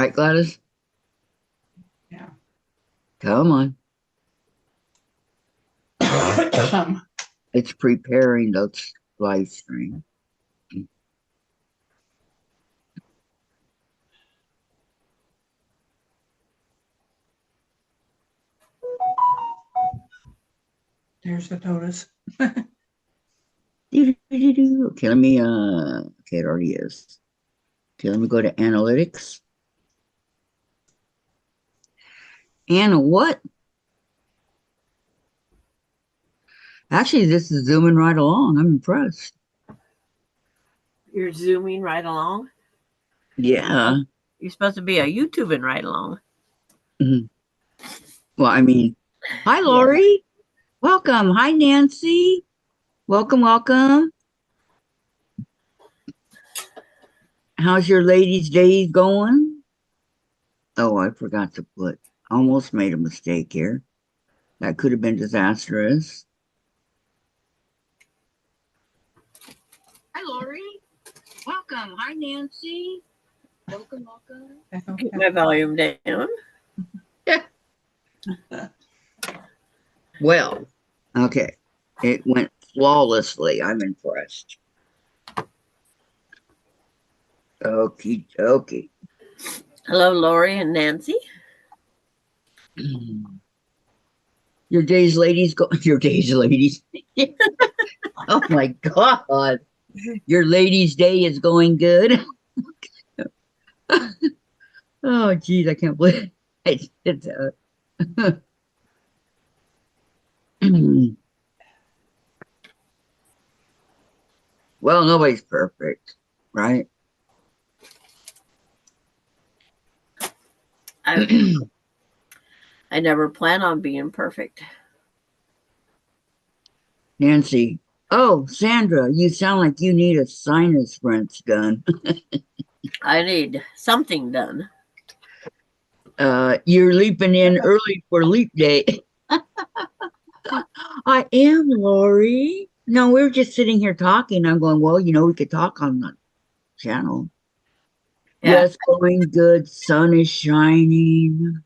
Right, Gladys? Yeah. Come on. Um, It's preparing the live stream. There's the notice. Okay, let me okay, it already is. Okay, let me go to analytics. Anna, what? Actually, this is zooming right along. I'm impressed. You're zooming right along? Yeah. You're supposed to be a YouTubing right along. Mhm. Well, I mean, hi, Lori. Welcome. Hi, Nancy. Welcome. How's your ladies' days going? Oh, I forgot to put. Almost made a mistake here. That could have been disastrous. Hi, Lori. Welcome. Hi, Nancy. Welcome. Get my volume down. Well, okay. It went flawlessly. I'm impressed. Okie dokie. Hello, Lori and Nancy. Your days, ladies, go. Your days, ladies. Oh my God. Your ladies' day is going good. Oh, geez, I can't believe I did that. Well, nobody's perfect, right? I never plan on being perfect. Nancy. Oh, Sandra, you sound like you need a sinus rinse done. I need something done. You're leaping in early for leap day. I am, Lori. No, we were just sitting here talking. I'm going, well, we could talk on the channel. Yeah. Yes, going good. Sun is shining.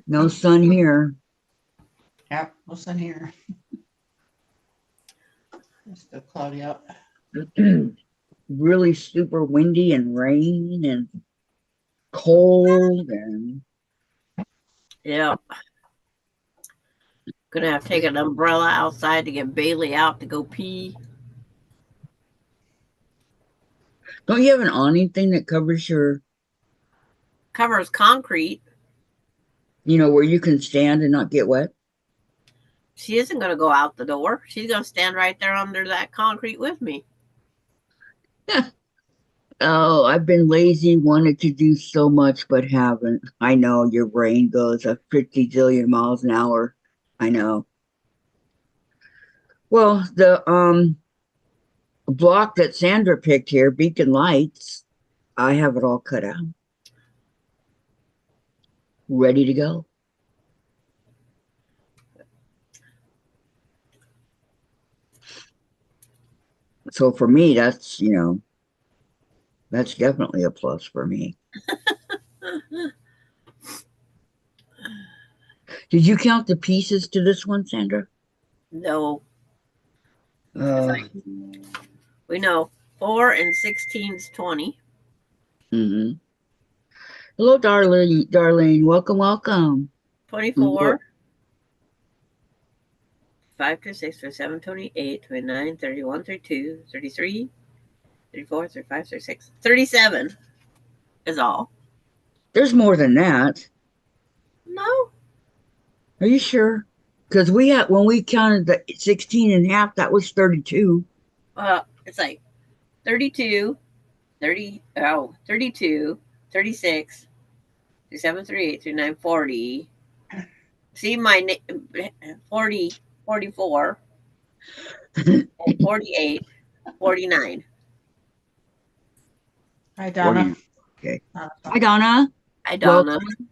No sun here. Yep, no sun here. It's still cloudy out. Really super windy and rain and cold and Yep. Gonna have to take an umbrella outside to get Bailey out to go pee. don't you have an awning thing that covers your Covers concrete. where you can stand and not get wet? She isn't gonna go out the door. She's gonna stand right there under that concrete with me. Oh, I've been lazy, wanted to do so much, but haven't. I know your brain goes at 50 zillion miles an hour. I know. Well, the block that Sandra picked here, Beacon Lights, I have it all cut out. Ready to go. So for me, that's definitely a plus for me. Did you count the pieces to this one, Sandra? No. We know 4 and 16 is 20. Mm-hmm. Hello, Darlene. Welcome. 24. 5 to 6 to 7, 28, 29, 31, 32, 33, 34, 35, 36, 37 is all. There's more than that. No. Are you sure? Because when we counted the 16 and a half, that was 32. It's like 32, 32, 36, 37, 38, 39, 40. See my 40, 44, and 48, 49. Hi, Donna. 40. Okay. Hi, Donna. Hi, Donna. Welcome.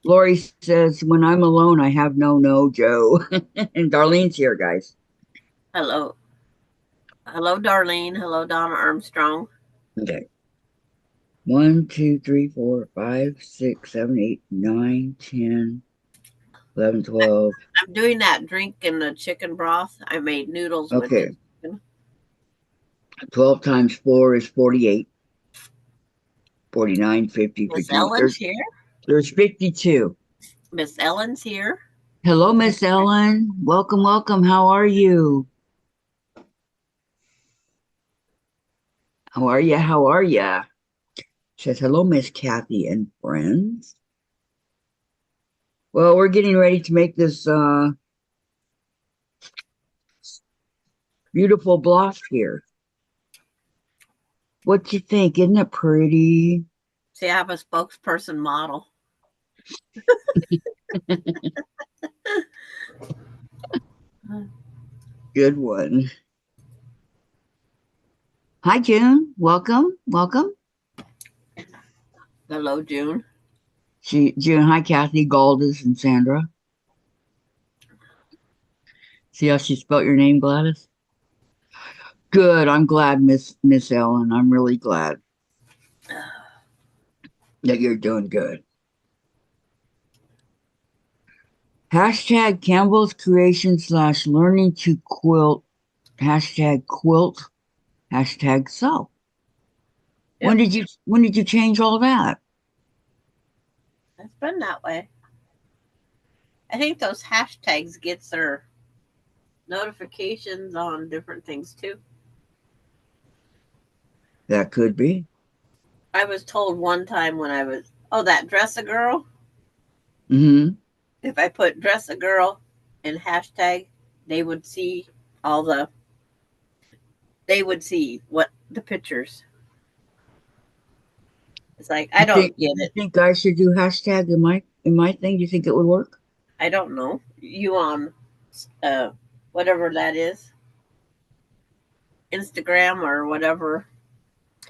Lori says, when I'm alone, I have no Joe. And Darlene's here, guys. Hello. Hello, Darlene. Hello, Donna Armstrong. Okay. 1, 2, 3, 4, 5, 6, 7, 8, 9, 10, 11, 12. I'm doing that drink in the chicken broth. I made noodles with Okay. the chicken. 12 times 4 is 48. 49, 50, Miss 51. Ellen's here. There's 52. Miss Ellen's here. Hello, Miss Ellen. Welcome, welcome. How are you? How are you? How are you? Says, hello, Miss Kathy and friends. Well, we're getting ready to make this beautiful block here. What you think? Isn't it pretty? See, I have a spokesperson model. Good one. Hi, June. Welcome, welcome. Hello, June. June. Hi, Kathy, Galdis, and Sandra. See how she spelt your name, Gladys? Good. I'm glad, Miss Ellen. I'm really glad that you're doing good. Hashtag Campbell's Creation / learning to quilt. Hashtag quilt. Hashtag self. Yep. When did you change all that? It's been that way. I think those hashtags gets their notifications on different things too. That could be. I was told one time when I was, that dress a girl. Mm-hmm. If I put dress a girl in hashtag, they would see what the pictures. It's like, I don't get You it. think I should do hashtag in my thing? Do you think it would work? I don't know. You on whatever that is, Instagram or whatever.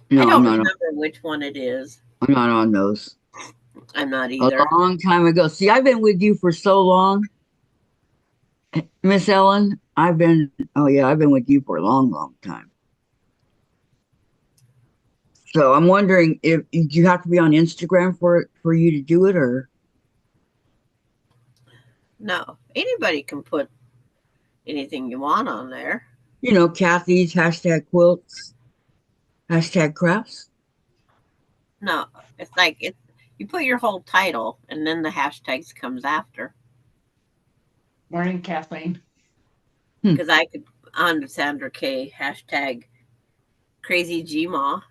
No, I don't I'm not. remember which one it is. I'm not on those. I'm not A either. long time ago. See, I've been with you for so long, Miss Ellen. I've been with you for a long, long time. So I'm wondering if you have to be on Instagram for you to do it, or No, anybody can put anything you want on there. Kathy's hashtag Kwiltz, hashtag Krafts. No, it's like you put your whole title and then the hashtags comes after. Morning, Kathleen. Because I could on Sandra K hashtag crazy Gma.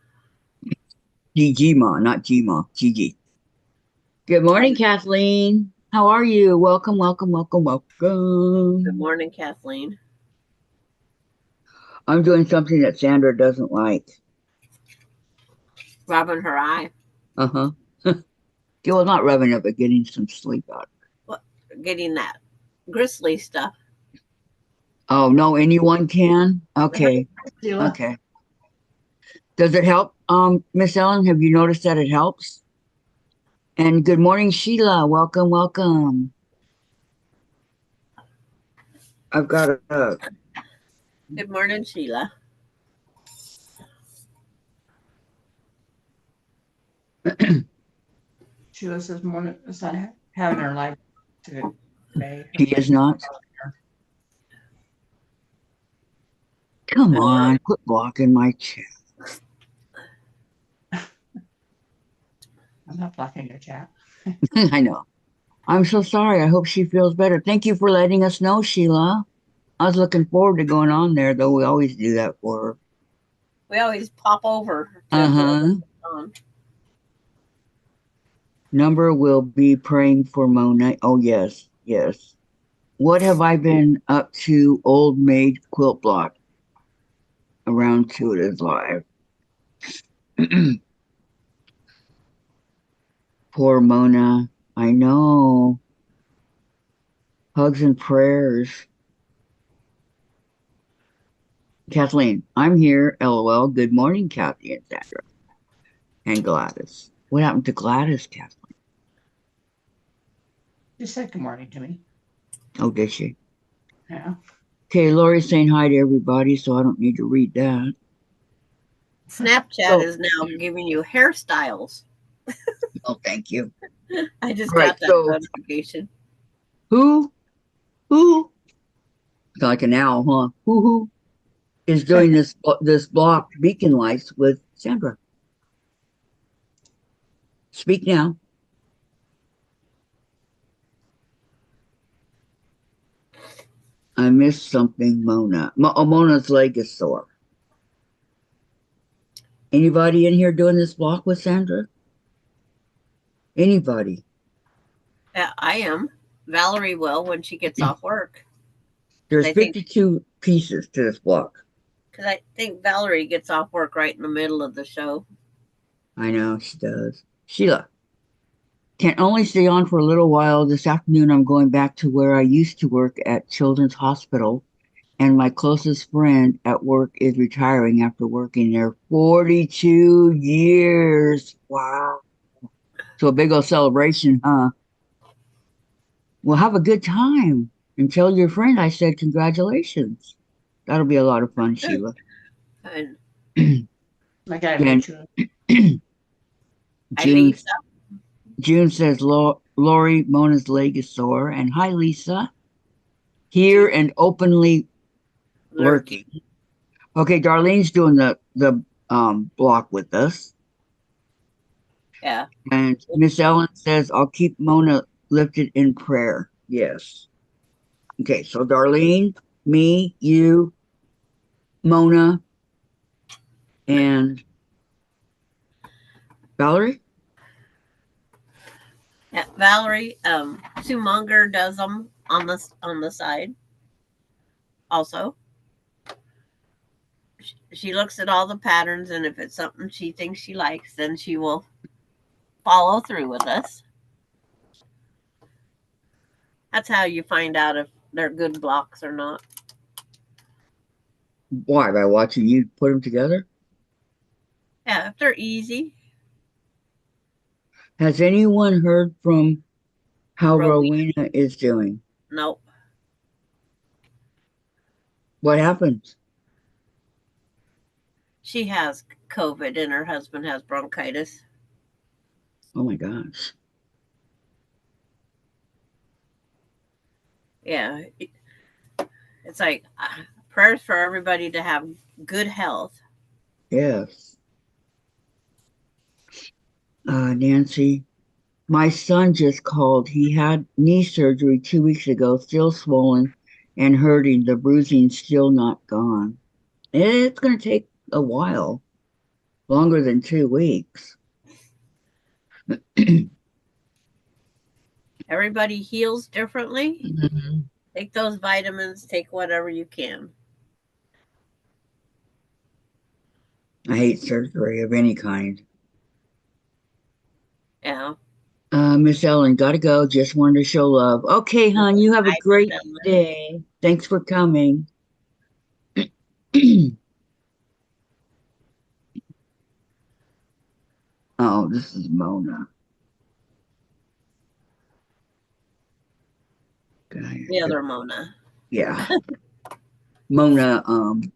GG not Gma, GG. Good morning, Kathleen. How are you? Welcome, welcome, welcome, welcome. Good morning, Kathleen. I'm doing something that Sandra doesn't like. Rubbing her eye. Uh-huh. Well, not rubbing it, but getting some sleep out. Getting that gristly stuff. Oh, no, anyone can? Okay. Sheila. Okay. Does it help, Miss Ellen? Have you noticed that it helps? And good morning, Sheila. Welcome, welcome. I've got a Good morning, Sheila. Sheila says morning is not having her live today. She is not. Come on, quit blocking my chat. I'm not blocking your chat. I know. I'm so sorry. I hope she feels better. Thank you for letting us know, Sheila. I was looking forward to going on there, though we always do that for her. We always pop over. Uh-huh. Number will be praying for Mona. Oh, yes, yes. What have I been up to? Old Maid Quilt Block. Around 2 it is live. Poor Mona. I know. Hugs and prayers. Kathleen, I'm here. LOL. Good morning, Kathy and Sandra. And Gladys. What happened to Gladys, Kathleen? She said good morning to me. Oh, did she? Yeah. Okay, Lori's saying hi to everybody, so I don't need to read that. Snapchat So, is now giving you hairstyles. oh, thank you. I just All right. got that So, notification. who, it's like an owl, huh? Who is doing this block beacon lights with Sandra? Speak now. I missed something, Mona. Mona's leg is sore. Anybody in here doing this block with Sandra? Anybody? Yeah, I am. Valerie will when she gets off work. There's I think 52 pieces to this block. because I think Valerie gets off work right in the middle of the show. I know she does. Sheila, can only stay on for a little while. This afternoon, I'm going back to where I used to work at Children's Hospital, and my closest friend at work is retiring after working there 42 years. Wow. So a big old celebration, huh? Well, have a good time and tell your friend I said congratulations. That'll be a lot of fun, Sheila. And I gotta Jan- meet you. hi, June Lisa. June says Lori Mona's leg is sore, and hi Lisa. Here and openly Lurky. lurking. Okay, Darlene's doing the block with us, Yeah. and Miss Ellen says I'll keep Mona lifted in prayer. Yes. Okay, so Darlene, me, you, Mona, and Valerie. Yeah. Valerie, Sue Munger does them on the side. Also, she looks at all the patterns, and if it's something she thinks she likes, then she will follow through with us. That's how you find out if they're good blocks or not. Why? By watching you put them together? Yeah, if they're easy. Has anyone heard from how Rowena, Rowena is doing? nope. What happened? She has COVID and her husband has bronchitis. Oh my gosh. Yeah. It's like prayers for everybody to have good health. Yes. Nancy, my son just called. He had knee surgery 2 weeks ago, still swollen and hurting. The bruising's still not gone. It's going to take a while, longer than 2 weeks. Everybody heals differently. Mhm. Take those vitamins, take whatever you can. I hate surgery of any kind. Yeah. Miss Ellen, gotta go. Just wanted to show love. Okay, hon, you have a I miss great Ellen. day. Thanks for coming. Oh, this is Mona. The other Mona. Yeah. Mona,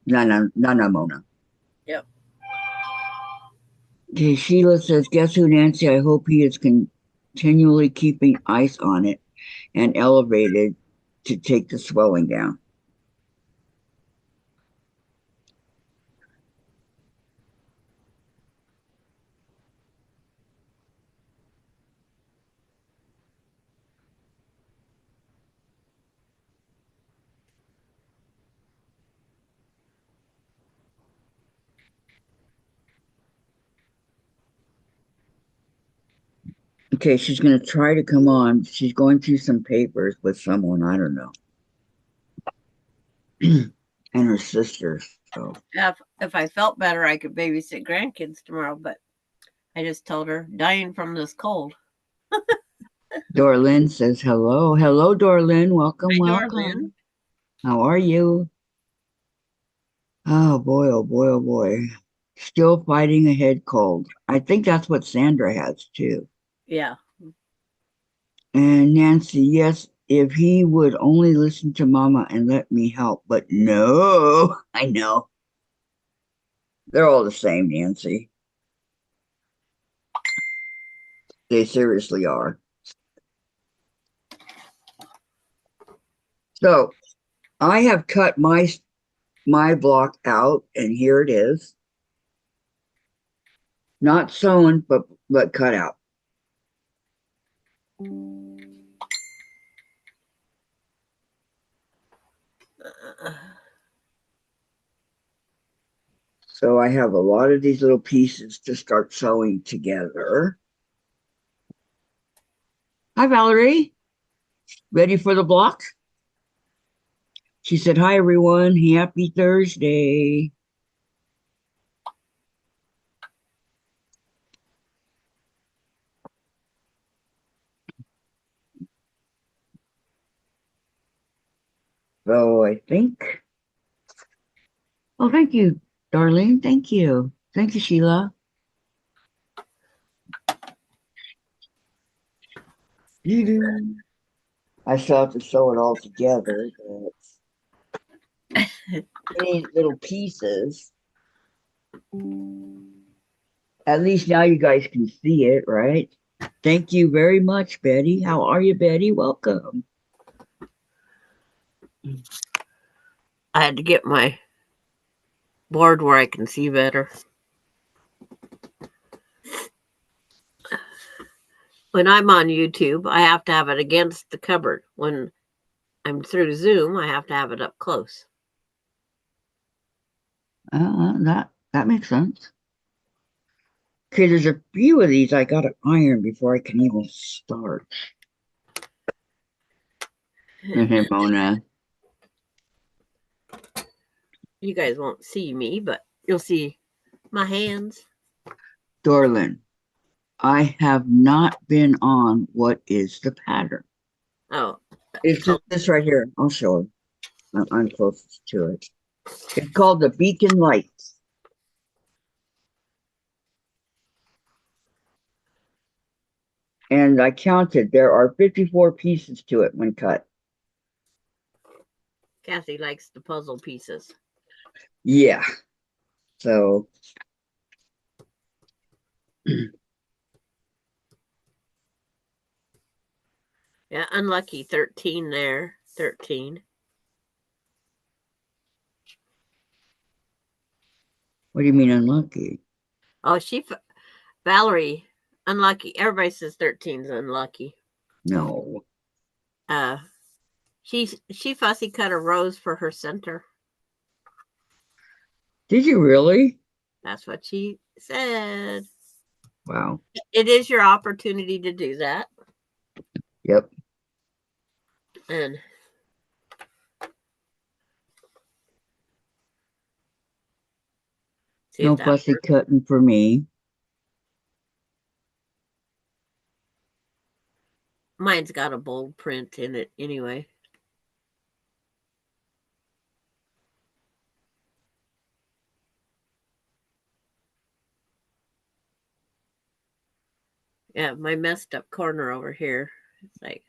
Nana Mona. Yep. Okay, Sheila says, guess who, Nancy? I hope he is continually keeping ice on it and elevated to take the swelling down. Okay, she's going to try to come on. She's going through some papers with someone, I don't know, and her sister. So, If I felt better, I could babysit grandkids tomorrow, but I just told her dying from this cold. Dorlyn says, hello. Hello, Dorlyn. Welcome, Hi, welcome. Dorlyn. How are you? Oh boy, oh boy, oh boy. Still fighting a head cold. I think that's what Sandra has too. Yeah. And Nancy, yes, if he would only listen to Mama and let me help, but no, I know. They're all the same, Nancy. They seriously are. So I have cut my block out, and here it is. Not sewn, but cut out. So I have a lot of these little pieces to start sewing together. Hi, Valerie. Ready for the block? She said, hi, everyone. Happy Thursday. So I think, oh, thank you, Darlene. Thank you. Thank you, Sheila. I still have to sew it all together, but any little pieces. At least now you guys can see it, right? Thank you very much, Betty. How are you, Betty? Welcome. I had to get my board where I can see better. When I'm on YouTube, I have to have it against the cupboard. When I'm through Zoom, I have to have it up close. That makes sense. Okay, there's a few of these I gotta iron before I can even start. Hey, Mona. You guys won't see me, but you'll see my hands. Dorlin, I have not been on what is the pattern. Oh, It's this right here. I'll show her. I'm closest to it. It's called the Beacon Lights. And I counted, there are 54 pieces to it when cut. Kathy likes the puzzle pieces. Yeah. So Yeah, unlucky 13 there. 13. what do you mean unlucky? Oh, Valerie, unlucky. Everybody says 13 is unlucky. No. She fussy cut a rose for her center. Did you really? That's what she said. Wow. It is your opportunity to do that. Yep. And No fussy cutting for me. Mine's got a bold print in it anyway. Yeah, my messed up corner over here. It's like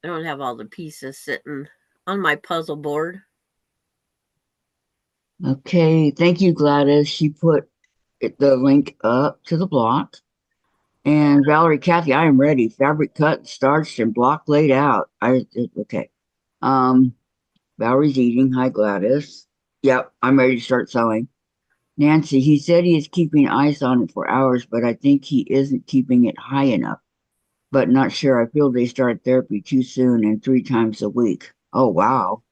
I don't have all the pieces sitting on my puzzle board. Okay, thank you, Gladys. She put the link up to the block. And Valerie, Kathy, I am ready. Fabric cut, starched, and block laid out. Okay. Valerie's eating. Hi, Gladys. Yep, I'm ready to start sewing. Nancy, he said he is keeping ice on it for hours, but I think he isn't keeping it high enough. But not sure. I feel they start therapy too soon and 3 times a week. Oh, wow.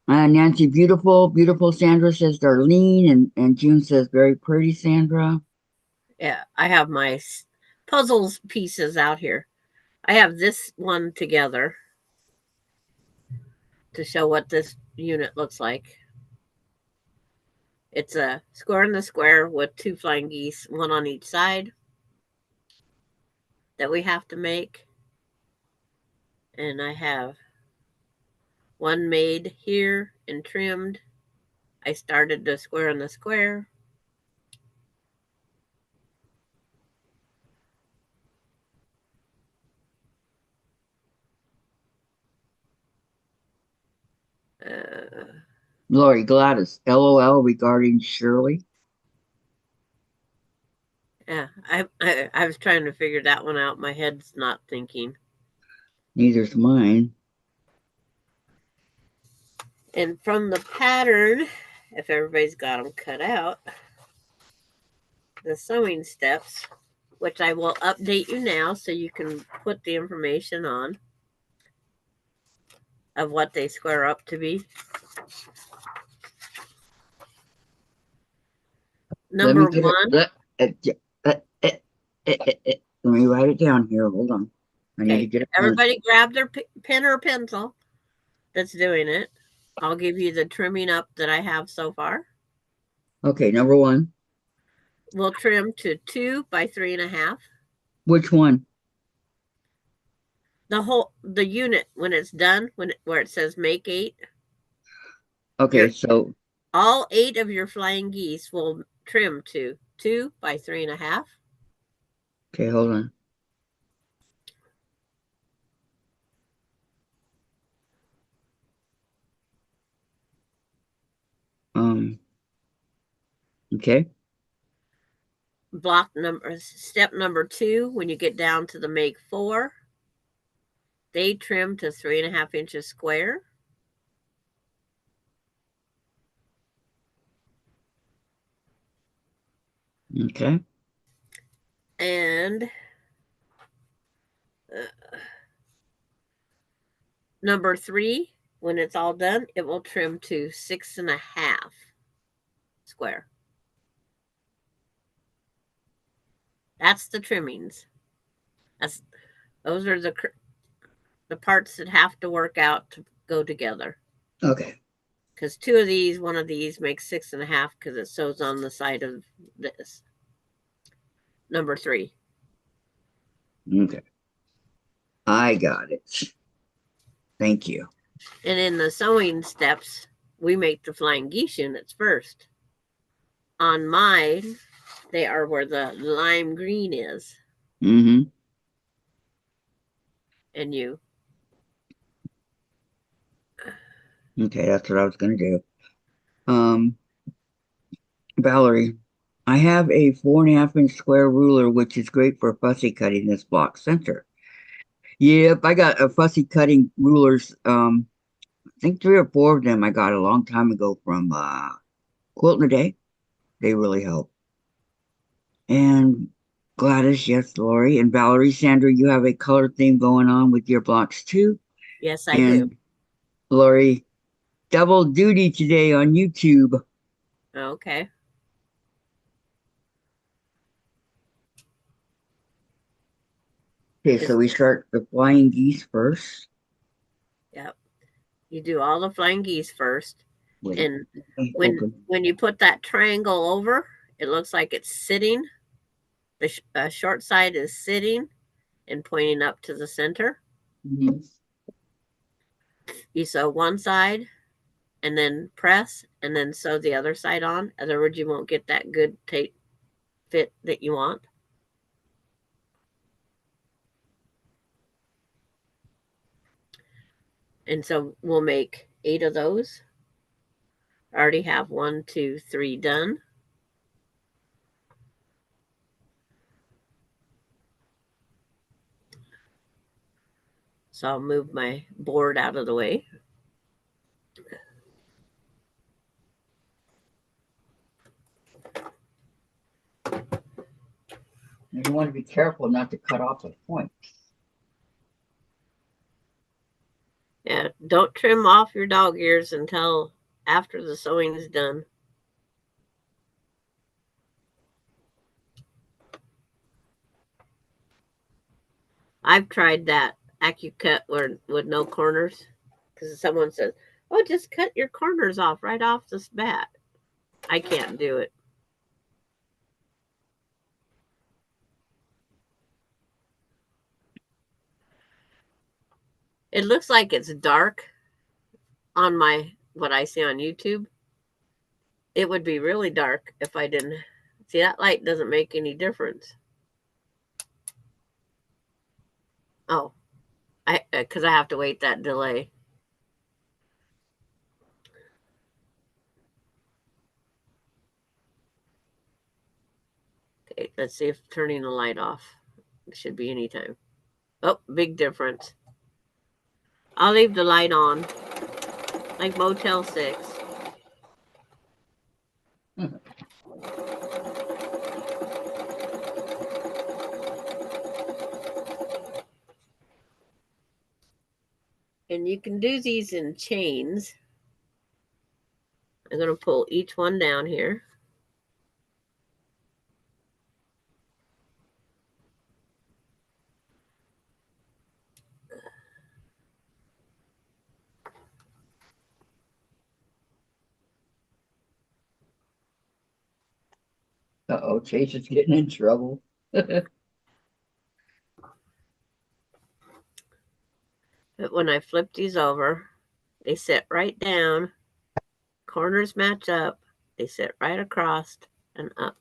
Nancy, beautiful, beautiful. Sandra says Darlene, and June says very pretty, Sandra. Yeah, I have my puzzles pieces out here. I have this one together to show what this unit looks like. It's a square in the square with 2 flying geese, one on each side that we have to make. And I have one made here and trimmed. I started the square in the square. Lori Gladys, LOL regarding Shirley. Yeah, I was trying to figure that one out. My head's not thinking. Neither's mine. And from the pattern, if everybody's got them cut out, the sewing steps, which I will update you now so you can put the information on of what they square up to be. Number one. Let me write it down here. Hold on. I need to get a pen. Everybody grab their pen or pencil that's doing it. I'll give you the trimming up that I have so far. Okay, number one. We'll trim to 2 by 3.5. Which one? The unit when it's done, where it says make 8. Okay, so all 8 of your flying geese will trim to 2 by 3.5. Okay, hold on. Okay. Step number 2, when you get down to the make 4, they trim to 3.5 inches square. Okay. And number 3, when it's all done, it will trim to 6.5 square. That's the trimmings. Those are the parts that have to work out to go together. Okay. Because one of these makes 6.5 because it sews on the side of this. Number 3. Okay. I got it. Thank you. And in the sewing steps, we make the flying geese units first. On mine, they are where the lime green is. Mm-hmm. And you. Okay, that's what I was going to do. Valerie, I have a 4.5 inch square ruler, which is great for fussy cutting this block center. Yep, I got a fussy cutting rulers. I think 3 or 4 of them I got a long time ago from Quilt in a Day. They really help. And Gladys, yes, Lori, and Valerie, Sandra, you have a color theme going on with your blocks too. Yes, I do. Lori, double duty today on YouTube. Okay. Okay, so we start the flying geese first. Yep. You do all the flying geese first. Wait, and when you put that triangle over, it looks like it's sitting. The short side is sitting and pointing up to the center. Mm-hmm. You sew one side and then press and then sew the other side on. In other words, you won't get that good tight fit that you want. And so we'll make 8 of those. I already have 1, 2, 3 done. So I'll move my board out of the way. You want to be careful not to cut off the point. Yeah, don't trim off your dog ears until after the sewing is done. I've tried that AccuCut with no corners because someone says, "Oh, just cut your corners off right off this bat." I can't do it. It looks like it's dark on what I see on YouTube. It would be really dark if I didn't. See, that light doesn't make any difference. Oh, because I have to wait that delay. Let's see if turning the light off. It should be anytime. Oh, big difference. I'll leave the light on, like Motel 6. And you can do these in chains. I'm going to pull each one down here. Uh-oh, Chase is getting in trouble. But when I flip these over, they sit right down. Corners match up. They sit right across and up.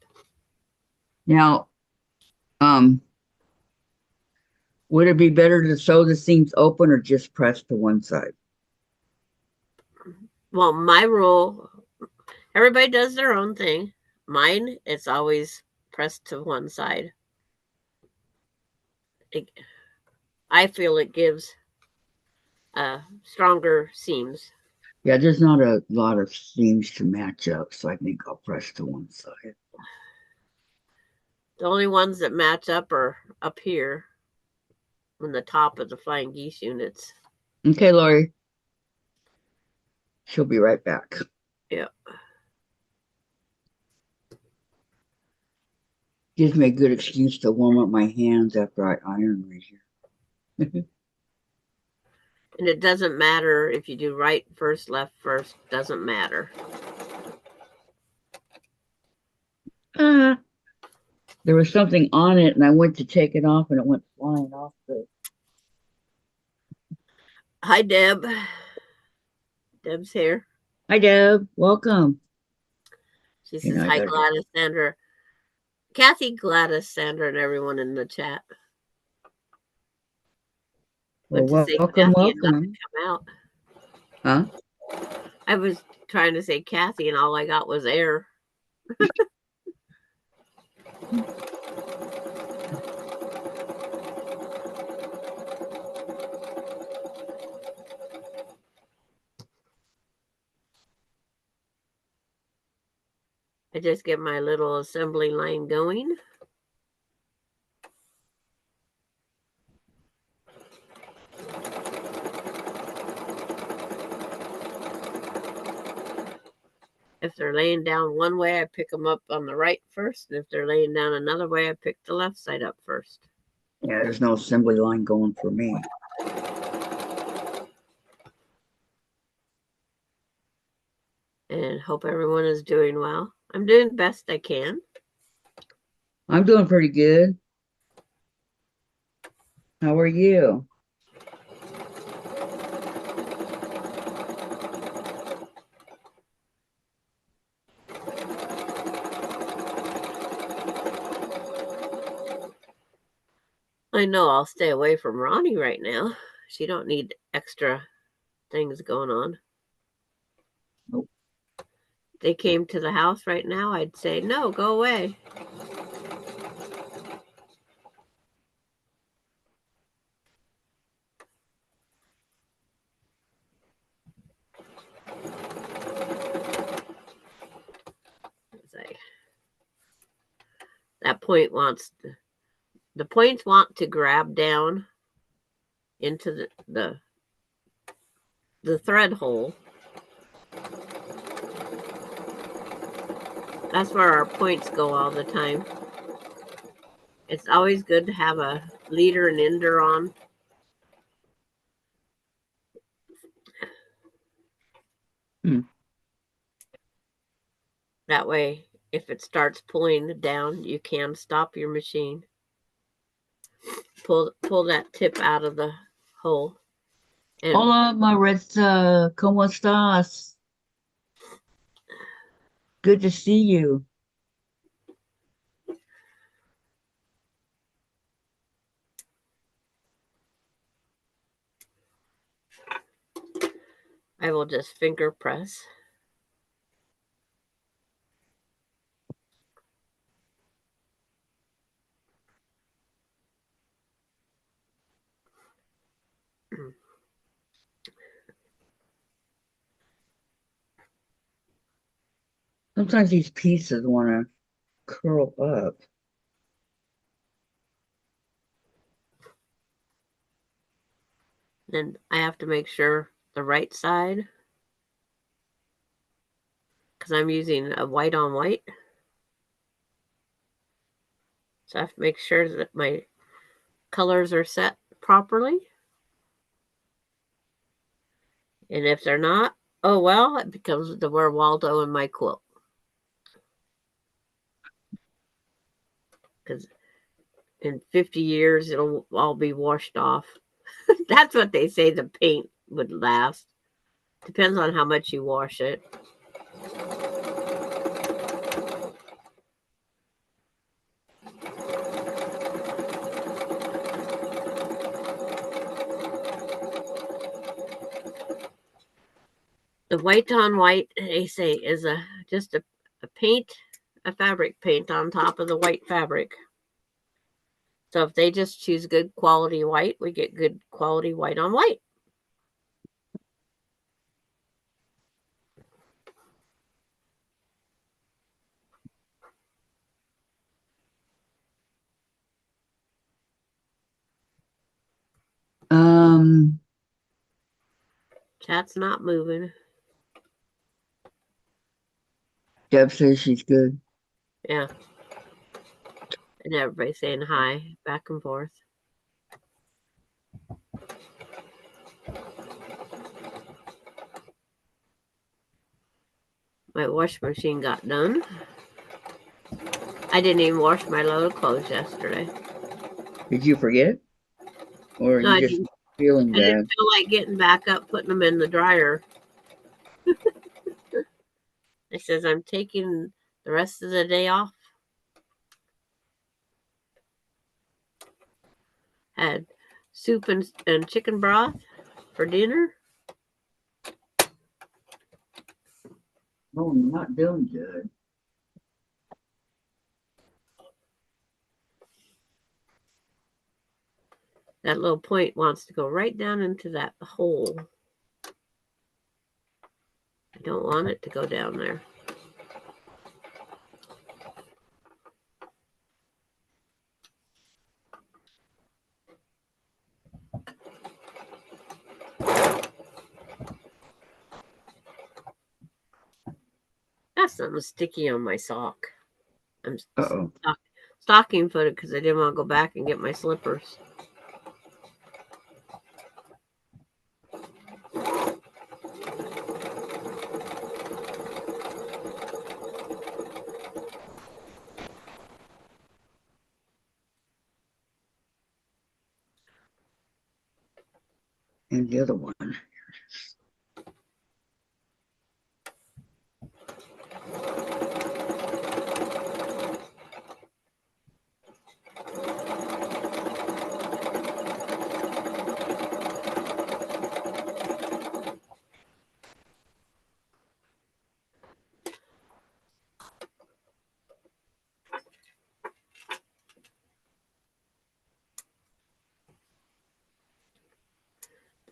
Now, would it be better to sew the seams open or just press to one side? Well, my rule, everybody does their own thing. Mine, it's always pressed to one side. I feel it gives stronger seams. Yeah, there's not a lot of seams to match up, so I think I'll press to one side. The only ones that match up are up here on the top of the flying geese units. Okay, Lori. She'll be right back. Yeah. Gives me a good excuse to warm up my hands after I iron right here. And it doesn't matter if you do right first, left first. Doesn't matter. There was something on it, and I went to take it off, and it went flying off the. Hi, Deb. Deb's here. Hi, Deb. Welcome. She says, hi, Gladys, Sandra. Kathy, Gladys, Sandra, and everyone in the chat. Well, welcome. Come out. Huh? I was trying to say Kathy, and all I got was air. I just get my little assembly line going. If they're laying down one way, I pick them up on the right first. And if they're laying down another way, I pick the left side up first. Yeah, there's no assembly line going for me. And hope everyone is doing well. I'm doing the best I can. I'm doing pretty good. How are you? I know I'll stay away from Ronnie right now. She don't need extra things going on. Nope. If they came to the house right now, I'd say, no, go away. That point wants to, the points want to grab down into the thread hole. That's where our points go all the time. It's always good to have a leader and ender on. That way, if it starts pulling down, you can stop your machine. Pull that tip out of the hole. And hola, Maritza. ¿Cómo estás? Good to see you. I will just finger press. Sometimes these pieces want to curl up. Then I have to make sure the right side, because I'm using a white on white. So I have to make sure that my colors are set properly. And if they're not, oh well, it becomes the Where Waldo in my quilt. Because in 50 years, it'll all be washed off. That's what they say the paint would last. Depends on how much you wash it. The white on white, they say, is just a paint, a fabric paint on top of the white fabric. So if they just choose good quality white, we get good quality white on white. Chat's not moving. Deb says she's good. Yeah. And everybody's saying hi, back and forth. My wash machine got done. I didn't even wash my load of clothes yesterday. Did you forget? Or are No, you just feeling I didn't bad? feel like getting back up, putting them in the dryer. I says I'm taking the rest of the day off. Had soup and chicken broth for dinner. Oh, I'm not doing good. That little point wants to go right down into that hole. I don't want it to go down there. Got something sticky on my sock. I'm Uh-oh. stocking footed because I didn't want to go back and get my slippers. And the other one.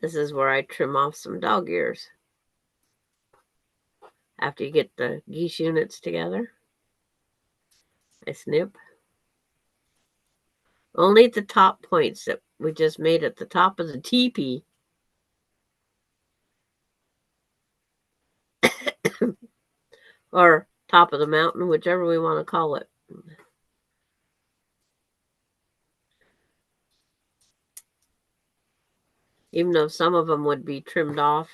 This is where I trim off some dog ears. After you get the geese units together, I snip. Only the top points that we just made at the top of the teepee. Or top of the mountain, whichever we want to call it. Even though some of them would be trimmed off.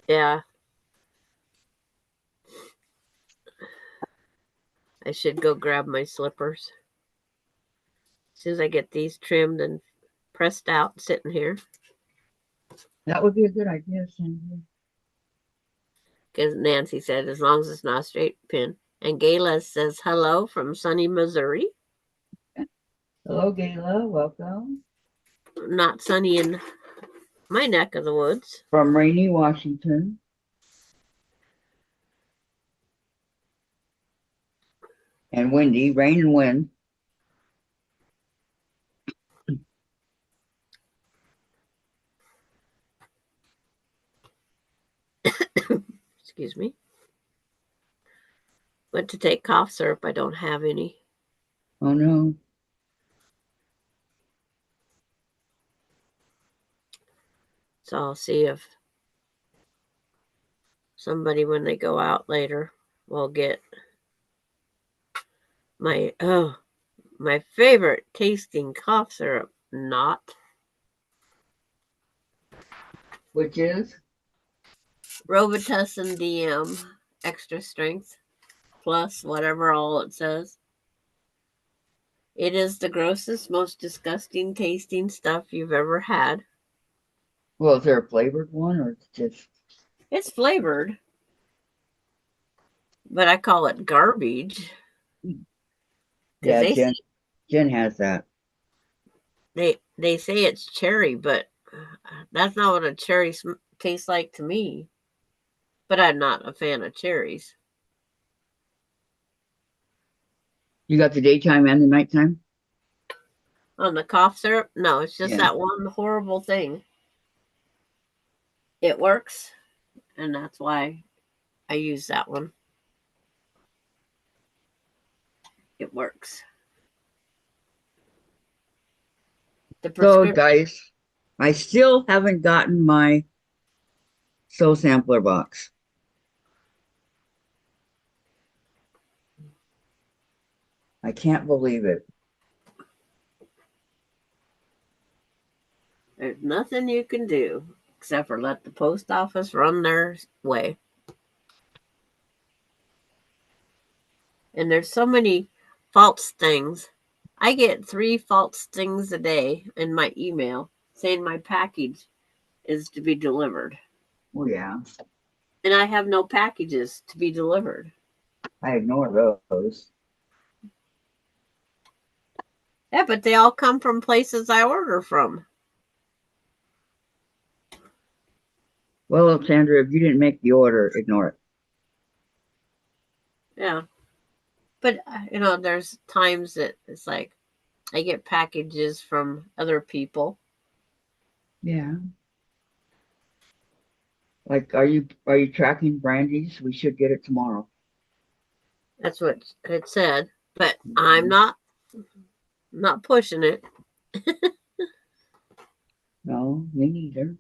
Yeah. I should go grab my slippers. As soon as I get these trimmed and pressed out, sitting here. That would be a good idea, Sandra. Because Nancy said, as long as it's not a straight pin. And Gayla says hello from sunny Missouri. Hello, Gayla. Welcome. Not sunny in my neck of the woods. From rainy Washington. And windy, rain and wind. Excuse me. Went to take cough syrup. I don't have any. Oh no. So I'll see if somebody, when they go out later, will get my favorite tasting cough syrup. Not. Which is? Robitussin DM extra strength plus whatever all it says. It is the grossest, most disgusting tasting stuff you've ever had. Well, is there a flavored one or it's just? It's flavored, but I call it garbage. Yeah, They Jen has that. they say it's cherry, but that's not what a cherry tastes like to me. But I'm not a fan of cherries. You got the daytime and the nighttime? On the cough syrup, no, it's just Yeah. that one horrible thing. It works, and that's why I use that one. It works. The So, prescription. guys, I still haven't gotten my soul sampler box. I can't believe it. There's nothing you can do except for let the post office run their way. And there's so many false things. I get 3 false things a day in my email saying my package is to be delivered. Oh, yeah. And I have no packages to be delivered. I ignore those. Yeah, but they all come from places I order from. Well, Sandra, if you didn't make the order, ignore it. Yeah. But, there's times that it's like I get packages from other people. Yeah. Like, are you tracking Brandy's? We should get it tomorrow. That's what it said. But I'm not pushing it. No, me neither.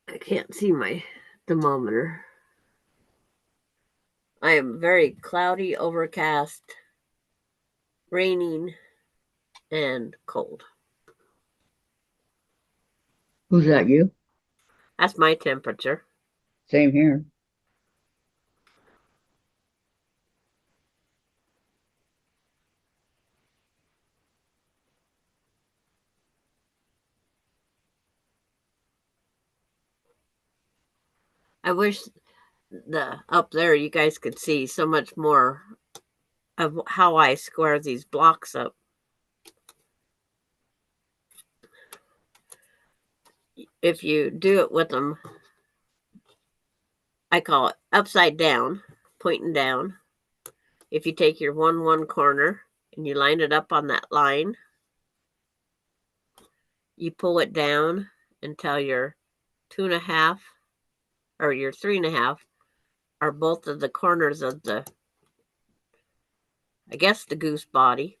I can't see my thermometer. I am very cloudy, overcast, raining, and cold. Who's that, you? That's my temperature. Same here. I wish up there you guys could see so much more of how I square these blocks up. If you do it with them, I call it upside down, pointing down. If you take your one corner and you line it up on that line, you pull it down until your 2.5 or your 3.5 are both of the corners of the goose body.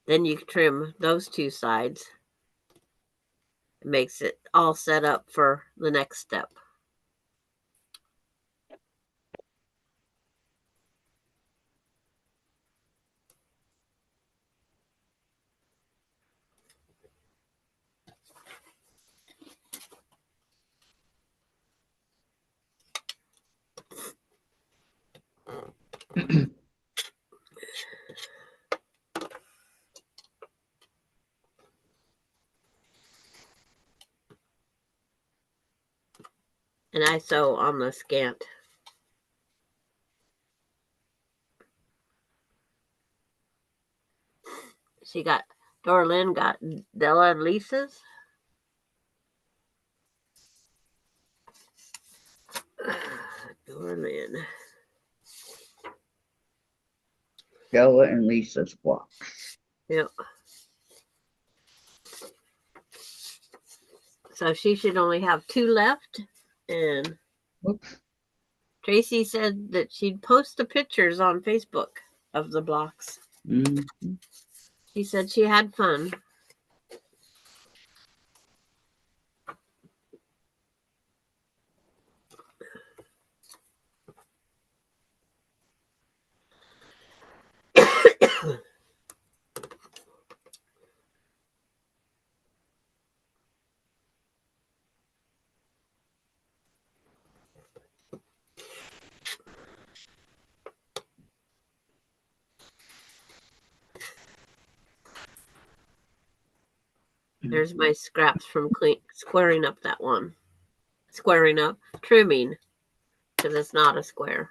Then you trim those 2 sides. It makes it all set up for the next step. And I sew on the scant. She got, Dorlyn got Della and Lisa's. Orlin. Stella and Lisa's block. Yep. So she should only have 2 left. And Whoops. Tracy said that she'd post the pictures on Facebook of the blocks. Mm-hmm. She said she had fun. There's my scraps from squaring up that one. Squaring up, trimming, because it's not a square.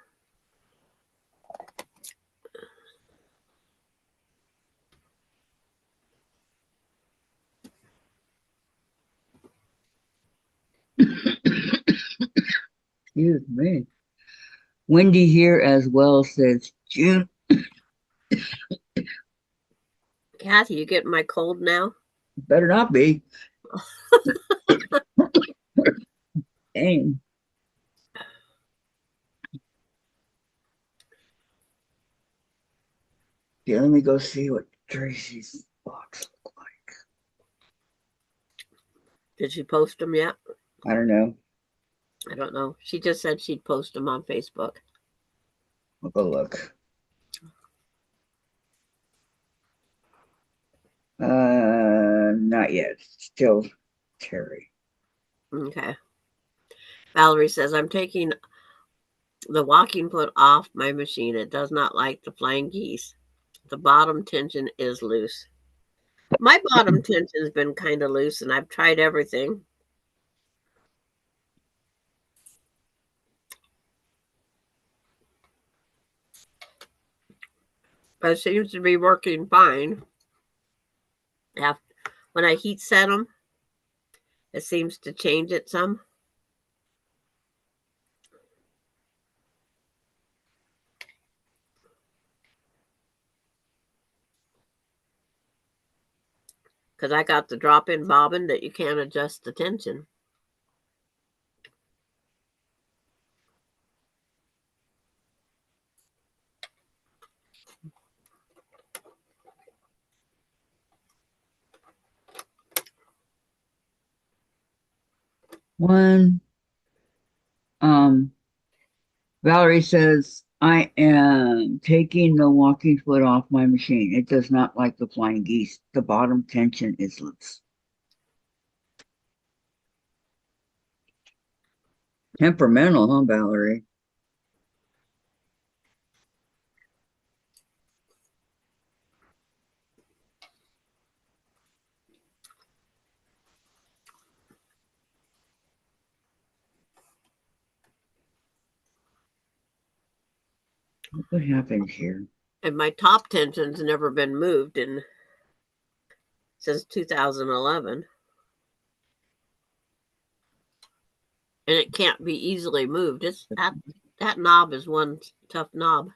Excuse me. Wendy here as well says June. Kathy, you getting my cold now? Better not be. Dang. Yeah, let me go see what Tracy's box look like. Did she post them yet? I don't know. I don't know. She just said she'd post them on Facebook. I'll go look. Not yet. Still Terry. Okay. Valerie says, I'm taking the walking foot off my machine. It does not like the flying geese. The bottom tension is loose. My bottom tension's been kind of loose, and I've tried everything. But it seems to be working fine. When I heat set them, it seems to change it some. Because I got the drop-in bobbin that you can't adjust the tension. One. Valerie says, I am taking the walking foot off my machine. It does not like the flying geese. The bottom tension is loose. Temperamental, huh, Valerie? What happened here? And my top tension's never been moved since 2011. And it can't be easily moved. That knob is one tough knob.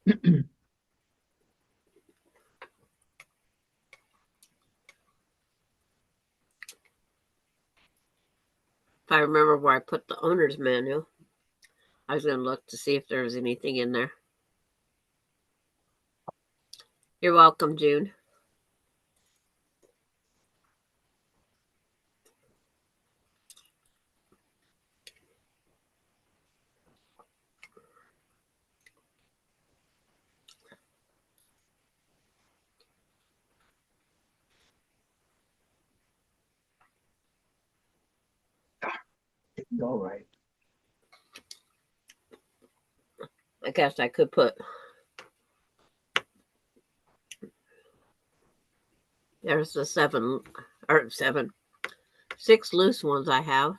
If I remember where I put the owner's manual, I was going to look to see if there was anything in there. You're welcome, June. All right. I guess I could put There's the 6 loose ones I have.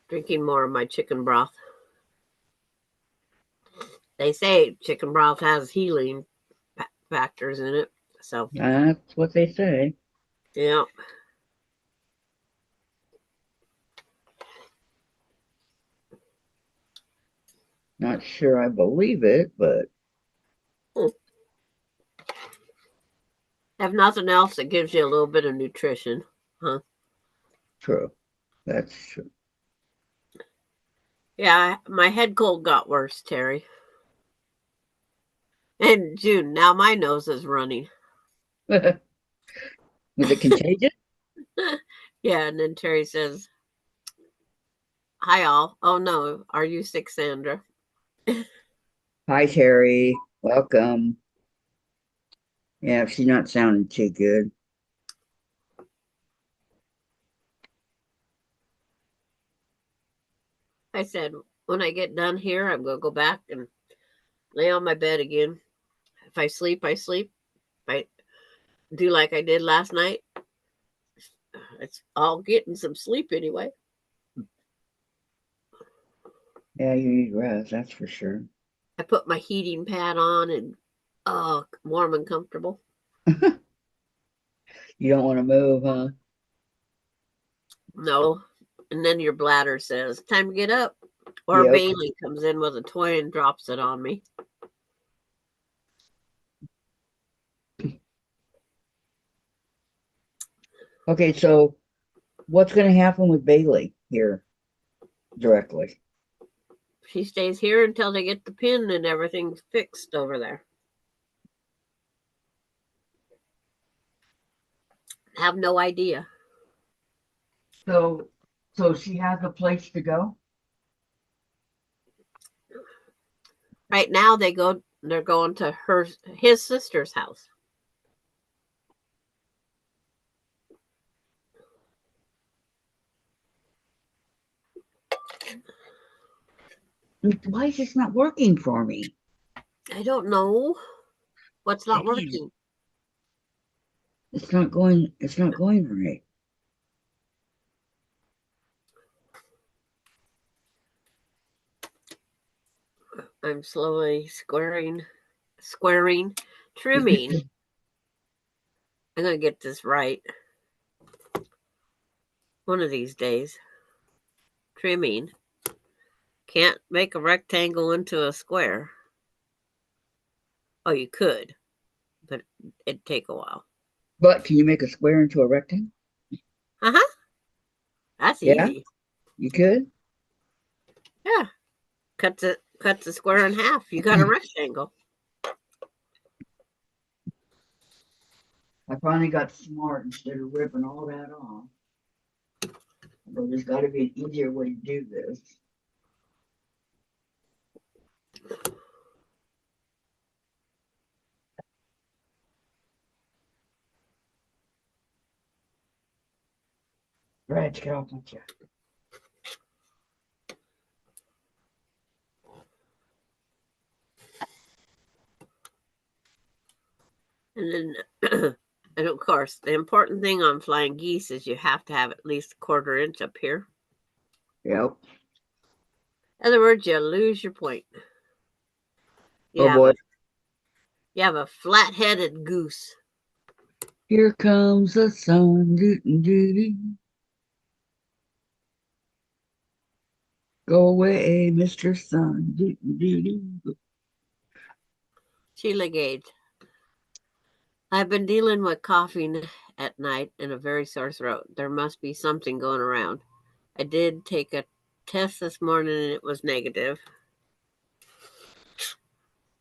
Drinking more of my chicken broth. They say chicken broth has healing factors in it. So, That's what they say. yeah. Not sure I believe it, but If nothing else, it gives you a little bit of nutrition. Huh? true. That's true. Yeah, my head cold got worse, Terry. In June, now my nose is running. Was it contagious? Yeah, and then Terry says, "Hi, all. Oh no, are you sick, Sandra?" Hi, Terry. Welcome. Yeah, she's not sounding too good. I said, when I get done here, I'm going to go back and lay on my bed again. If I sleep, I sleep. If I do like I did last night, it's all getting some sleep anyway. Yeah, you need rest, that's for sure. I put my heating pad on and warm and comfortable. You don't want to move, huh? No. And then your bladder says, time to get up. Or Yep. Bailey comes in with a toy and drops it on me. Okay, so what's going to happen with Bailey here directly? She stays here until they get the pin and everything's fixed over there. Have no idea. So she has a place to go? Right now they're going to his sister's house. Why is this not working for me? I don't know what's not Dang, working. it's not going right. I'm slowly trimming. I'm gonna get this right one of these days. Trimming. Can't make a rectangle into a square. Oh, you could, but it'd take a while. But can you make a square into a rectangle? Uh-huh. That's Yeah, easy. you could. Yeah. Cut the square in half. You got a rectangle. I finally got smart instead of ripping all that off. But there's got to be an easier way to do this. Right, get off my chair. And then and of course the important thing on flying geese is you have to have at least a 1/4 inch up here. Yep. In other words, you lose your point. You Oh have boy. you have a flat-headed goose. Here comes the sun. Doo-doo-doo-doo. Go away, Mr. Sun. Doo-doo-doo-doo. Sheila Gage. I've been dealing with coughing at night and a very sore throat. There must be something going around. I did take a test this morning and it was negative.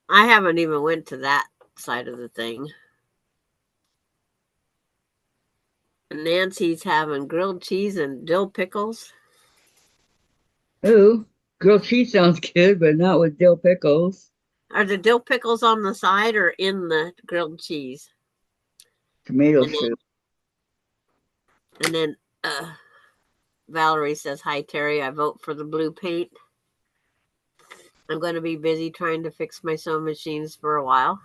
I haven't even went to that side of the thing. Nancy's having grilled cheese and dill pickles. Ooh, grilled cheese sounds good, but not with dill pickles. Are the dill pickles on the side or in the grilled cheese? Tomato And then, soup. and then Valerie says, "Hi Terry, I vote for the blue paint. I'm going to be busy trying to fix my sewing machines for a while."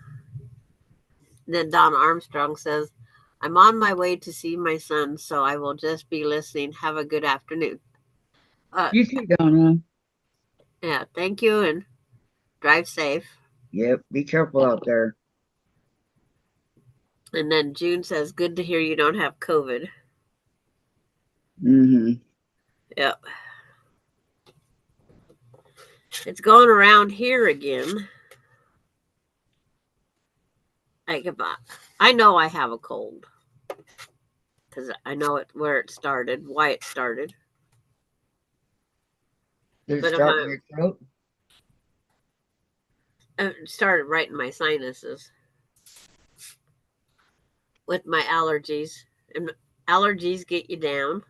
And then Donna Armstrong says, "I'm on my way to see my son, so I will just be listening. Have a good afternoon." You too, Donna. Yeah, thank you and drive safe. Yep, be careful out there. And then June says, "Good to hear you don't have COVID." Mm-hmm. Yep. It's going around here again. I know I have a cold because I know where it started, why it started. Did it But start in your throat? it started right in my sinuses with my allergies. And allergies get you down.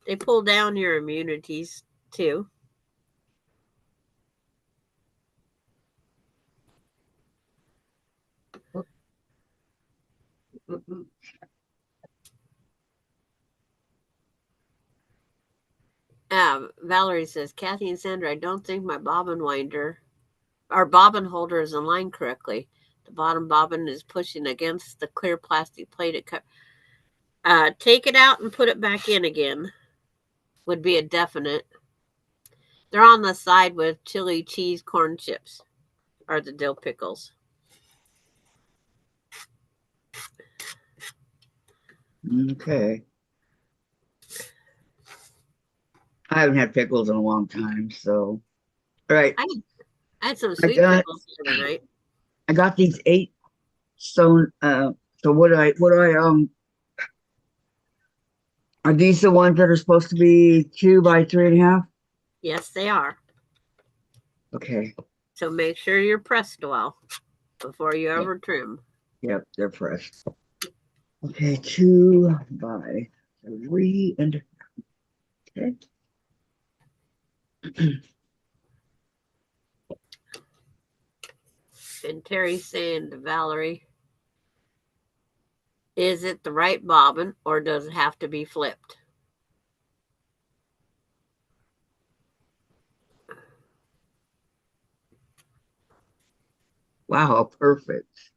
They pull down your immunities too. Valerie says, "Kathy and Sandra, I don't think my bobbin holder is aligned correctly. The bottom bobbin is pushing against the clear plastic plate it cut. Take it out and put it back in again would be a definite. They're on the side with chili cheese corn chips or the dill pickles." Okay. I haven't had pickles in a long time, so. All right. I had some I sweet got pickles the other night. these 8 stone. So what do I are these the ones that are supposed to be 2 by 3.5? Yes, they are. Okay. So make sure you're pressed well before you ever trim. Yep, they're fresh. Okay, 2 by 3 and okay. And Terry's saying to Valerie, "Is it the right bobbin or does it have to be flipped?" Wow, perfect.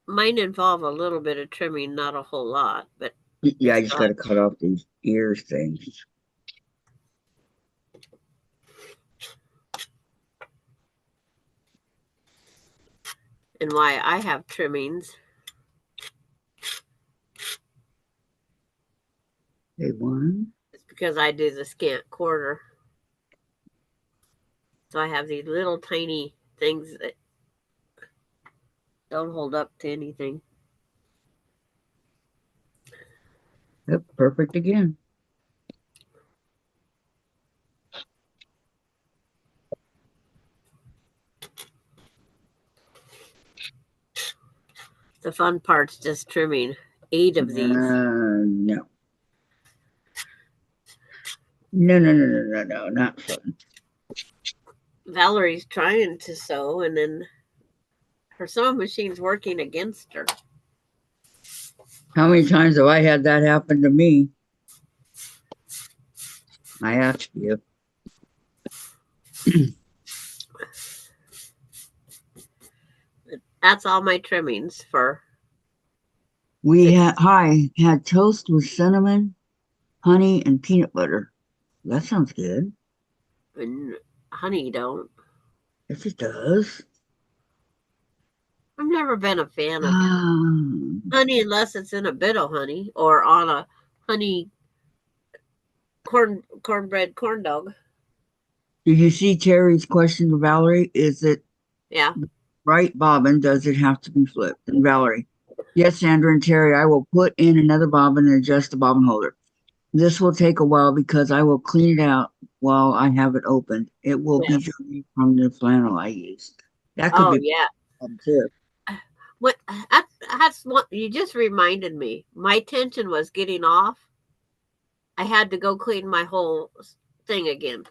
Mine involve a little bit of trimming, not a whole lot, but Yeah, I just got to cut off these ears things. and why I have trimmings. Okay, 1. It's because I do the scant quarter. So I have these little tiny things that don't hold up to anything. Yep, perfect again. The fun part's just trimming 8 of these. No. No, not fun. Valerie's trying to sew, and then her sewing machine's working against her. How many times have I had that happen to me? I ask you. That's all my trimmings for. We had toast with cinnamon, honey, and peanut butter. That sounds good. And honey don't. Yes, it does. I've never been a fan of honey unless it's in a bit of honey or on a honey cornbread corn dog. Did you see Terry's question to Valerie? Is it right bobbin? Does it have to be flipped? And Valerie, yes, Sandra and Terry, I will put in another bobbin and adjust the bobbin holder. This will take a while because I will clean it out while I have it opened. It will be Yes. dry from the flannel I used. That could Oh be yeah. too. What? That's what you just reminded me. My tension was getting off. I had to go clean my whole thing again,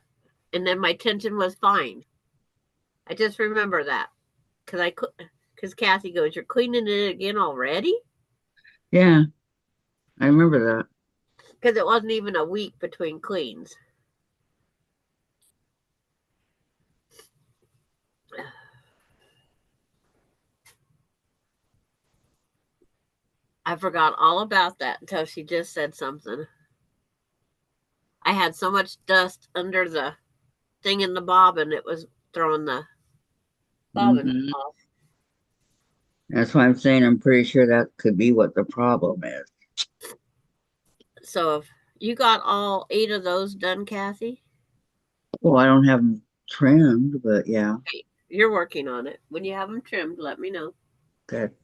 and then my tension was fine. I just remember that because Kathy goes, "You're cleaning it again already?" Yeah, I remember that. Because it wasn't even a week between cleans. I forgot all about that until she just said something. I had so much dust under the thing in the bobbin, it was throwing the bobbin Hmm. off. That's why I'm saying I'm pretty sure that could be what the problem is. So if you got all 8 of those done, Kathy, Well, I don't have them trimmed, but yeah, you're working on it. When you have them trimmed, let me know. good.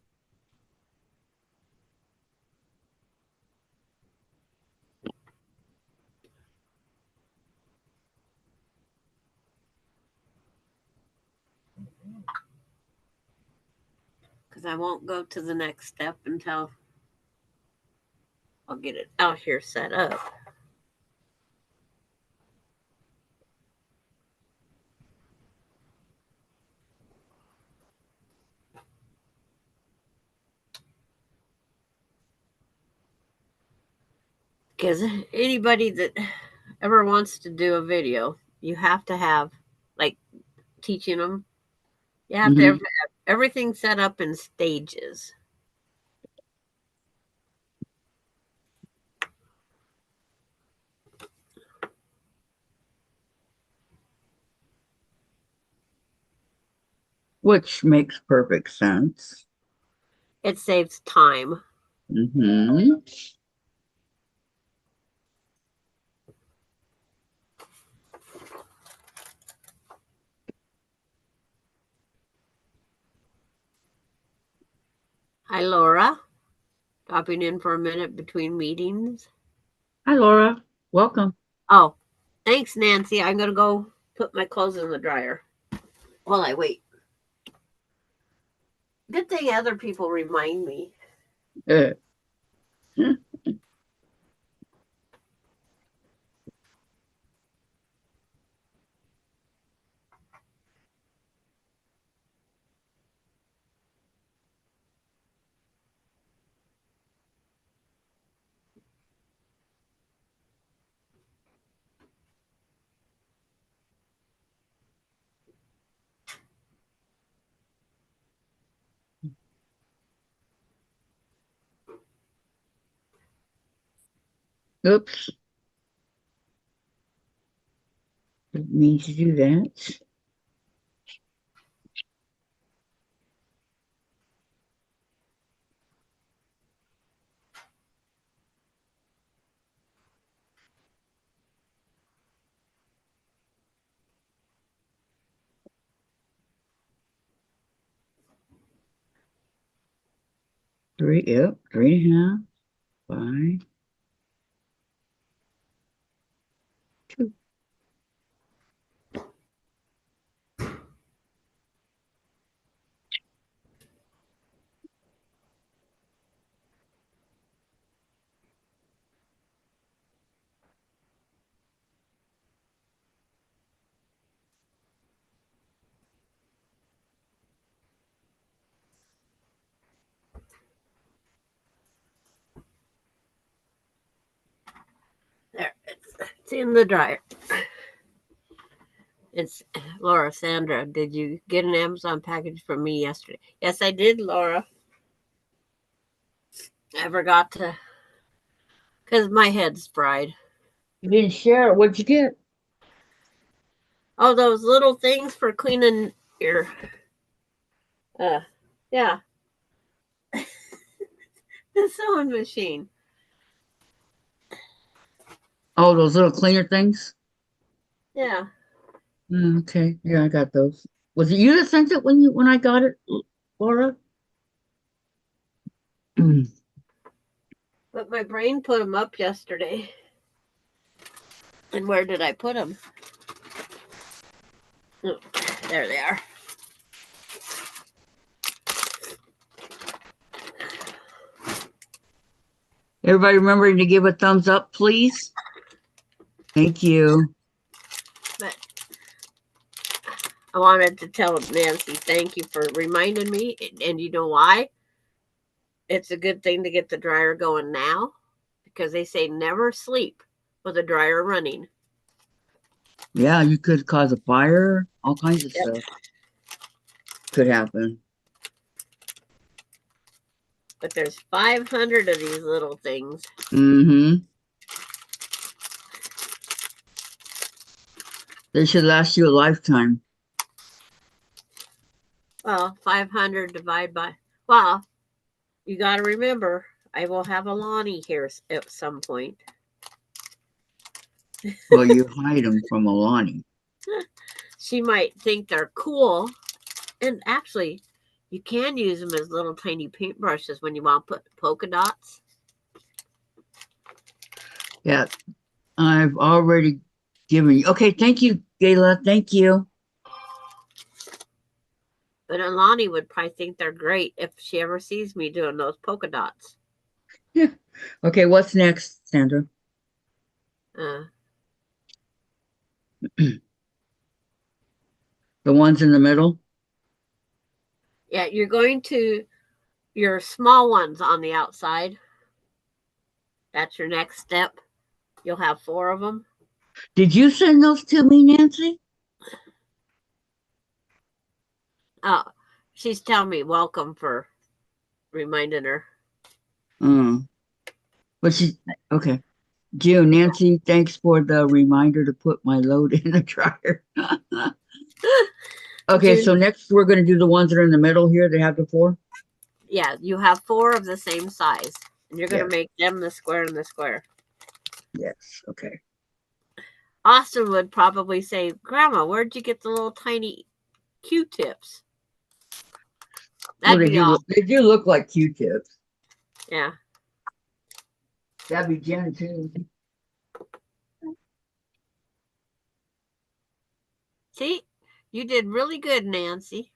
Because I won't go to the next step until I'll get it out here set up. Because anybody that ever wants to do a video, you have to have, like, teaching them, you have to have Hmm. everything set up in stages. Which makes perfect sense. It saves time. Hmm. Hi, Laura. Dropping in for a minute between meetings. Hi, Laura. Welcome. Oh, thanks, Nancy. I'm going to go put my clothes in the dryer while I wait. Good thing other people remind me. Uh, Oops. Didn't mean to do that. Three, yep, 3.5 by 2. There, it's in the dryer. It's Laura. Sandra, did you get an Amazon package from me yesterday? Yes, I did, Laura. I forgot to, because my head's fried. You didn't share it. What'd you get? Oh, those little things for cleaning your, uh, yeah, the sewing machine. Oh, those little cleaner things? Yeah. Okay. Yeah, I got those. Was it you that sent it when I got it, Laura? But my brain put them up yesterday. And where did I put them? There they are. Everybody remembering to give a thumbs up, please. Thank you. But I wanted to tell Nancy, thank you for reminding me. And you know why? It's a good thing to get the dryer going now, because they say never sleep with a dryer running. Yeah, you could cause a fire. All kinds of Yep. stuff could happen. But there's 500 of these little things. Mm-hmm. They should last you a lifetime. Well, 500 divided by, well, you got to remember, I will have a Lonnie here at some point. Well, you hide them from Alani. She might think they're cool. And actually, you can use them as little tiny paintbrushes when you want to put polka dots. Yeah, I've already given you. Okay, thank you, Gayla. Thank you. But Alani would probably think they're great if she ever sees me doing those polka dots. Yeah. Okay, what's next, Sandra? The ones in the middle? Yeah, you're going to your small ones on the outside. That's your next step. You'll have 4 of them. Did you send those to me, Nancy? Oh, she's telling me welcome for reminding her. But she, okay. June, Nancy, thanks for the reminder to put my load in the dryer. Okay, June, so next we're going to do the ones that are in the middle here that have the 4. yeah, you have 4 of the same size. And you're going to Yes. make them the square and the square. Yes, okay. Austin would probably say, Grandma, where'd you get the little tiny Q-tips? Well, That'd be awesome. they do look like Q-tips. Yeah. That'd be Jen, too. See, you did really good, Nancy.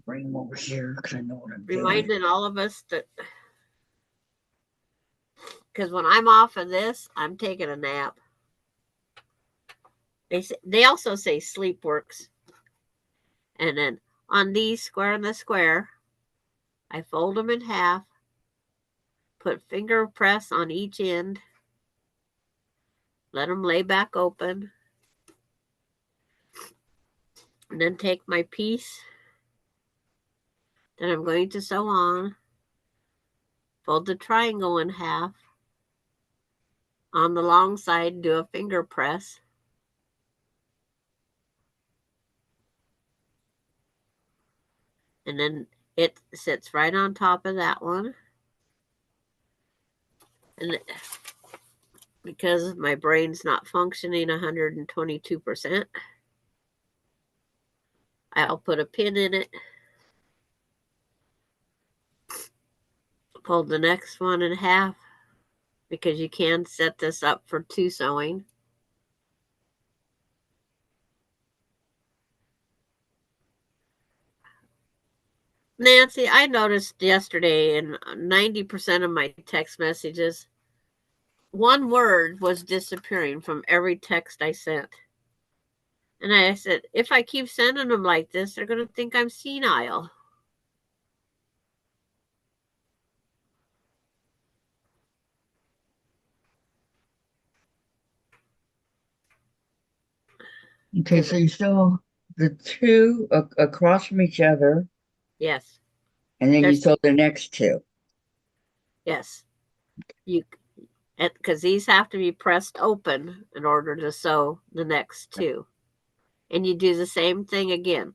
Bring them over here because I know what I'm doing. Reminding all of us that, because when I'm off of this, I'm taking a nap. They also say sleep works. And then on these square and the square, I fold them in half, put finger press on each end, let them lay back open, and then take my piece that I'm going to sew on, fold the triangle in half. On the long side, do a finger press. And then it sits right on top of that one. And because my brain's not functioning 122%, I'll put a pin in it. Fold the next one in half, because you can set this up for 2 sewing. Nancy, I noticed yesterday in 90% of my text messages, one word was disappearing from every text I sent. And I said, if I keep sending them like this, they're going to think I'm senile. Okay, so you sew the 2 across from each other, Yes. and then you sew the next 2. Yes. Because these have to be pressed open in order to sew the next 2. And you do the same thing again.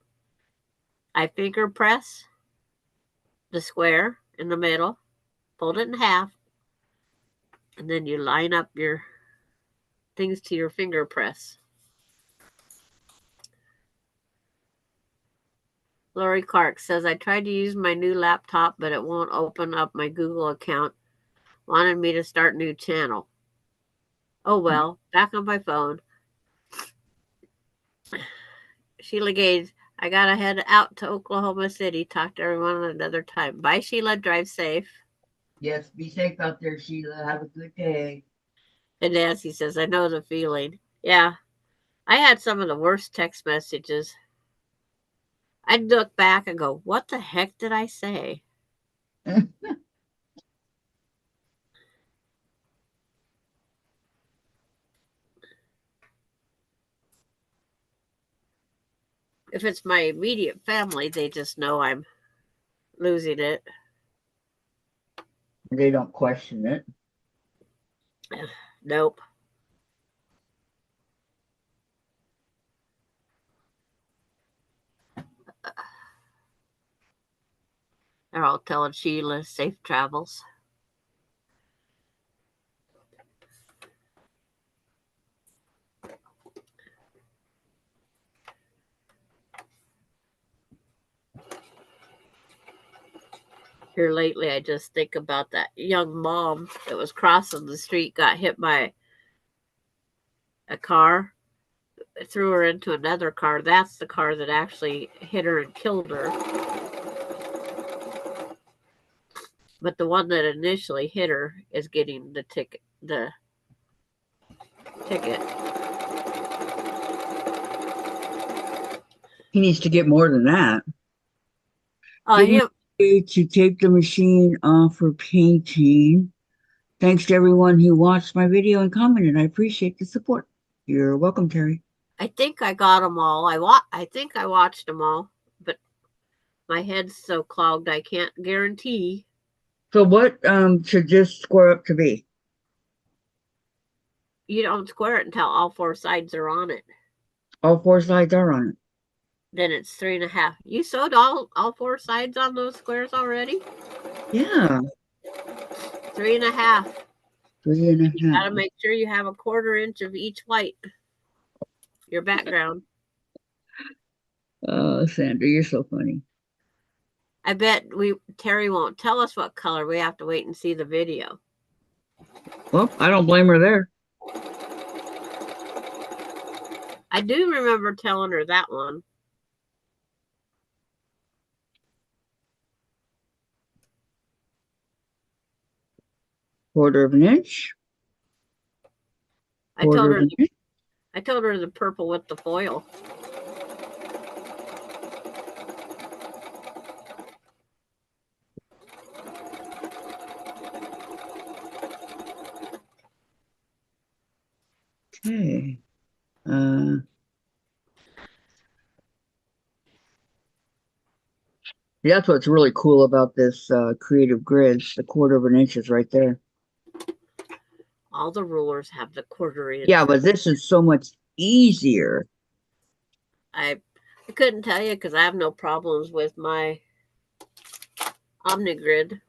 I finger press the square in the middle, fold it in half, and then you line up your things to your finger press. Lori Clark says, I tried to use my new laptop, but it won't open up my Google account. Wanted me to start new channel. Oh, well, back on my phone. Sheila Gaines, I gotta head out to Oklahoma City. Talk to everyone another time. Bye, Sheila. Drive safe. Yes, be safe out there, Sheila. Have a good day. And Nancy says, I know the feeling. Yeah, I had some of the worst text messages. I'd look back and go, what the heck did I say? If it's my immediate family, they just know I'm losing it. They don't question it. Nope. They're all telling Sheila safe travels. Here lately, I just think about that young mom that was crossing the street, got hit by a car, threw her into another car. That's the car that actually hit her and killed her. But the one that initially hit her is getting the ticket. He needs to get more than that. Oh, Getting yeah. ready to take the machine off for painting. Thanks to everyone who watched my video and commented. I appreciate the support. You're welcome, Terry. I think I got them all. I think I watched them all, but my head's so clogged I can't guarantee. So what should this square up to be? You don't square it until all four sides are on it. All four sides are on it. Then it's 3.5. You sewed all four sides on those squares already? Yeah. 3.5. 3.5. You gotta make sure you have a 1/4 inch of each white. Your background. Oh, Sandra, you're so funny. I bet Terry won't tell us what color. We have to wait and see the video. Well, I don't blame her there. I do remember telling her that one. Quarter of an inch. I told her An inch. I told her the purple with the foil. Okay. That's what's really cool about this creative grids. The 1/4 of an inch is right there. All the rulers have the 1/4 inch. Yeah, but this is so much easier. I couldn't tell you because I have no problems with my OmniGrid.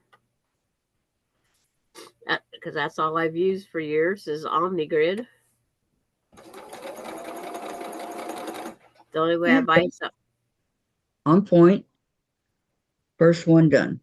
Because that's all I've used for years is OmniGrid. The only way I buy something. On point. First one done.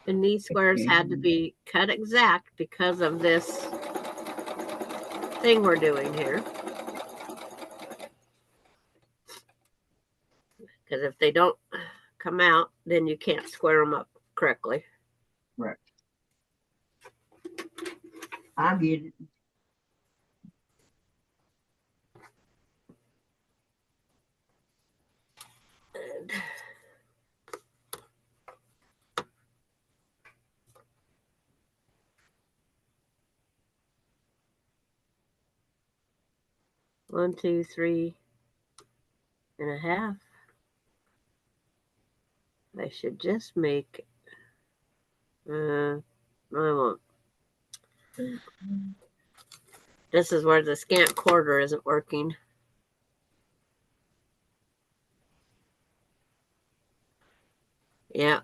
And these squares had to be cut exact because of this thing we're doing here. Because if they don't come out, then you can't square them up correctly. Right. I get it. And 1, 2, 3.5. I should just make. I won't. This is where the scant 1/4 isn't working. Yeah.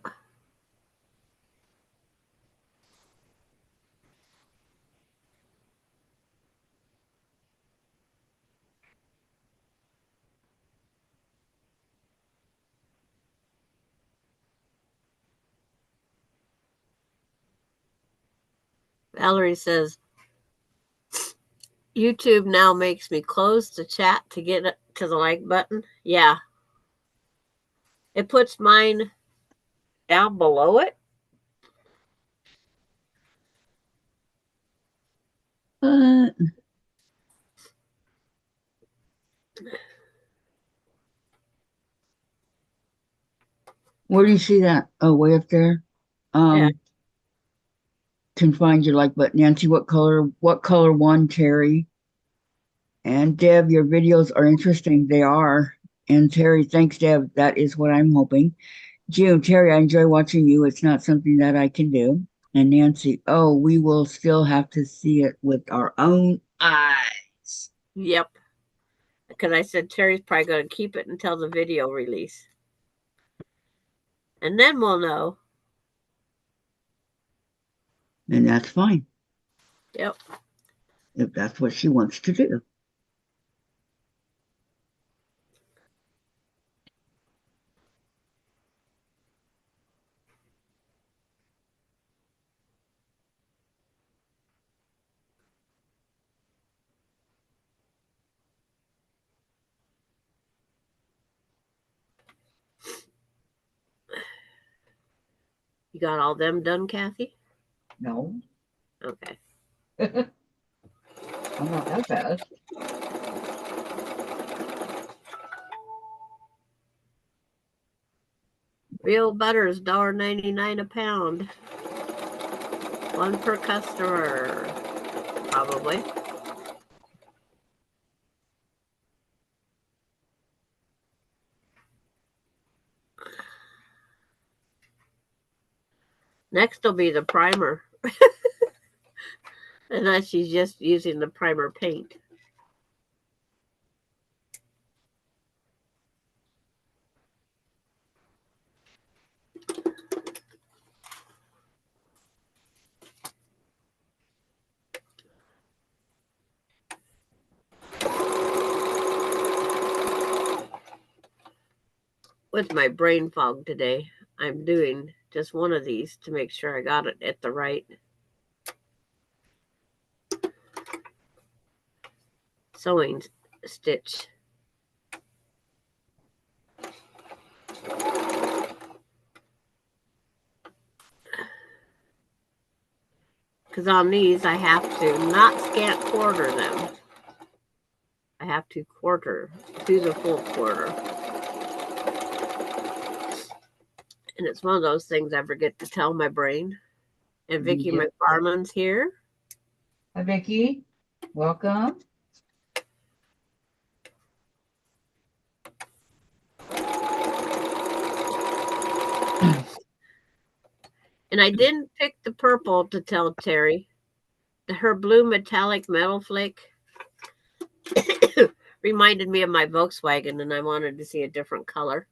Valerie says, YouTube now makes me close the chat to get to the like button. Yeah. It puts mine down below it. Where do you see that? Oh, way up there. Yeah. Can find your like button. Nancy, what color one, Terry? And Deb, your videos are interesting. They are. And Terry, thanks, Deb. That is what I'm hoping. June, Terry, I enjoy watching you. It's not something that I can do. And Nancy, oh, we will still have to see it with our own eyes. Yep. Because I said Terry's probably going to keep it until the video release. And then we'll know. And that's fine. Yep. If that's what she wants to do. You got all them done, Kathy? No. Okay. I'm not that fast. Real butter is $1.99 a pound. One per customer. Probably. Next will be the primer. Unless she's just using the primer paint. With my brain fog today, I'm doing just one of these to make sure I got it at the right sewing stitch. Because on these, I have to not scant quarter them. I have to quarter, do the full quarter. And it's one of those things I forget to tell my brain. And Vicki McFarland's here. Hi, Vicki. Welcome. And I didn't pick the purple to tell Terry. Her blue metallic metal flake reminded me of my Volkswagen, and I wanted to see a different color.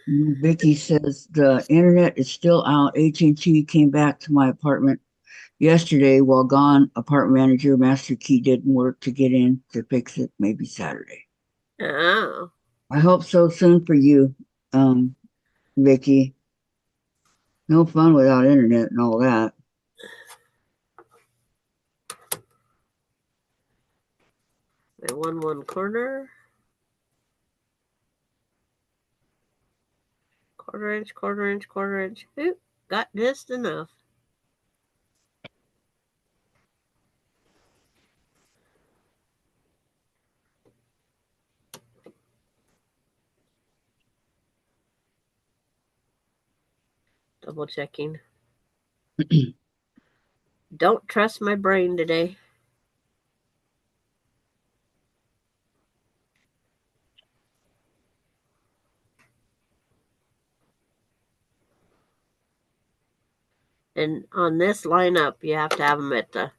Vicki says the internet is still out. AT&T came back to my apartment yesterday while gone. Apartment manager master key didn't work to get in to fix it. Maybe Saturday. Oh. I hope so soon for you, Vicki. No fun without internet and all that. My 1 corner. Quarter inch, quarter inch, quarter inch. Oop, got just enough. Double checking. Don't trust my brain today. And on this lineup, you have to have them at the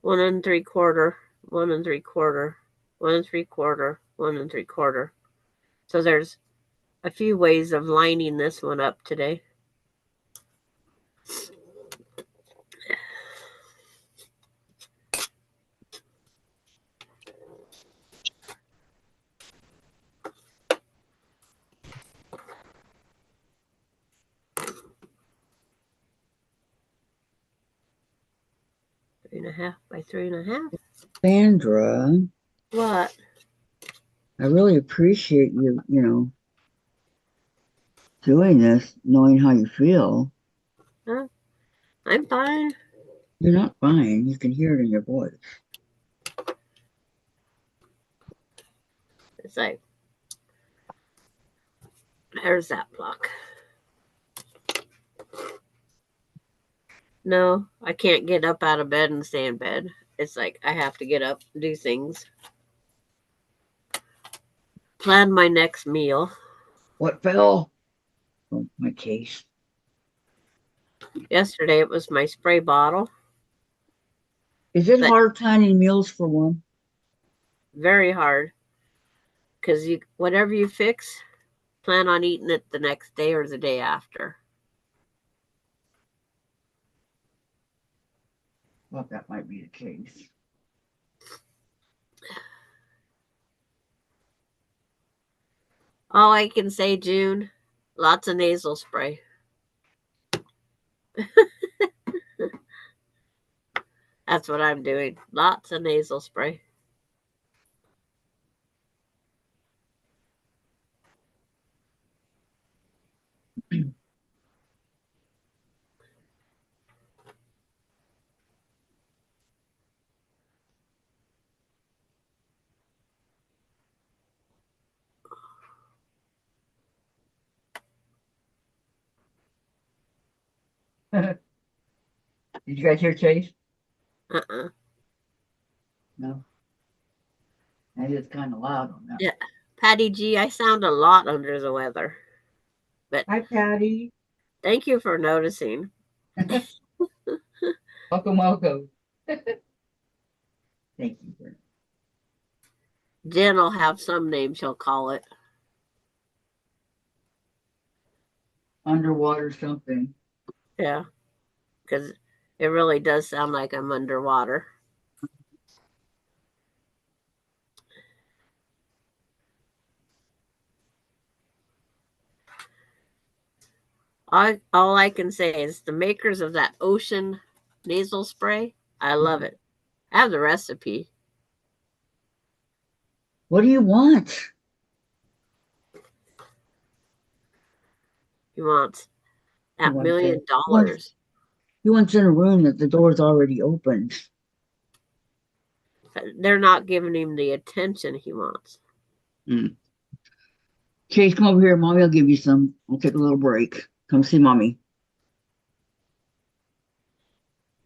1 3/4, 1 3/4, 1 3/4, 1 3/4. So there's a few ways of lining this one up today. Three and a half by 3.5. Sandra, What? I really appreciate you, doing this, knowing how you feel. Huh? I'm fine. You're not fine. You can hear it in your voice. It's like, there's that block. No, I can't get up out of bed and stay in bed. It's like I have to get up, do things, plan my next meal. What fell? Oh, my case. Yesterday it was my spray bottle. Is it But- hard planning meals for one? Very hard. Because whatever you fix, plan on eating it the next day or the day after. Well, that might be the case. All I can say, June, lots of nasal spray. That's what I'm doing. Lots of nasal spray. Did you guys hear Chase? Uh-uh. No. That is kind of loud on that. Yeah. Patty G, I sound a lot under the weather. But Hi, Patty. thank you for noticing. Welcome, welcome. Thank you. For... Jen will have some name she'll call it. Underwater something. Yeah. Because it really does sound like I'm underwater. All I can say is the makers of that ocean nasal spray, I love it. I have the recipe. What do you want? He wants He that wants $1 million. He wants in a room that the door's already opened. They're not giving him the attention he wants. Chase, come over here. Mommy will give you some. We'll take a little break. Come see Mommy.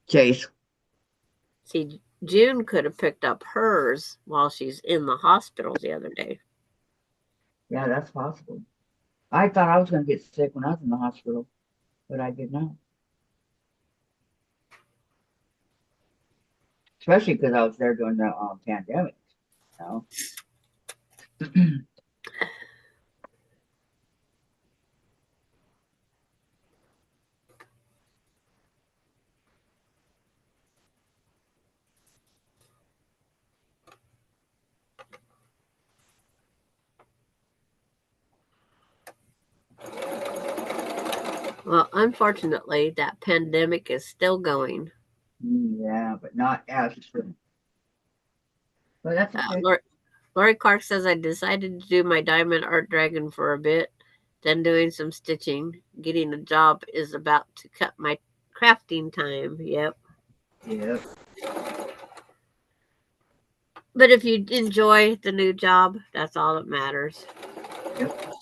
Chase. See, June could have picked up hers while she's in the hospital the other day. Yeah, that's possible. I thought I was going to get sick when I was in the hospital, but I did not. Especially because I was there during the pandemic. Well, unfortunately, that pandemic is still going. Yeah, but not as true. But that's okay. Lori Clark says I decided to do my diamond art dragon for a bit, then doing some stitching. Getting a job is about to cut my crafting time. Yep. Yep. But if you enjoy the new job, that's all that matters. Yep.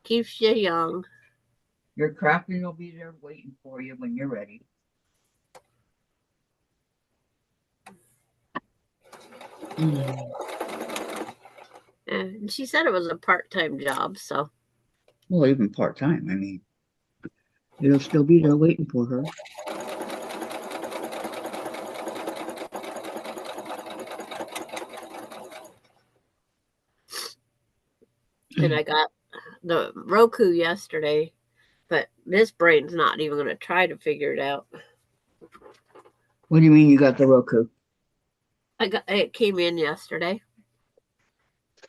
Keeps you young. Your crafting will be there waiting for you when you're ready. And she said it was a part-time job, so. Well, even part-time. I mean, it'll still be there waiting for her. And I got the Roku yesterday, but this brain's not even going to try to figure it out. What do you mean you got the Roku? It came in yesterday,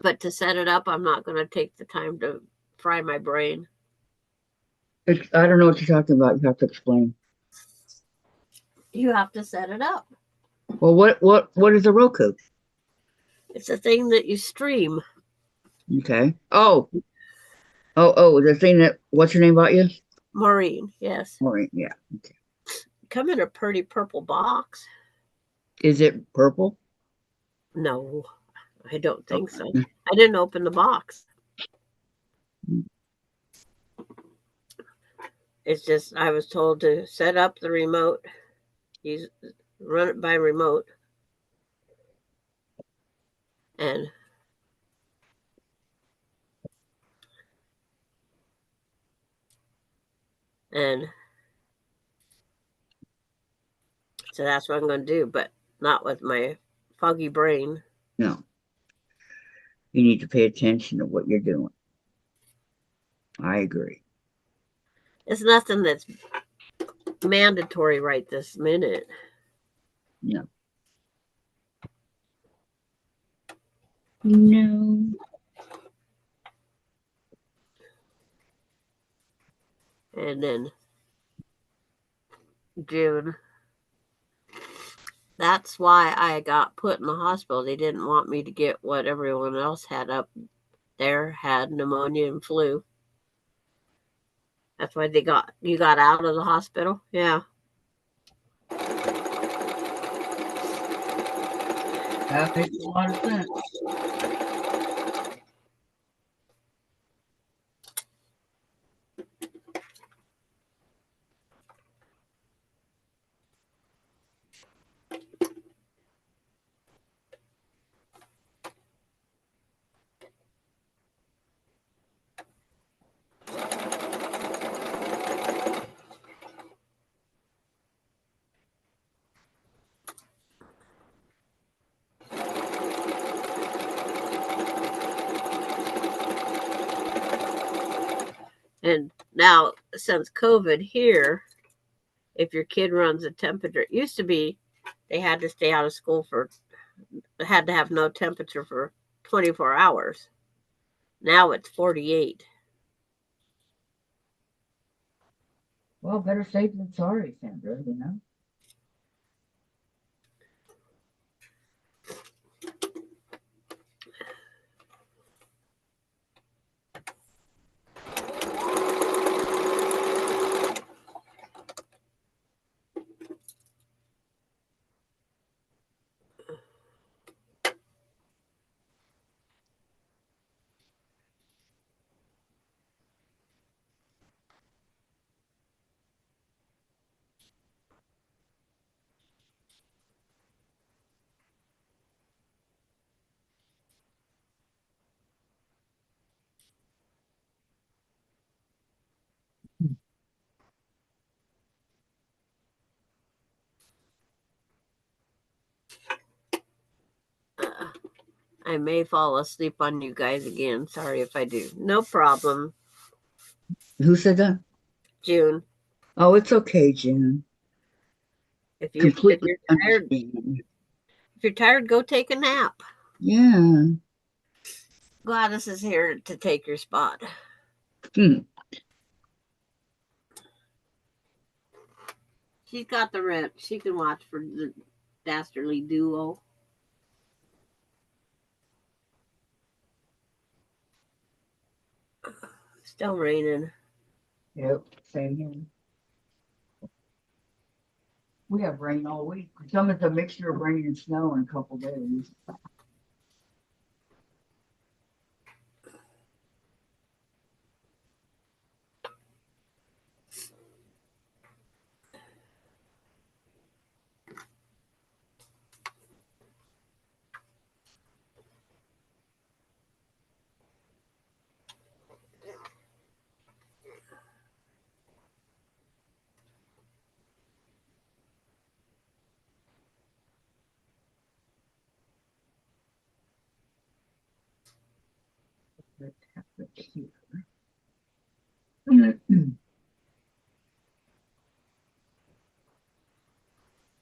but to set it up, I'm not going to take the time to fry my brain. I don't know what you're talking about. You have to explain. You have to set it up. Well, what is a Roku? It's a thing that you stream. Okay. Oh, the thing that what's your name about you? Maureen, yes. Maureen. Yeah. Okay. Come in a pretty purple box. Is it purple? No, I don't think so. I didn't open the box. It's just I was told to set up the remote, run it by remote, and so that's what I'm going to do, but not with my foggy brain. No. You need to pay attention to what you're doing. I agree. It's nothing that's mandatory right this minute. No. No. And then June. That's why I got put in the hospital. They didn't want me to get what everyone else had up there, had pneumonia and flu. That's why you got out of the hospital? Yeah. That makes a lot of sense. And now, since COVID here, if your kid runs a temperature, it used to be they had to stay out of school had to have no temperature for 24 hours. Now it's 48. Well, better safe than sorry, Sandra, you know? I may fall asleep on you guys again. Sorry if I do. No problem. Who said that? June. Oh, it's okay, June. If Completely you're tired, understand. if you're tired, go take a nap. Yeah. Gladys is here to take your spot. She's got the rep. She can watch for the Dastardly Duo. Still raining. Yep, same here. We have rain all week. Some of it's a mixture of rain and snow in a couple days. here.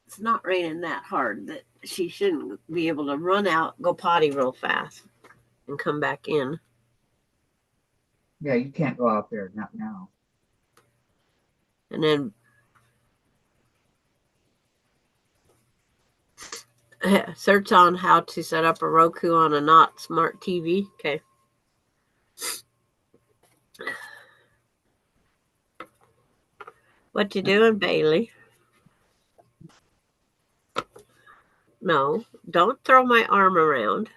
It's not raining that hard that she shouldn't be able to run out, go potty real fast, and come back in. Yeah, you can't go out there, not now. And then search on how to set up a Roku on a not smart TV. Okay. What you doing, Bailey? No, don't throw my arm around.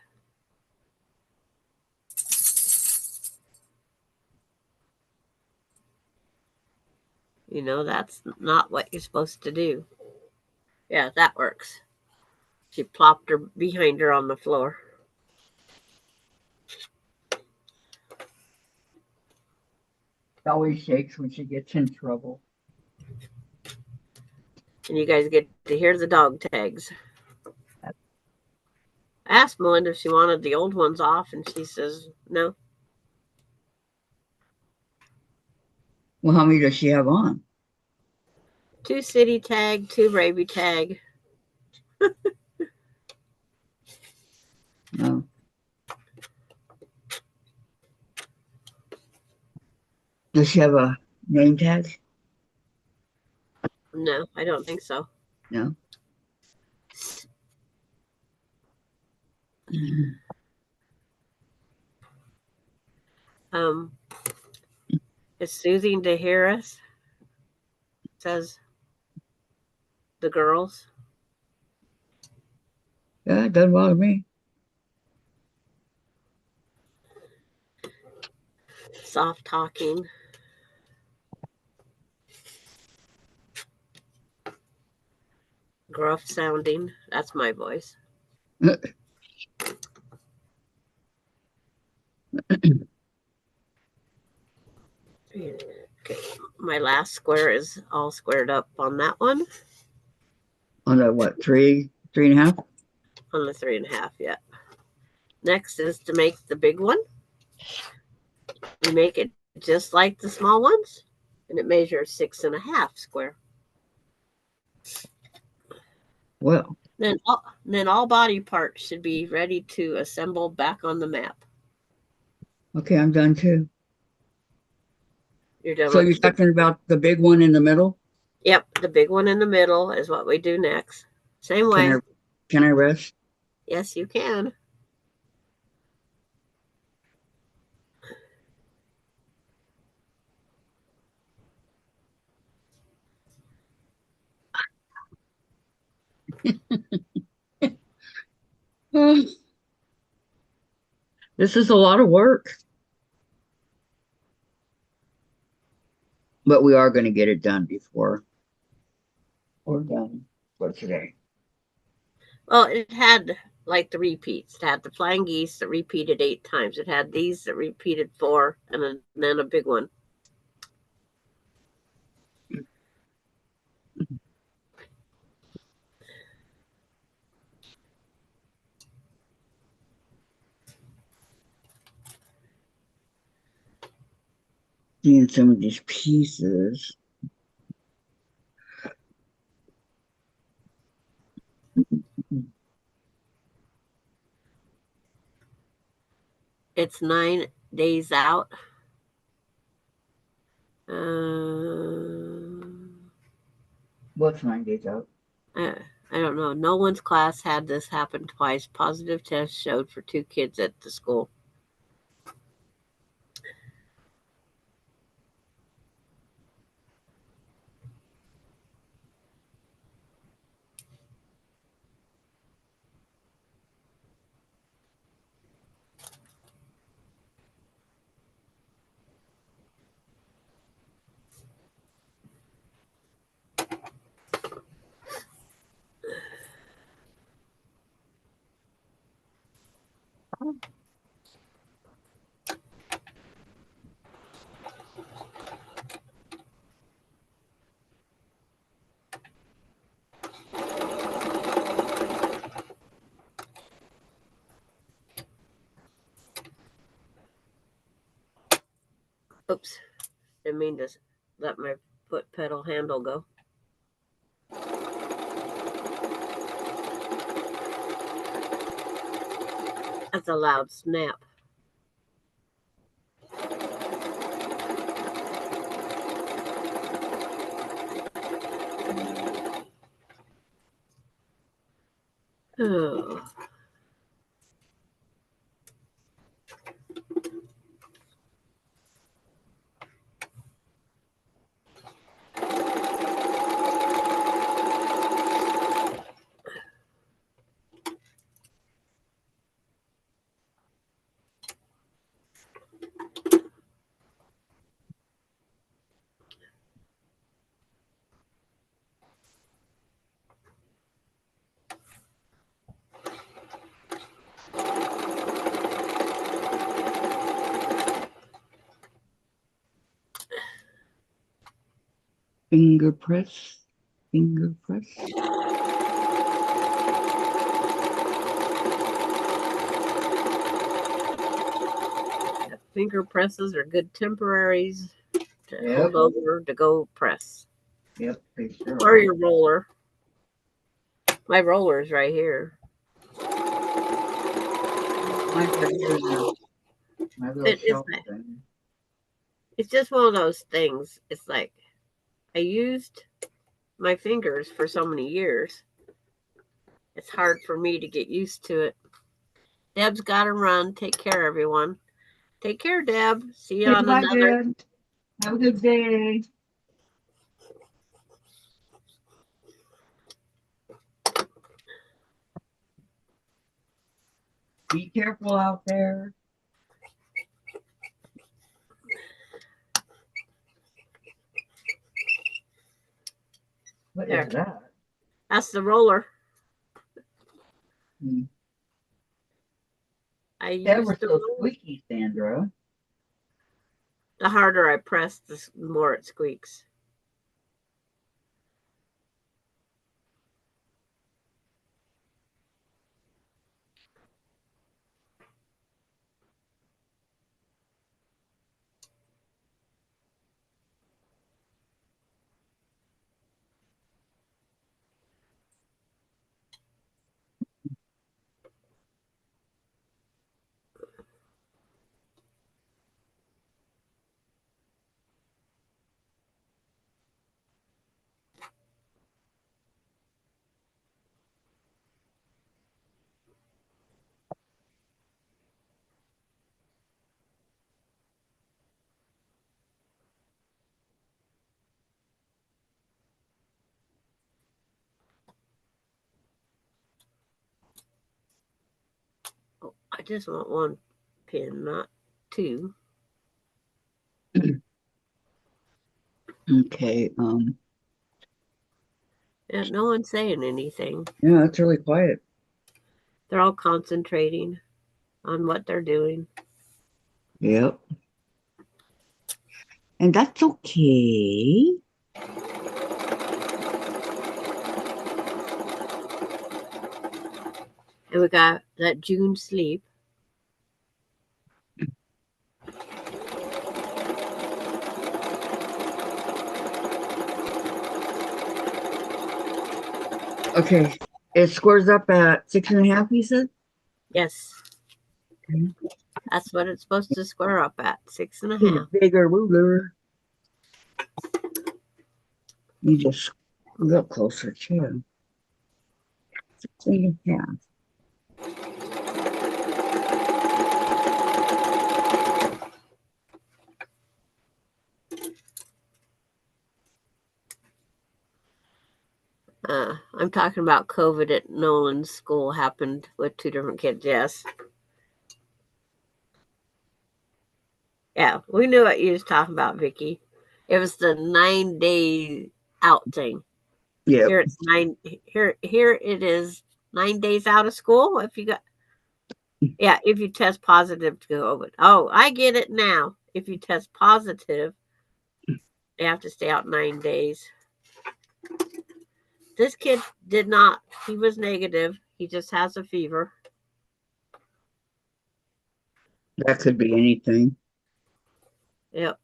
You know, that's not what you're supposed to do. Yeah, that works. She plopped her behind her on the floor. She always shakes when she gets in trouble. And you guys get to hear the dog tags. I asked Melinda if she wanted the old ones off, and she says no. Well, how many does she have on? 2 city tag, 2 Raby tag. No. Does she have a name tag? No, I don't think so. No. It's soothing to hear us, says the girls. Yeah, it doesn't bother me. Soft talking. Gruff sounding. That's my voice. Okay, my last square is all squared up on that one. On the what, 3.5? On the 3.5, yeah. Next is to make the big one. You make it just like the small ones, and it measures 6.5 square. Well. Then all body parts should be ready to assemble back on the map. Okay, I'm done too. You're done. So you're talking about the big one in the middle? Yep, the big one in the middle is what we do next. Same way. Can I rest? Yes, you can. This is a lot of work. But we are going to get it done before we're done for today. Well, it had like the repeats. It had the flying geese that repeated 8 times. It had these that repeated 4, and then a big one. Seeing some of these pieces. It's 9 days out. What's 9 days out? I don't know. No one's class had this happen twice. Positive tests showed for 2 kids at the school. Oops. Didn't mean to let my foot pedal handle go. That's a loud snap. Oh. Finger press. Finger press. Finger presses are good temporaries to Yep. hold over to go press. Yep, they sure Or are. your roller. My roller's right here. Mine's right here now. My little shelf thing. It's just one of those things. It's like I used my fingers for so many years. It's hard for me to get used to it. Deb's got to run. Take care, everyone. Take care, Deb. See you on Bye, another. Deb. Have a good day. Be careful out there. What There. is that? That's the roller. Hmm. I Ever used the so roller. squeaky, Sandra. The harder I press, the more it squeaks. Oh, I just want one pin, not two. Okay. Yeah, no one's saying anything. Yeah, it's really quiet. They're all concentrating on what they're doing. Yep. And that's okay. And we got that June sleep. Okay. It squares up at 6.5, you said? Yes. Okay. That's what it's supposed to square up at, 6.5. Get a bigger ruler. You just scoot up closer too. 6.5. I'm talking about COVID at Nolan's school happened with 2 different kids. Yes. Yeah, we knew what you was talking about, Vicky. It was the 9-day out thing. Yep. Here it's 9. Here it is 9 days out of school. If you test positive to go over. Oh, I get it now. If you test positive, they have to stay out 9 days. This kid did not. He was negative. He just has a fever. That could be anything. Yep.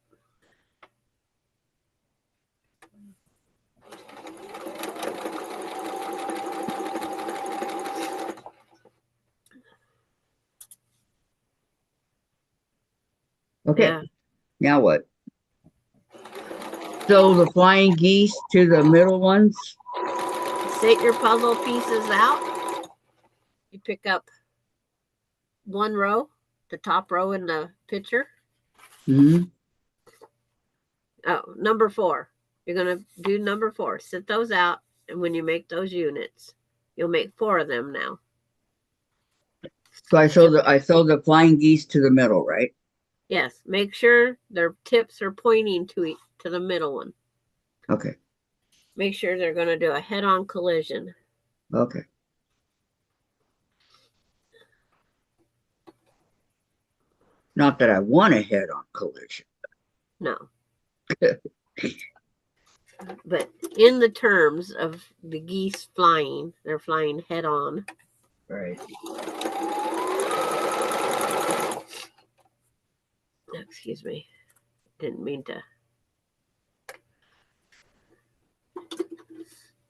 Okay. Yeah. Now what? So the flying geese to the middle ones. Set your puzzle pieces out. You pick up one row, the top row in the picture. Mm-hmm. Oh, number 4. You're going to do number 4. Sit those out, and when you make those units, you'll make 4 of them now. So I sew the flying geese to the middle, right? Yes, make sure their tips are pointing to the middle one. Okay. Make sure they're going to do a head-on collision. Okay. Not that I want a head-on collision. No. But in the terms of the geese flying, they're flying head-on. Right. Excuse me. Didn't mean to.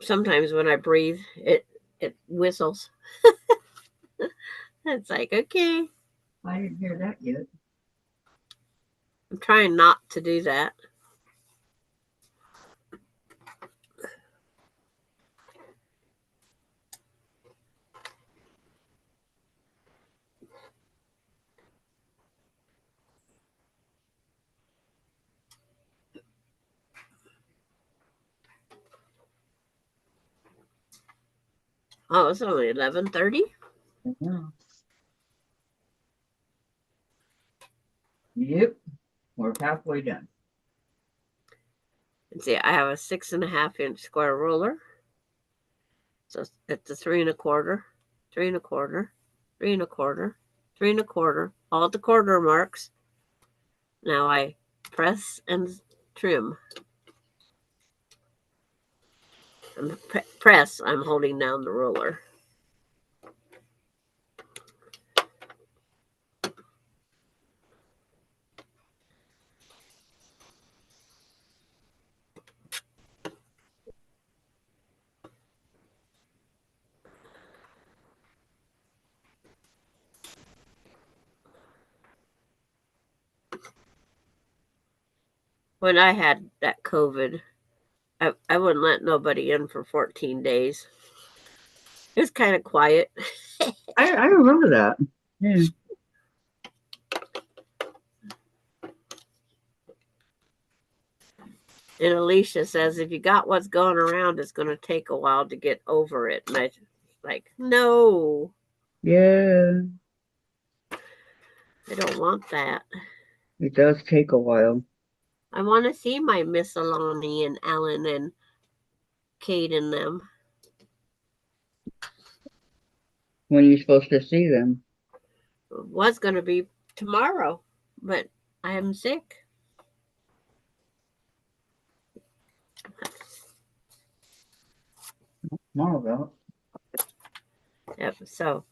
Sometimes when I breathe, it whistles. It's like, okay. I didn't hear that yet. I'm trying not to do that. Oh, it's only 11:30. Yeah. Yep. We're halfway done. And see, I have a 6.5 inch square ruler. So it's a 3 1/4, 3 1/4, 3 1/4, 3 1/4, all at the quarter marks. Now I press and trim. Press, I'm holding down the ruler. When I had that COVID, I wouldn't let nobody in for 14 days. It was kind of quiet. I remember that. Yeah. And Alicia says, if you got what's going around, it's going to take a while to get over it. And I like, no, Yeah. I don't want that. It does take a while. I want to see my Miss Alani and Ellen and Kate and them. When you're supposed to see them. It was going to be tomorrow, but I am sick. Tomorrow, though. Yep. So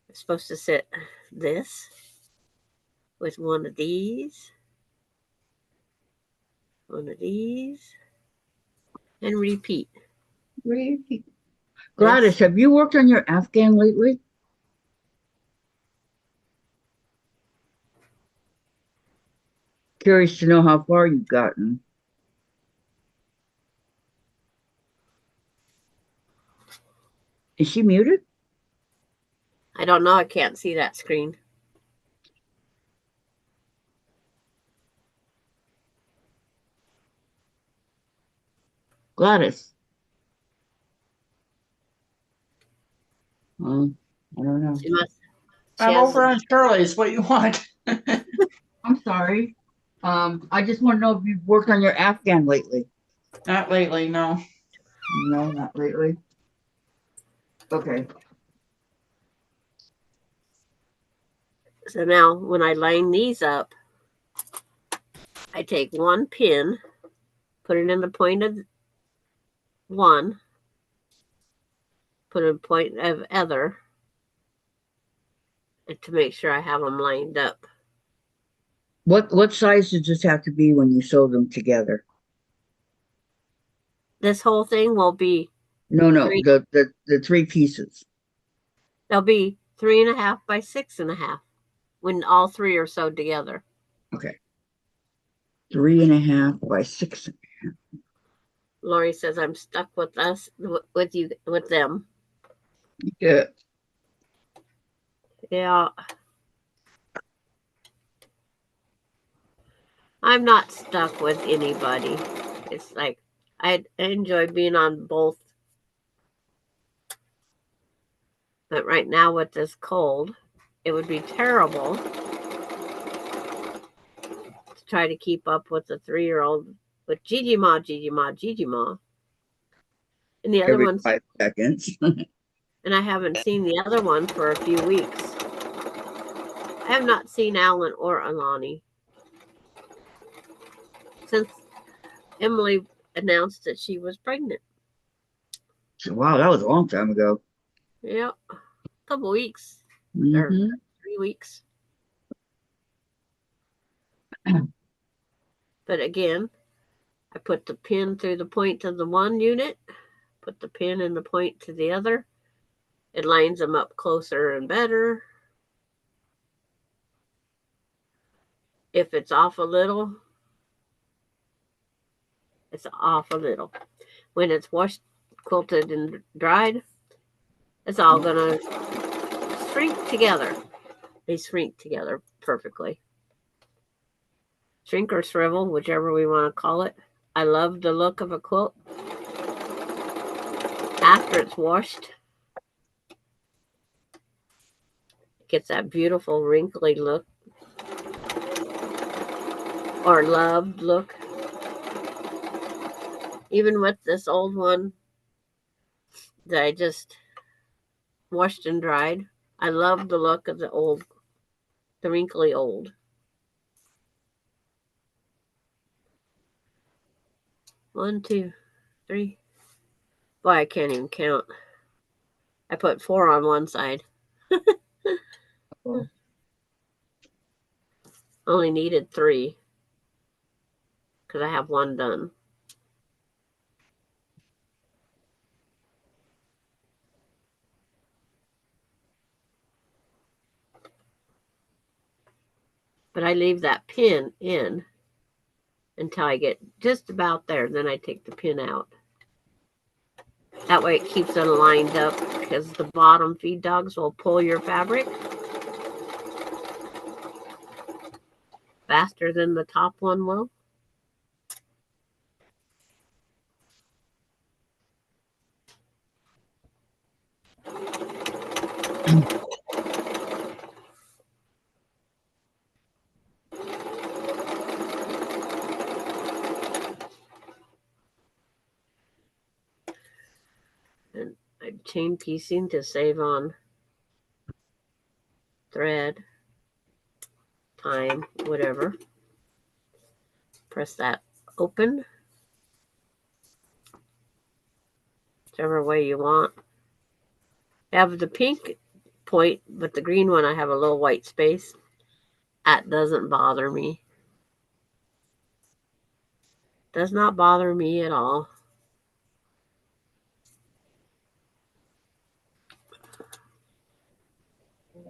I'm supposed to sit this with one of these, and repeat. Really? Gladys, have you worked on your Afghan lately? Curious to know how far you've gotten. Is she muted? I don't know. I can't see that screen. Gladys. I don't know. She must. I'm over on Shirley's. What you want? I'm sorry. I just want to know if you've worked on your Afghan lately. Not lately, no. No, not lately. Okay. So now when I line these up, I take one pin, put it in the point of one, put a point of other, and to make sure I have them lined up. What size does this have to be when you sew them together? This whole thing will be No, three, the 3 pieces. they'll be 3.5 by 6.5 when all 3 are sewed together. Okay. 3.5 by 6. Lori says I'm stuck with with you, with them. Yeah. Yeah. I'm not stuck with anybody. It's like I enjoy being on both. But right now with this cold, it would be terrible to try to keep up with the 3-year-old with Gigi Ma, Gigi Ma, Gigi Ma. And the other Every one's 5 seconds. and I haven't seen the other one for a few weeks. I have not seen Alan or Alani since Emily announced that she was pregnant. Wow, that was a long time ago. Yeah, a couple weeks or Mm-hmm. 3 weeks. But again, I put the pin through the point of the one unit, put the pin in the point to the other. It lines them up closer and better. If it's off a little, it's off a little. When it's washed, quilted, and dried, it's all going to shrink together. They shrink together perfectly. Shrink or shrivel, whichever we want to call it. I love the look of a quilt after it's washed. It gets that beautiful wrinkly look or loved look. Even with this old one that I just washed and dried, I love the look of the wrinkly old. 1, 2, 3. Boy, I can't even count. I put 4 on one side. Only needed 3 because I have 1 done. But I leave that pin in until I get just about there. Then I take the pin out. That way it keeps it lined up because the bottom feed dogs will pull your fabric faster than the top one will. And I'm chain piecing to save on thread, time, whatever. Press that open, whichever way you want. I have the pink point, but the green one I have a little white space. That doesn't bother me. Does not bother me at all.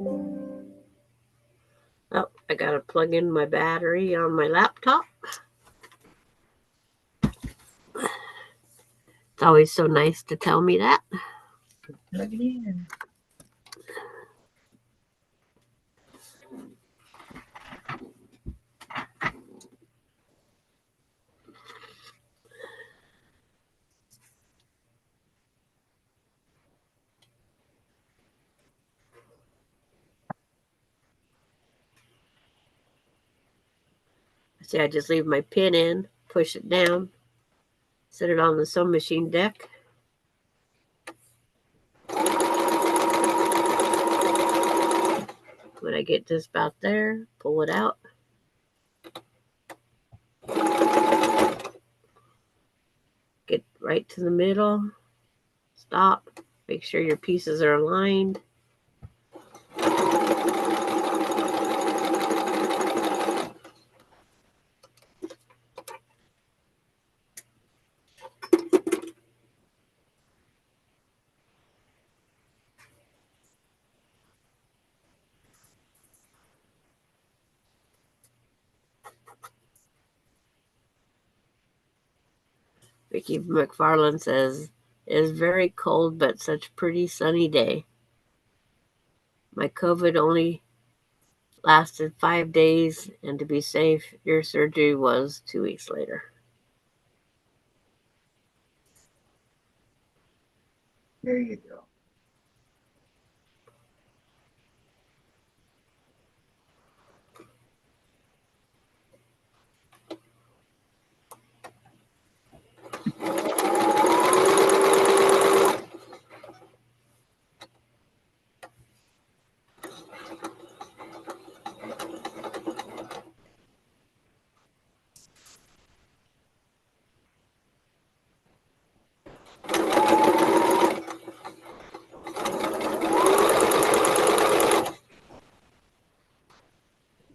Oh, I gotta plug in my battery on my laptop. It's always so nice to tell me that. Plug it in. See, I just leave my pin in, push it down, set it on the sewing machine deck. When I get just about there, pull it out. Get right to the middle. Stop. Make sure your pieces are aligned. Vicky McFarland says, it is very cold, but such pretty sunny day. My COVID only lasted 5 days, and to be safe, your surgery was 2 weeks later. There you go.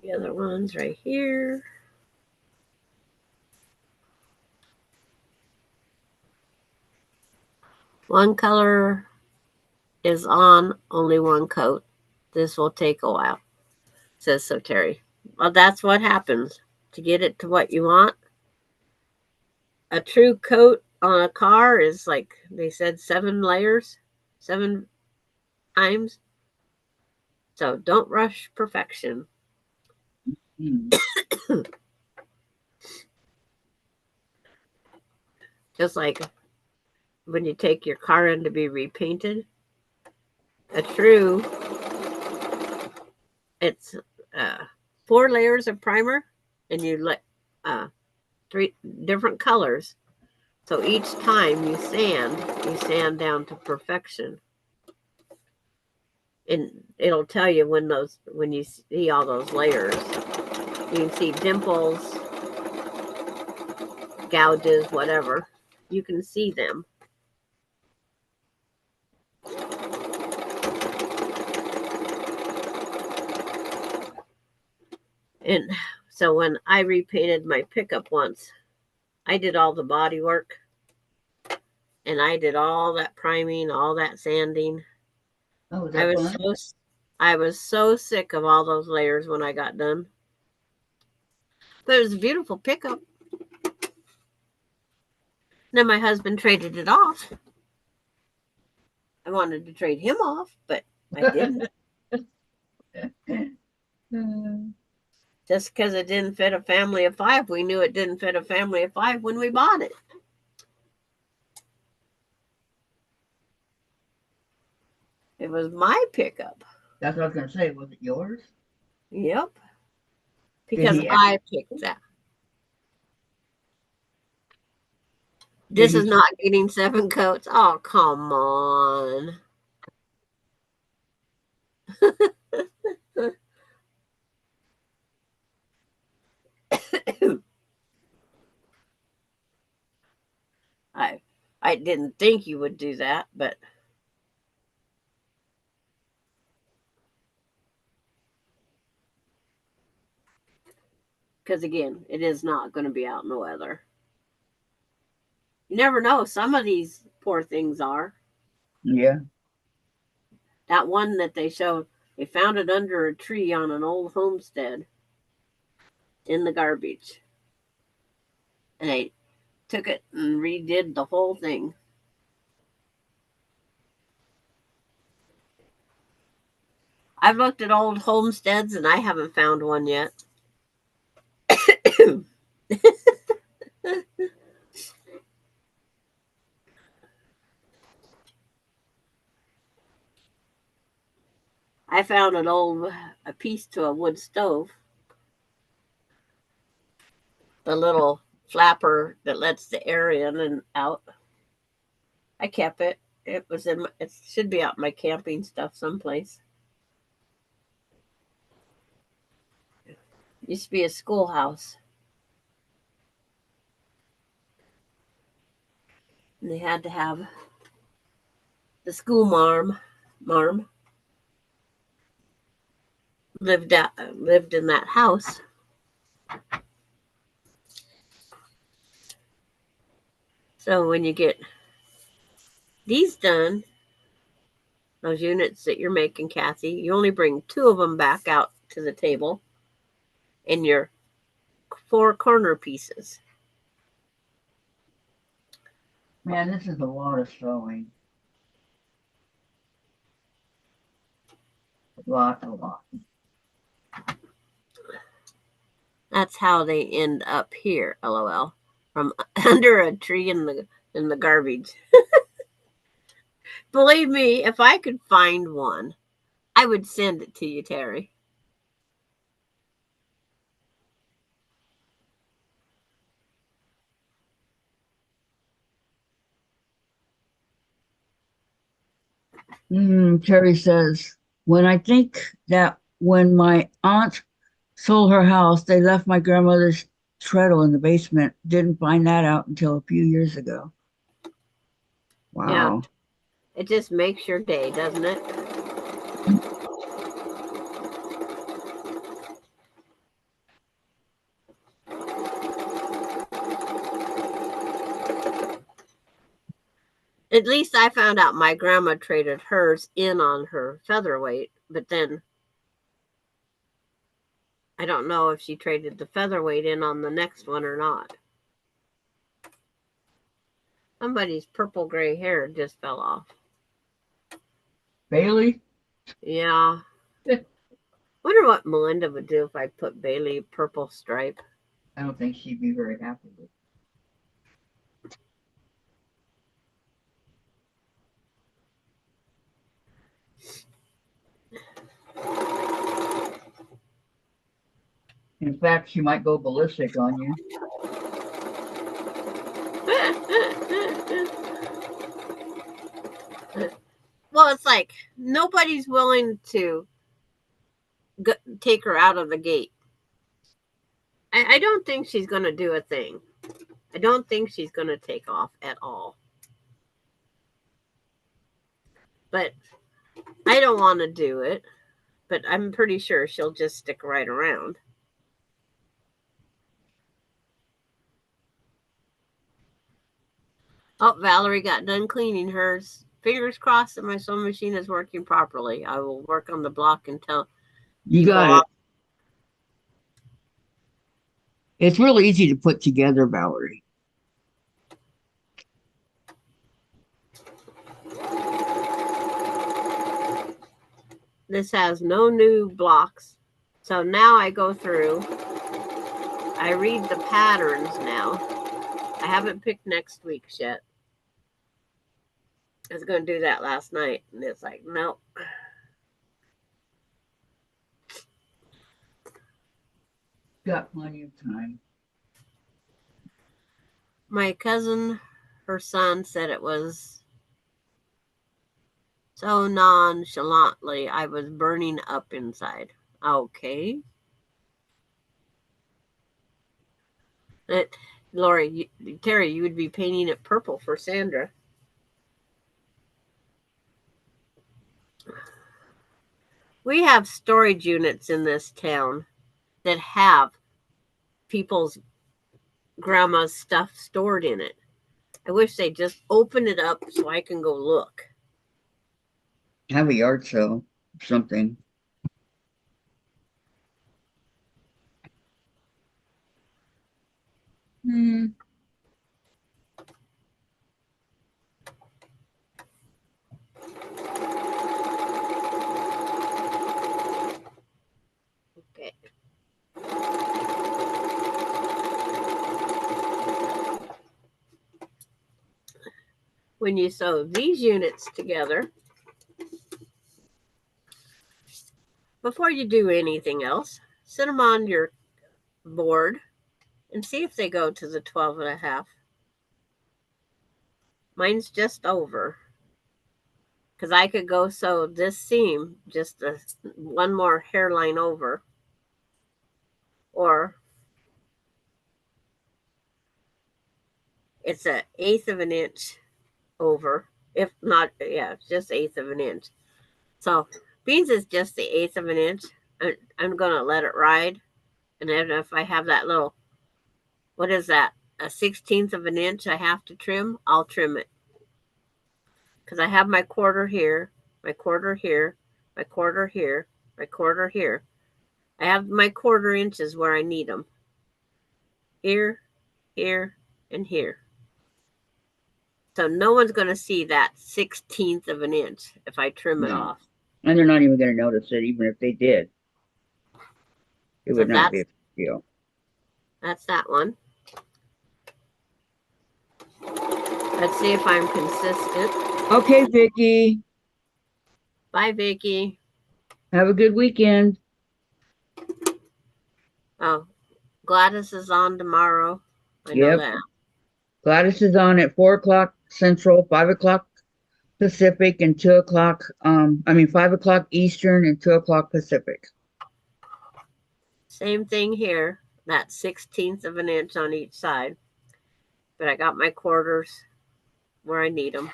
The other one's right here. One color is on, only one coat. This will take a while, says So Terry. Well, that's what happens. To get it to what you want, a true coat on a car is like they said 7 layers, 7 times. So don't rush perfection. Just like when you take your car in to be repainted, a true, it's 4 layers of primer, and you let 3 different colors. So each time you sand down to perfection. And it'll tell you when you see all those layers. You can see dimples, gouges, whatever. You can see them. And so when I repainted my pickup once, I did all the body work. And I did all that priming, all that sanding. Oh, is that fun? I was so sick of all those layers when I got done. But it was a beautiful pickup. Then my husband traded it off. I wanted to trade him off, but I didn't. Just because it didn't fit a family of 5, we knew it didn't fit a family of 5 when we bought it. It was my pickup. That's what I was going to say. Was it yours? Yep. Because I picked that. This is not getting 7 coats. Oh, come on. I didn't think you would do that, but because again, it is not going to be out in the weather. You never know. Some of these poor things are. Yeah. That one that they showed, they found it under a tree on an old homestead in the garbage. And they took it and redid the whole thing. I've looked at old homesteads and I haven't found one yet. I found a piece to a wood stove. The little flapper that lets the air in and out. I kept it. It should be out in my camping stuff someplace. Used to be a schoolhouse. And they had to have the school marm lived in that house. So when you get these done, those units that you're making, Kathy, you only bring 2 of them back out to the table in your 4 corner pieces. Man, this is a lot of sewing. A lot. That's how they end up here, lol. From under a tree in the garbage. Believe me, if I could find one, I would send it to you, Terry. Terry says, when I think that when my aunt sold her house, they left my grandmother's treadle in the basement. Didn't find that out until a few years ago. Yeah, Wow. it just makes your day, doesn't it? At least I found out my grandma traded hers in on her featherweight, but then I don't know if she traded the featherweight in on the next one or not. Somebody's purple gray hair just fell off. Bailey? Yeah. Wonder what Melinda would do if I put Bailey purple stripe. I don't think she'd be very happy with it. In fact, she might go ballistic on you. Well, it's like nobody's willing to take her out of the gate. I don't think she's going to do a thing. I don't think she's going to take off at all. But I don't want to do it. But I'm pretty sure she'll just stick right around. Oh, Valerie got done cleaning hers. Fingers crossed that my sewing machine is working properly. I will work on the block until You got it. It's really easy to put together, Valerie. This has no new blocks. So now I go through. I read the patterns now. I haven't picked next week's yet. I was going to do that last night, and it's like, nope. Got plenty of time. My cousin, her son, said it was so nonchalantly I was burning up inside. Okay. Lori, Terry, you would be painting it purple for Sandra. We have storage units in this town that have people's grandma's stuff stored in it. I wish they'd just open it up so I can go look. Have a yard sale, something. Okay. When you sew these units together, before you do anything else, sit them on your board and see if they go to the 12.5. Mine's just over. Because I could go sew this seam just one more hairline over. Or it's 1/8 of an inch over. If not, yeah, it's just 1/8 of an inch. So beans is just the 1/8 of an inch. I'm going to let it ride. And then if I have that little, what is that? A 1/16 of an inch I have to trim, I'll trim it. Because I have my quarter here, my quarter here, my quarter here, my quarter here. I have my quarter inches where I need them. Here, here, and here. So no one's going to see that 1/16 of an inch if I trim it No. off. And they're not even going to notice it, even if they did. It So would not be a big deal. that's that one. Let's see if I'm consistent. Okay, Vicki. Bye, Vicki. Have a good weekend. Oh, Gladys is on tomorrow. I know Yep. that. Gladys is on at 4 o'clock Central, 5 o'clock Pacific, and 2 o'clock. 5 o'clock Eastern and 2 o'clock Pacific. Same thing here. That 1/16 of an inch on each side. But I got my quarters where I need them.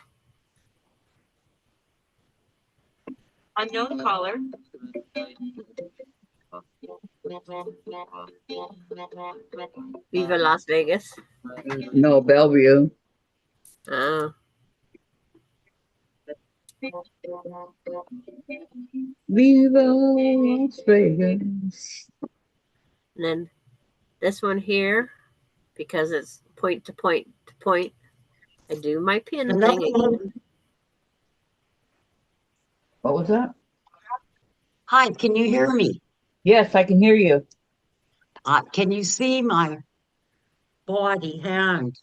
Unknown caller. Viva Las Vegas. No, Bellevue. Oh, Viva Las Vegas. and then this one here, because it's point to point to point, I do my pin Hello? thing again. What was that? Hi, can you hear me? Yes, I can hear you. Can you see my body hand?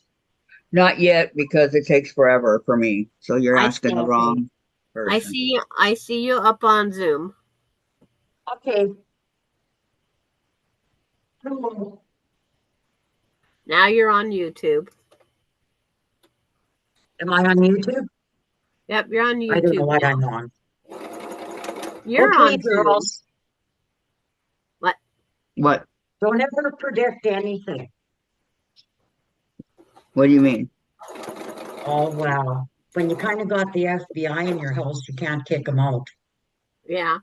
Not yet, because it takes forever for me. So you're I asking the see. wrong person. I see you up on Zoom. Okay. Now you're on YouTube. Am I on YouTube? Yep, you're on YouTube. I don't know what now. I'm on. You're okay, on Zoom. girls. What? Don't ever predict anything. What do you mean? Oh, wow. When you kind of got the FBI in your house, you can't kick them out. Yeah.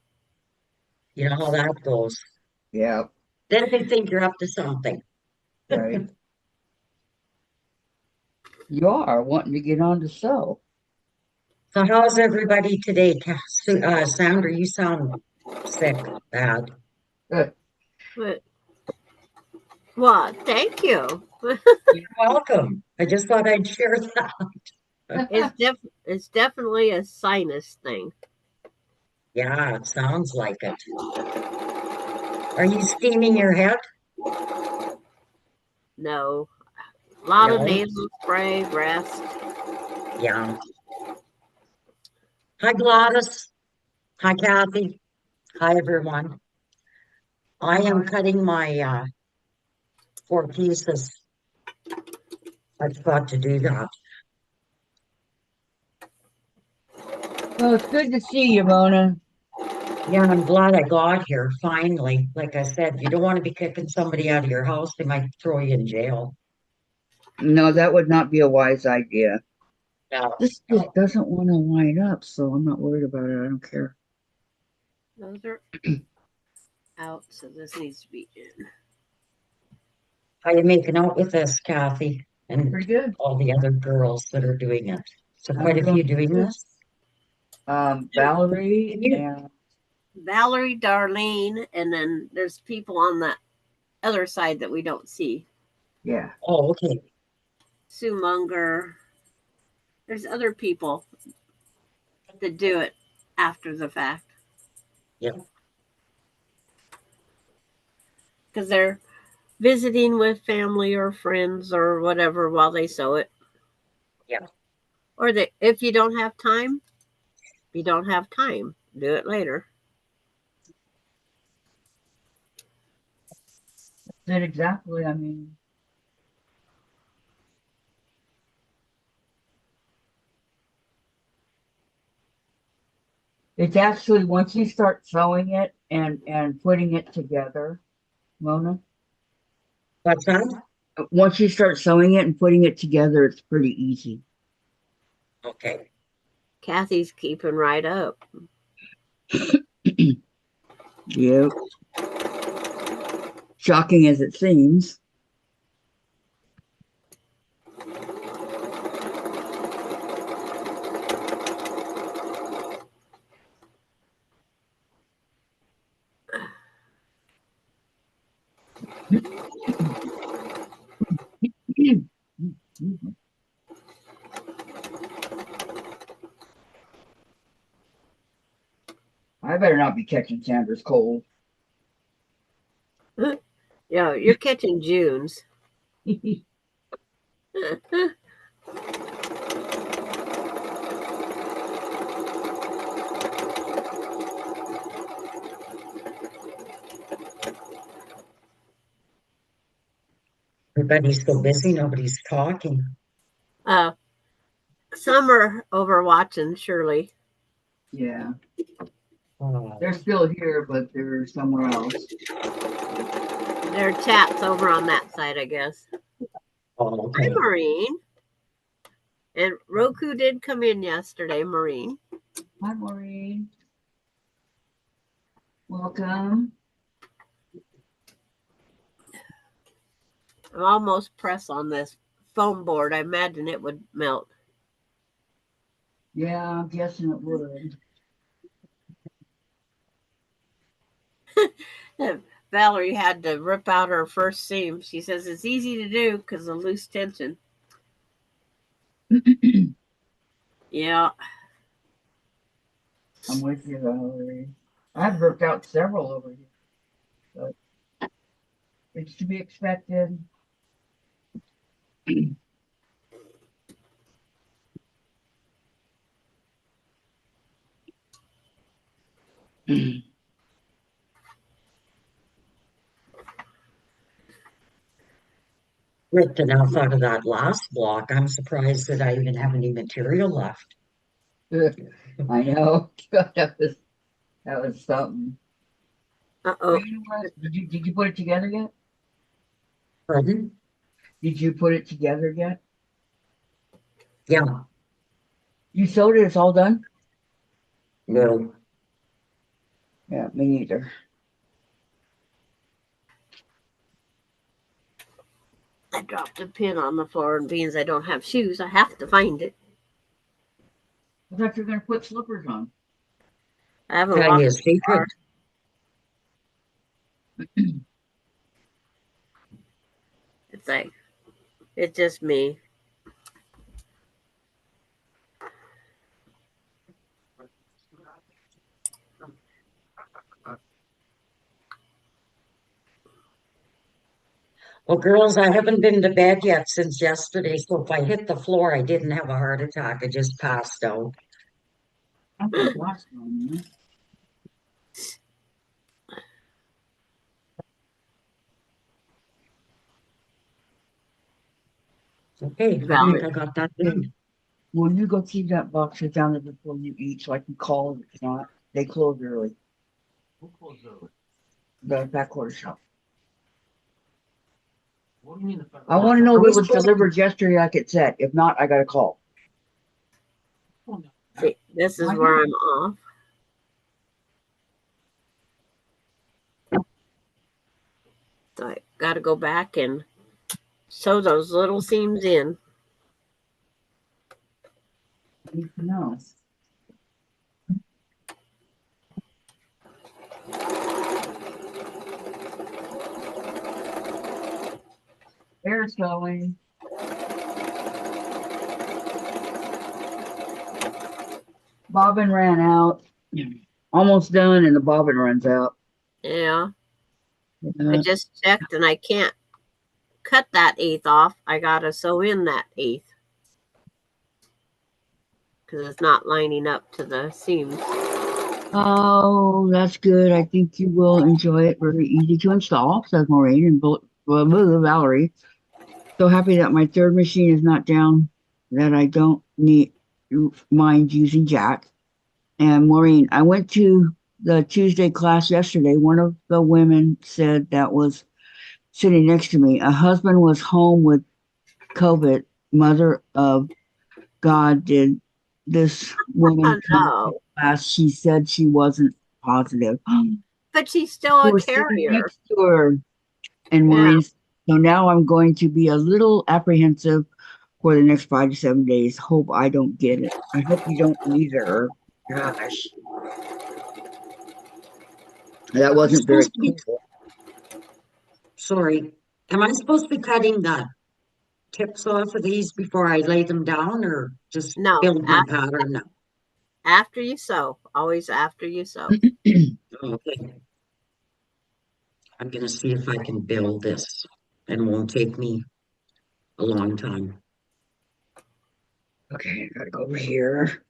You know how that goes. Yeah, Then they think you're up to something. right. You are wanting to get on the show. So how's everybody today? Sandra, you sound sick, bad. Good. But well, thank you. You're welcome. I just thought I'd share that. It's definitely a sinus thing. Yeah, it sounds like it. Are you steaming your head? No. A lot of No? nasal spray, rest. Yeah. Hi, Gladys. Hi, Kathy. Hi, everyone. I am cutting my 4 pieces. I forgot to do that. Well, it's good to see you, Mona. Yeah, I'm glad I got here finally. Like I said, you don't want to be kicking somebody out of your house. They might throw you in jail. No, that would not be a wise idea. No. This just doesn't want to line up, so I'm not worried about it. I don't care. Those are out, so this needs to be in. How you making out with this, Kathy? And Pretty good. all the other girls that are doing it. So quite a few doing this. Valerie You- and Valerie, Darlene, and then there's people on the other side that we don't see. yeah. Oh, okay. Sue Munger. There's other people that do it after the fact. Yep. Because they're visiting with family or friends or whatever while they sew it. Yeah. Or if you don't have time, you don't have time. Do it later. That's it exactly. I mean, it's actually once you start sewing it and putting it together, Mona. What's that? Once you start sewing it and putting it together, it's pretty easy. Okay. Kathy's keeping right up. Yep. Shocking as it seems. better not be catching Sandra's cold. Yeah, you're catching June's. Everybody's so busy, nobody's talking. Some are over watching Shirley. Yeah, Oh, they're still here, but they're somewhere else. Their chat's over on that side, I guess. okay. Hi, Maureen. And Roku did come in yesterday, Maureen. Hi, Maureen. Welcome. I'm almost pressed on this foam board. I imagine it would melt. Yeah, I'm guessing it would. Valerie had to rip out her first seam. She says it's easy to do because of loose tension. Yeah. I'm with you, Valerie. I've ripped out several over here, but it's to be expected. Ripped enough out of that last block. I'm surprised that I even have any material left. I know. That was something. Uh-oh. You know what? Did you put it together yet? Pardon? Did you put it together yet? Yeah, You sewed it. It's all done. no. Yeah, me neither. I dropped a pin on the floor, and being I don't have shoes, I have to find it. I thought you were gonna put slippers on. I haven't Tell you a walked far. secret. It's like, it's just me. Well, girls, I haven't been to bed yet since yesterday, so if I hit the floor, I didn't have a heart attack. I just passed out. I'm gonna watch them. Okay, I think Valerie. I got that done. Will you go keep that box down there before you eat so I can call if it's not? They close early. Who closed early? The back quarter shop. What do you mean the I want to know Are if we it was supposed delivered yesterday like it said. If not, I gotta call. See, this is Why where not? I'm off. So I got to go back and sew those little seams in. I need to know. There's going. Bobbin ran out. Almost done, and the bobbin runs out. Yeah. I Yeah. just checked and I can't cut that eighth off. I got to sew in that eighth because it's not lining up to the seams. Oh, that's good. I think you will enjoy it. Very easy to install, says Maureen and Valerie. So happy that my third machine is not down, that I don't mind using Jack. And Maureen, I went to the Tuesday class yesterday. One of the women said that was sitting next to me. A husband was home with COVID. Mother of God, did this woman Oh, come to no. class? She said she wasn't positive. But she's still Who a was sitting carrier. next to her. And Yeah. Maureen, so now I'm going to be a little apprehensive for the next 5 to 7 days. Hope I don't get it. I hope you don't either. Gosh, that Am I wasn't very supposed to be, cool. sorry, am I supposed to be cutting the tips off of these before I lay them down or just No, build my pattern now? After you sew. Always after you sew. Okay. I'm gonna see if I can build this. And it won't take me a long time. Okay, I gotta go over here.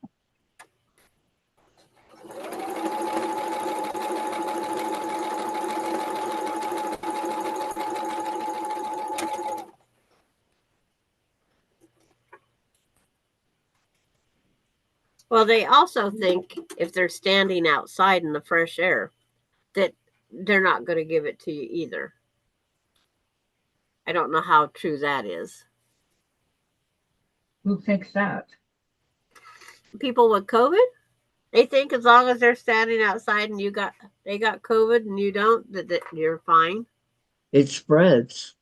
Well, they also think if they're standing outside in the fresh air that they're not going to give it to you either. I don't know how true that is. Who thinks that? People with COVID, they think as long as they're standing outside and they got COVID and you don't, that you're fine. It spreads.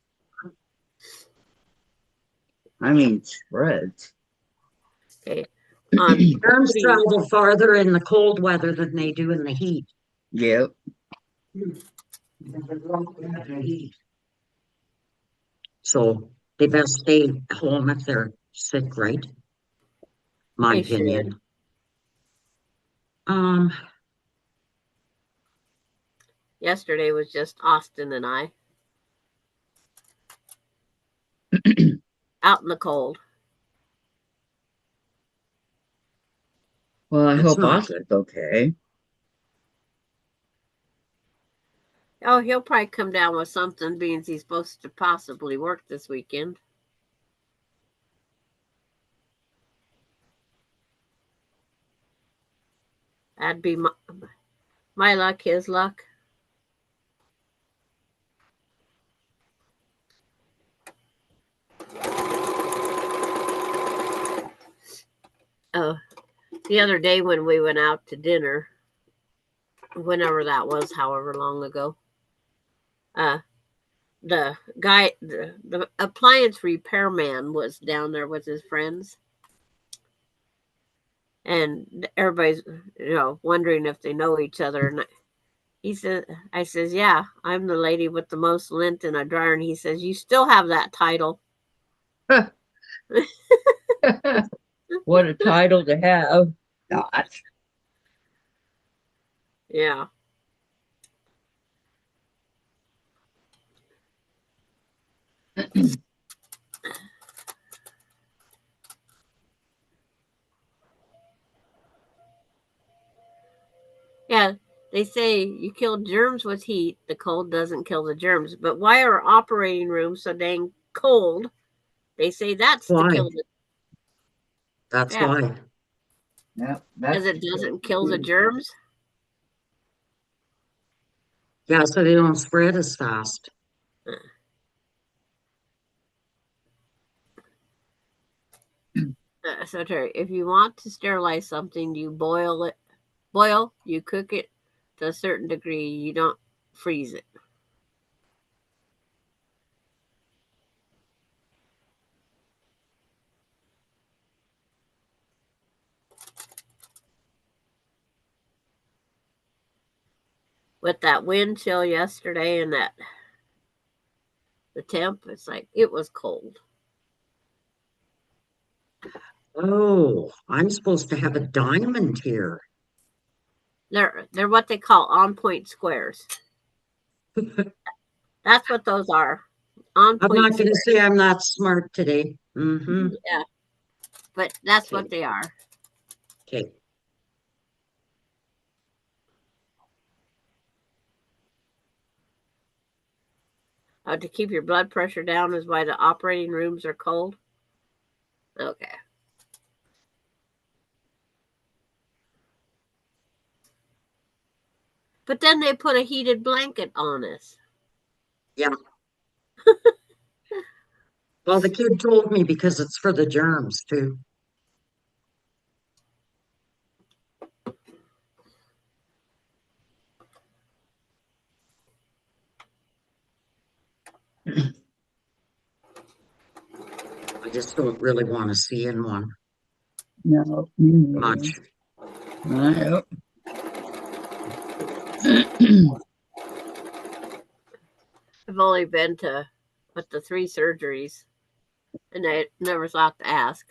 I mean, it spreads. Okay. Germs travel farther in the cold weather than they do in the heat. Yep. So they best stay home if they're sick, right? My They should. opinion. Yesterday was just Austin and I out in the cold. Well, I It's hope not. Austin's okay. Oh, he'll probably come down with something, being he's supposed to possibly work this weekend. That'd be my luck, his luck. Oh, the other day when we went out to dinner, whenever that was, however long ago, the guy, the appliance repairman was down there with his friends. And everybody's, wondering if they know each other. And I says, yeah, I'm the lady with the most lint in a dryer. And he says, you still have that title. What a title to have. Gosh. Yeah. Yeah, they say you kill germs with heat. The cold doesn't kill the germs. But why are operating rooms so dang cold? They say that's to kill the. That's Yeah. why. Yeah, Because it doesn't kill the germs. Yeah, so they don't spread as fast. So Terry, if you want to sterilize something, you boil, you cook it to a certain degree. You don't freeze it. With that wind chill yesterday and the temp, it's like it was cold. Oh, I'm supposed to have a diamond here. They're what they call on-point squares. That's what those are. I'm On-point not going to squares. say I'm not smart today. Yeah, but that's Okay. what they are. Okay. To keep your blood pressure down is why the operating rooms are cold. Okay. But then they put a heated blanket on us. Yeah. Well, the kid told me because it's for the germs too. I just don't really want to see in one No. much. Yep. I've only been to the 3 surgeries, and I never thought to ask.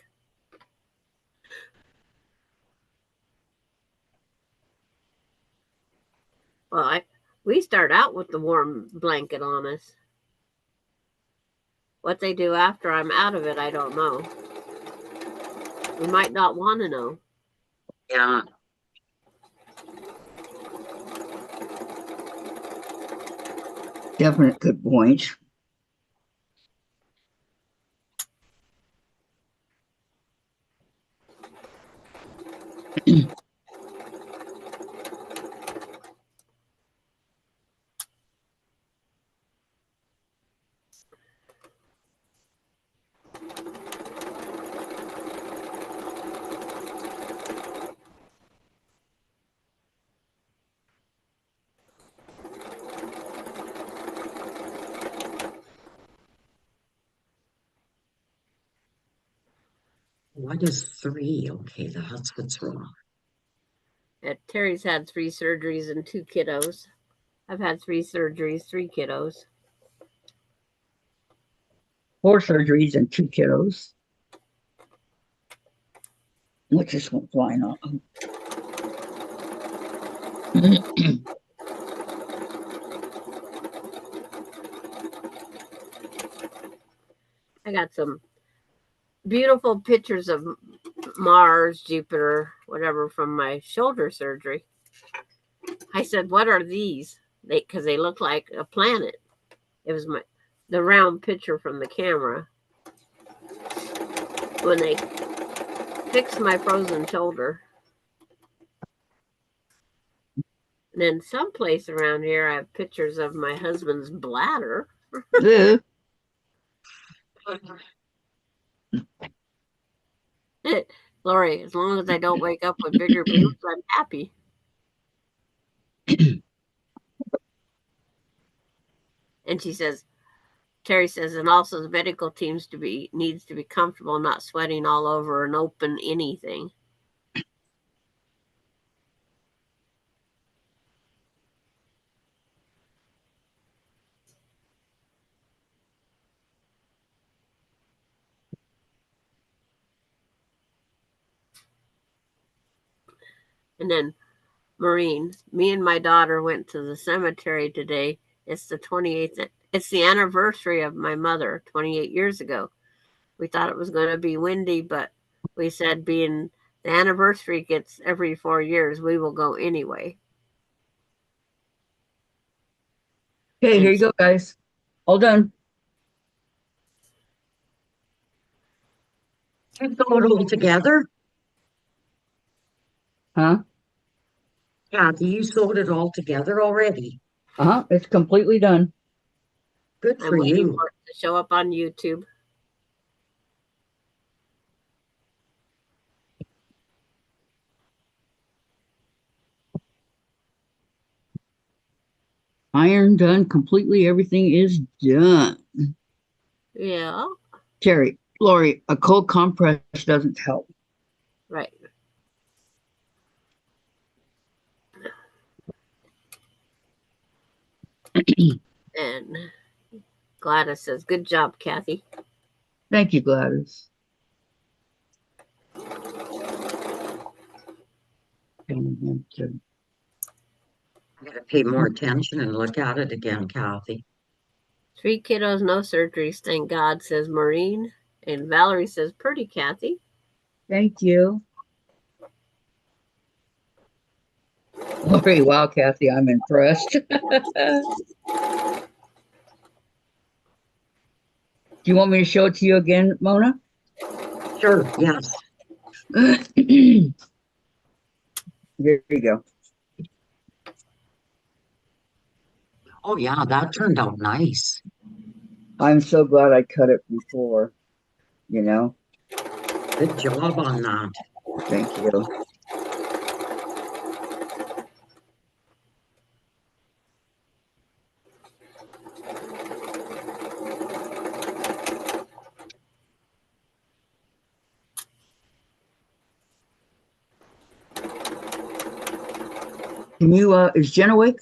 Well, we start out with the warm blanket on us. What they do after I'm out of it, I don't know. We might not want to know. Yeah. Definite good point. What is 3? Okay, that's what's wrong. Terry's had 3 surgeries and 2 kiddos. I've had 3 surgeries, 3 kiddos. 4 surgeries and 2 kiddos. Which just went flying off. I got some beautiful pictures of Mars, Jupiter, whatever, from my shoulder surgery. I said, "What are these?" Because they look like a planet. It was the round picture from the camera when they fixed my frozen shoulder. And then someplace around here, I have pictures of my husband's bladder. Lori, as long as I don't wake up with bigger boobs, I'm happy. And she says, Terry says, and also the medical teams needs to be comfortable, not sweating all over and open anything. And then Maureen, me and my daughter went to the cemetery today. It's the 28th. It's the anniversary of my mother 28 years ago. We thought it was going to be windy, but we said being the anniversary gets every 4 years, we will go anyway. Okay, here you go, guys. All done. You sold it all together? Huh? Kathy, you sold it all together already? It's completely done. Good I'm for waiting you. for it to show up on YouTube. Iron done completely. Everything is done. Yeah. Terry, Lori, a cold compress doesn't help. Right. And Gladys says, good job, Kathy. Thank you, Gladys. I gotta pay more attention and look at it again, Kathy. 3 kiddos, no surgeries, thank God, says Maureen. And Valerie says, pretty, Kathy. Thank you. Lori, wow, Kathy, I'm impressed. Do you want me to show it to you again, Mona? Sure, yes. There you go. Oh yeah, that turned out nice. I'm so glad I cut it before, you know. Good job on that. Thank you. Can you, is Jen awake?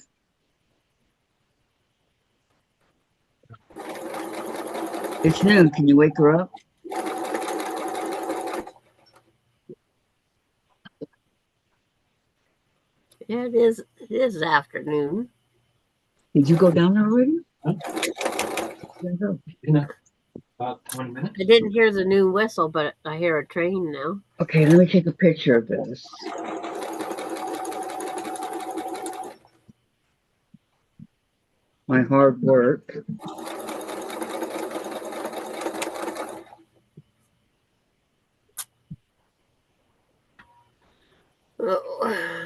It's noon. Can you wake her up? Yeah, it is. It is afternoon. Did you go down there already? Huh? Yeah, go. In about 20 minutes. I didn't hear the noon whistle, but I hear a train now. Okay, let me take a picture of this. My hard work. Oh.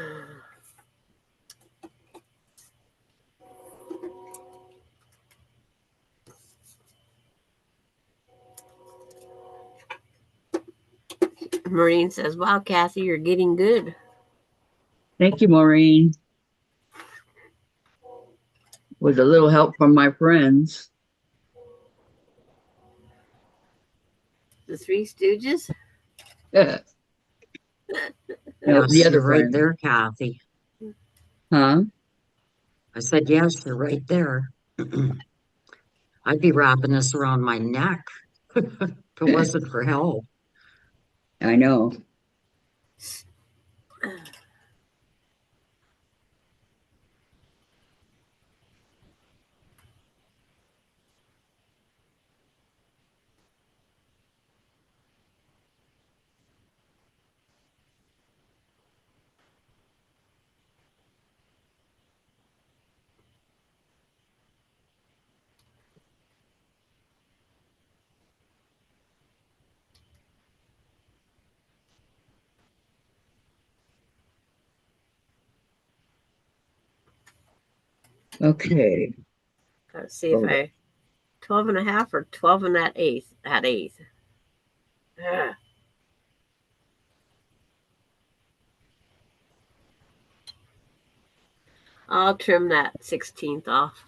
Maureen says, "Wow, Kathy, you're getting good." Thank you, Maureen. With a little help from my friends. The Three Stooges. No, the Yes, other you're right friend. there, Kathy. Huh? I said, yes, you're right there. I'd be wrapping this around my neck if it wasn't for help. I know. Okay. Let's see if Hold I 12 and a half or 12 and that eighth. At eighth. Ugh. I'll trim that 16th off.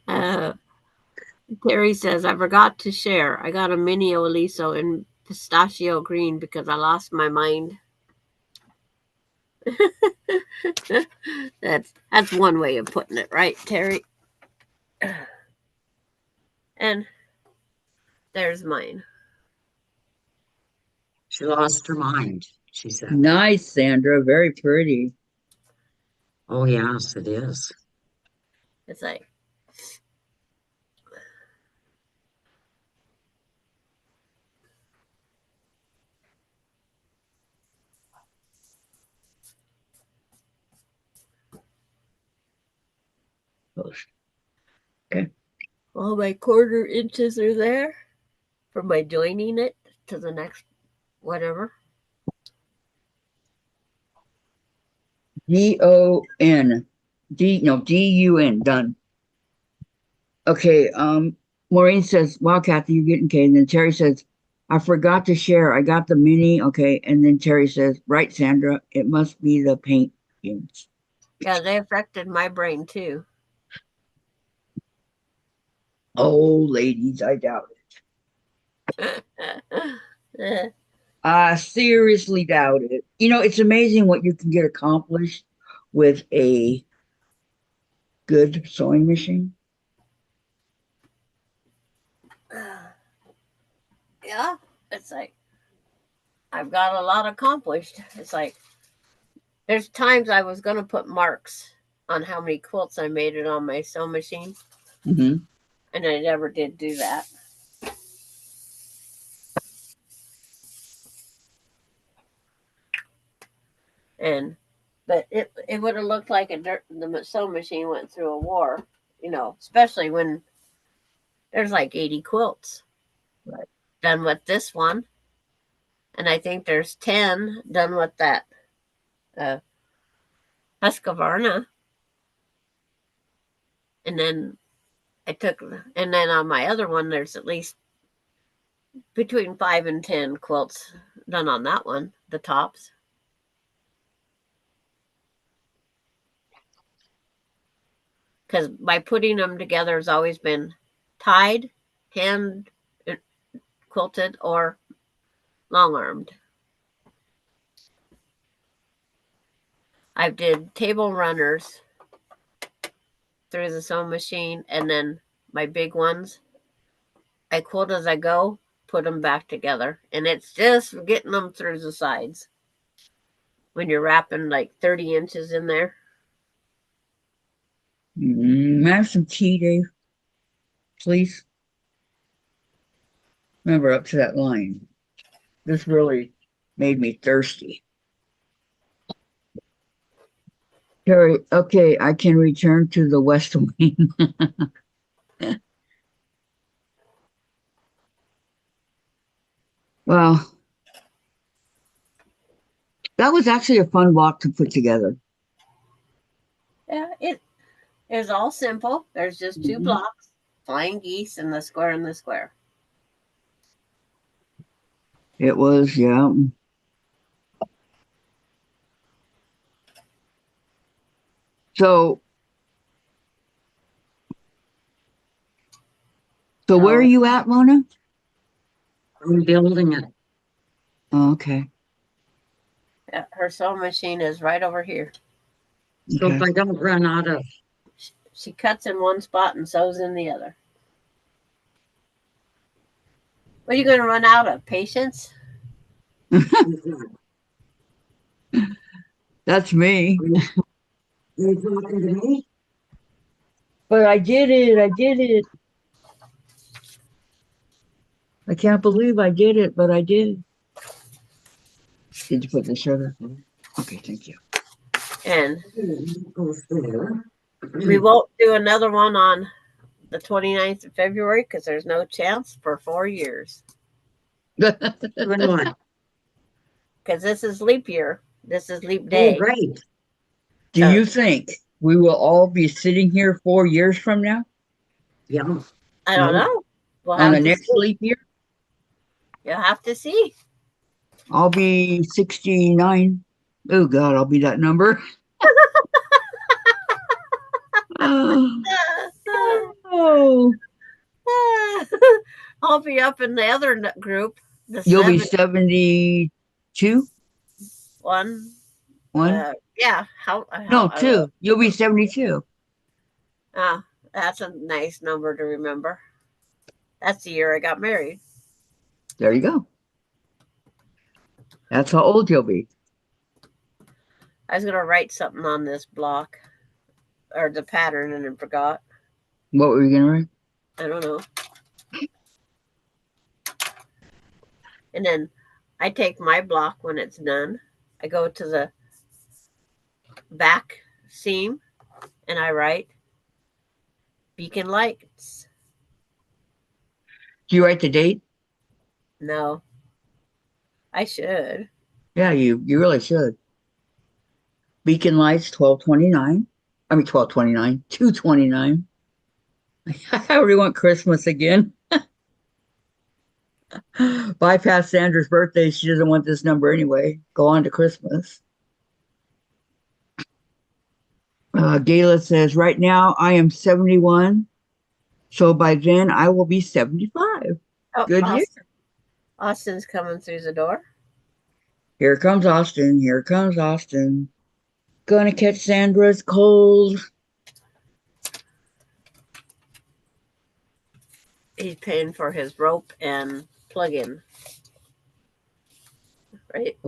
uh, Terry says, "I forgot to share. I got a mini Oliso in pistachio green because I lost my mind." That's one way of putting it, right, Terry? And there's mine. She lost her mind, she said. Nice, Sandra. Very pretty. Oh, yes, it is. It's like, Okay. all my quarter inches are there for my joining it to the next whatever. D-O-N. D-U-N. Done. Okay. Maureen says, wow, Kathy, you're getting okay. And then Terry says, I forgot to share. I got the mini. Okay. And then Terry says, right, Sandra, it must be the paint fumes. Yeah, they affected my brain too. Oh, ladies, I doubt it. I seriously doubt it. You know, it's amazing what you can get accomplished with a good sewing machine. Yeah, it's like I've got a lot accomplished. It's like there's times I was going to put marks on how many quilts I made it on my sewing machine, Mm-hmm. and I never did do that. But it would have looked like the sewing machine went through a war, especially when there's like 80 quilts Right. done with this one, and I think there's 10 done with that Husqvarna, and then and then on my other one there's at least between 5 and 10 quilts done on that one, the tops. Because by putting them together has always been tied, hand quilted, or long armed. I did table runners through the sewing machine, and then my big ones, I quilt as I go, put them back together, and it's just getting them through the sides when you're wrapping like 30 inches in there. Have some tea, Dave, please. Remember, up to that line. This really made me thirsty. Terry, okay, I can return to the West Wing. Well, that was actually a fun walk to put together. Yeah, it is all simple. There's just 2 blocks, flying geese, and the square and the square. It was, yeah. So where are you at, Mona? I'm building it. Oh, okay. Yeah, her sewing machine is right over here. So if Okay. I don't run out of, She cuts in one spot and sews in the other. What are you going to run out of? Patience? That's me. you talking to me? But I did it. I did it. I can't believe I did it, but I did. Did you put the sugar? Okay, thank you. And Goes there. we won't do another one on the 29th of February because there's no chance for 4 years. Doing what? Because this is leap year. This is leap Oh, day. great. Do you think we will all be sitting here 4 years from now Yeah. I don't know. We'll on have the to next see. leap year? You'll have to see. I'll be 69. Oh, God, I'll be that number. Oh, I'll be up in the other group. The you'll be 72. 72? One. One? Yeah. No, two. You'll be 72. Oh, that's a nice number to remember. That's the year I got married. There you go. That's how old you'll be. I was going to write something on this block or the pattern and then forgot. What were you going to write? I don't know. And then I take my block when it's done. I go to the back seam and I write beacon lights. Do you write the date? No, I should. Yeah, you really should. Beacon lights 12/29. I mean 12/29, 2/29. I already want Christmas again. Bypass Sandra's birthday. She doesn't want this number anyway. Go on to Christmas. Gayla says, right now I am 71. So by then I will be 75. Oh, Good year. Austin's coming through the door. Here comes Austin. Here comes Austin. Gonna catch Sandra's cold. He's paying for his rope and plug-in. Right?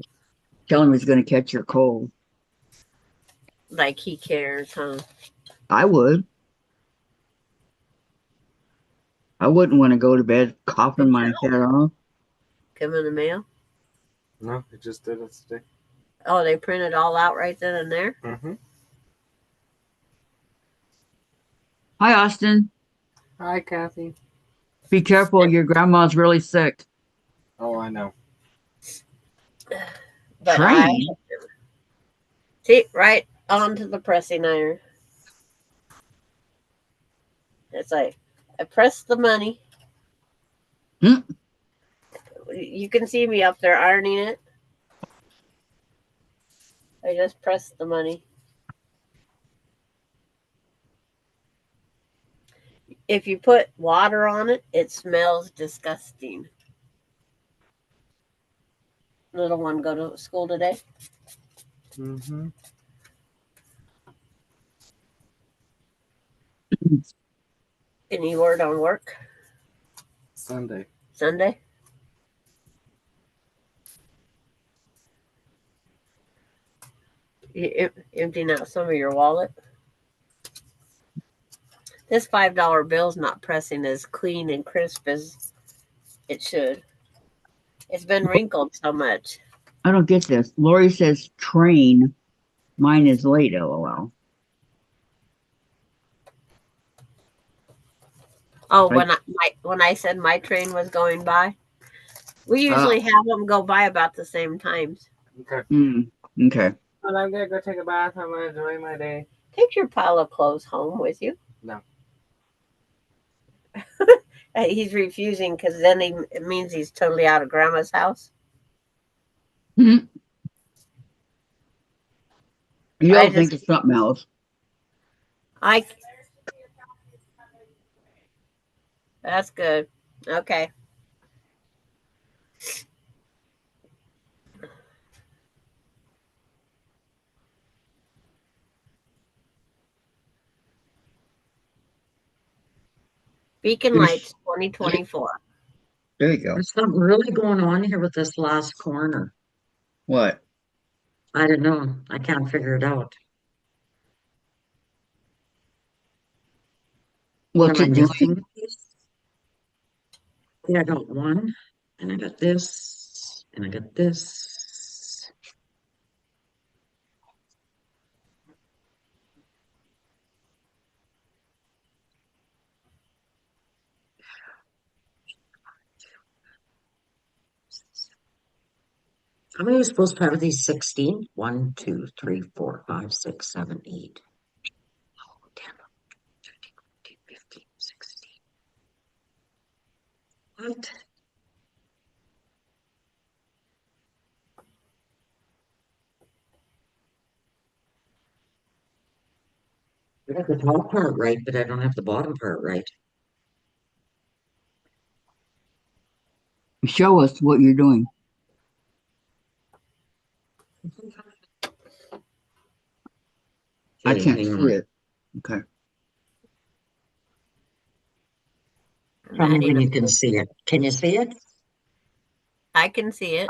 Tell him he's gonna catch your cold. Like he cares, huh? I would. I wouldn't want to go to bed coughing my head off. Come in the mail. No, it just did it today. Oh, they printed all out right then and there. Mm-hmm. Hi, Austin. Hi, Kathy. Be careful. Your grandma's really sick. Oh, I know. But Train? see, right onto the pressing iron. It's like I press the money. Hmm. You can see me up there ironing it. I just press the money. If you put water on it, it smells disgusting. Little one go to school today. Mm-hmm. Any word on work? Sunday. Sunday? You emptying out some of your wallet? This $5 bill's not pressing as clean and crisp as it should. It's been wrinkled so much. I don't get this. Lori says train. Mine is late, lol. Oh, Right. when I said my train was going by, we usually have them go by about the same times. Okay. Okay. Well, I'm gonna go take a bath. I'm gonna enjoy my day. Take your pile of clothes home with you. No. He's refusing because then it means he's totally out of Grandma's house. You I don't think it's something else. That's good. Okay. Beacon Lights 2024. There you go. There's something really going on here with this last corner. What? I don't know. I can't figure it out. What's Am I it doing? missing? Yeah, I got one, and I got this, and I got this. How many are you supposed to have of these 16? 1, 2, 3, 4, 5, 6, 7, 8. Oh, 10, 13, 15, 16. What? I got the top part right, but I don't have the bottom part right. Show us what you're doing. I Okay, can't hang see on. it. Okay. Tell me when you can see it. Can you see it? I can see it.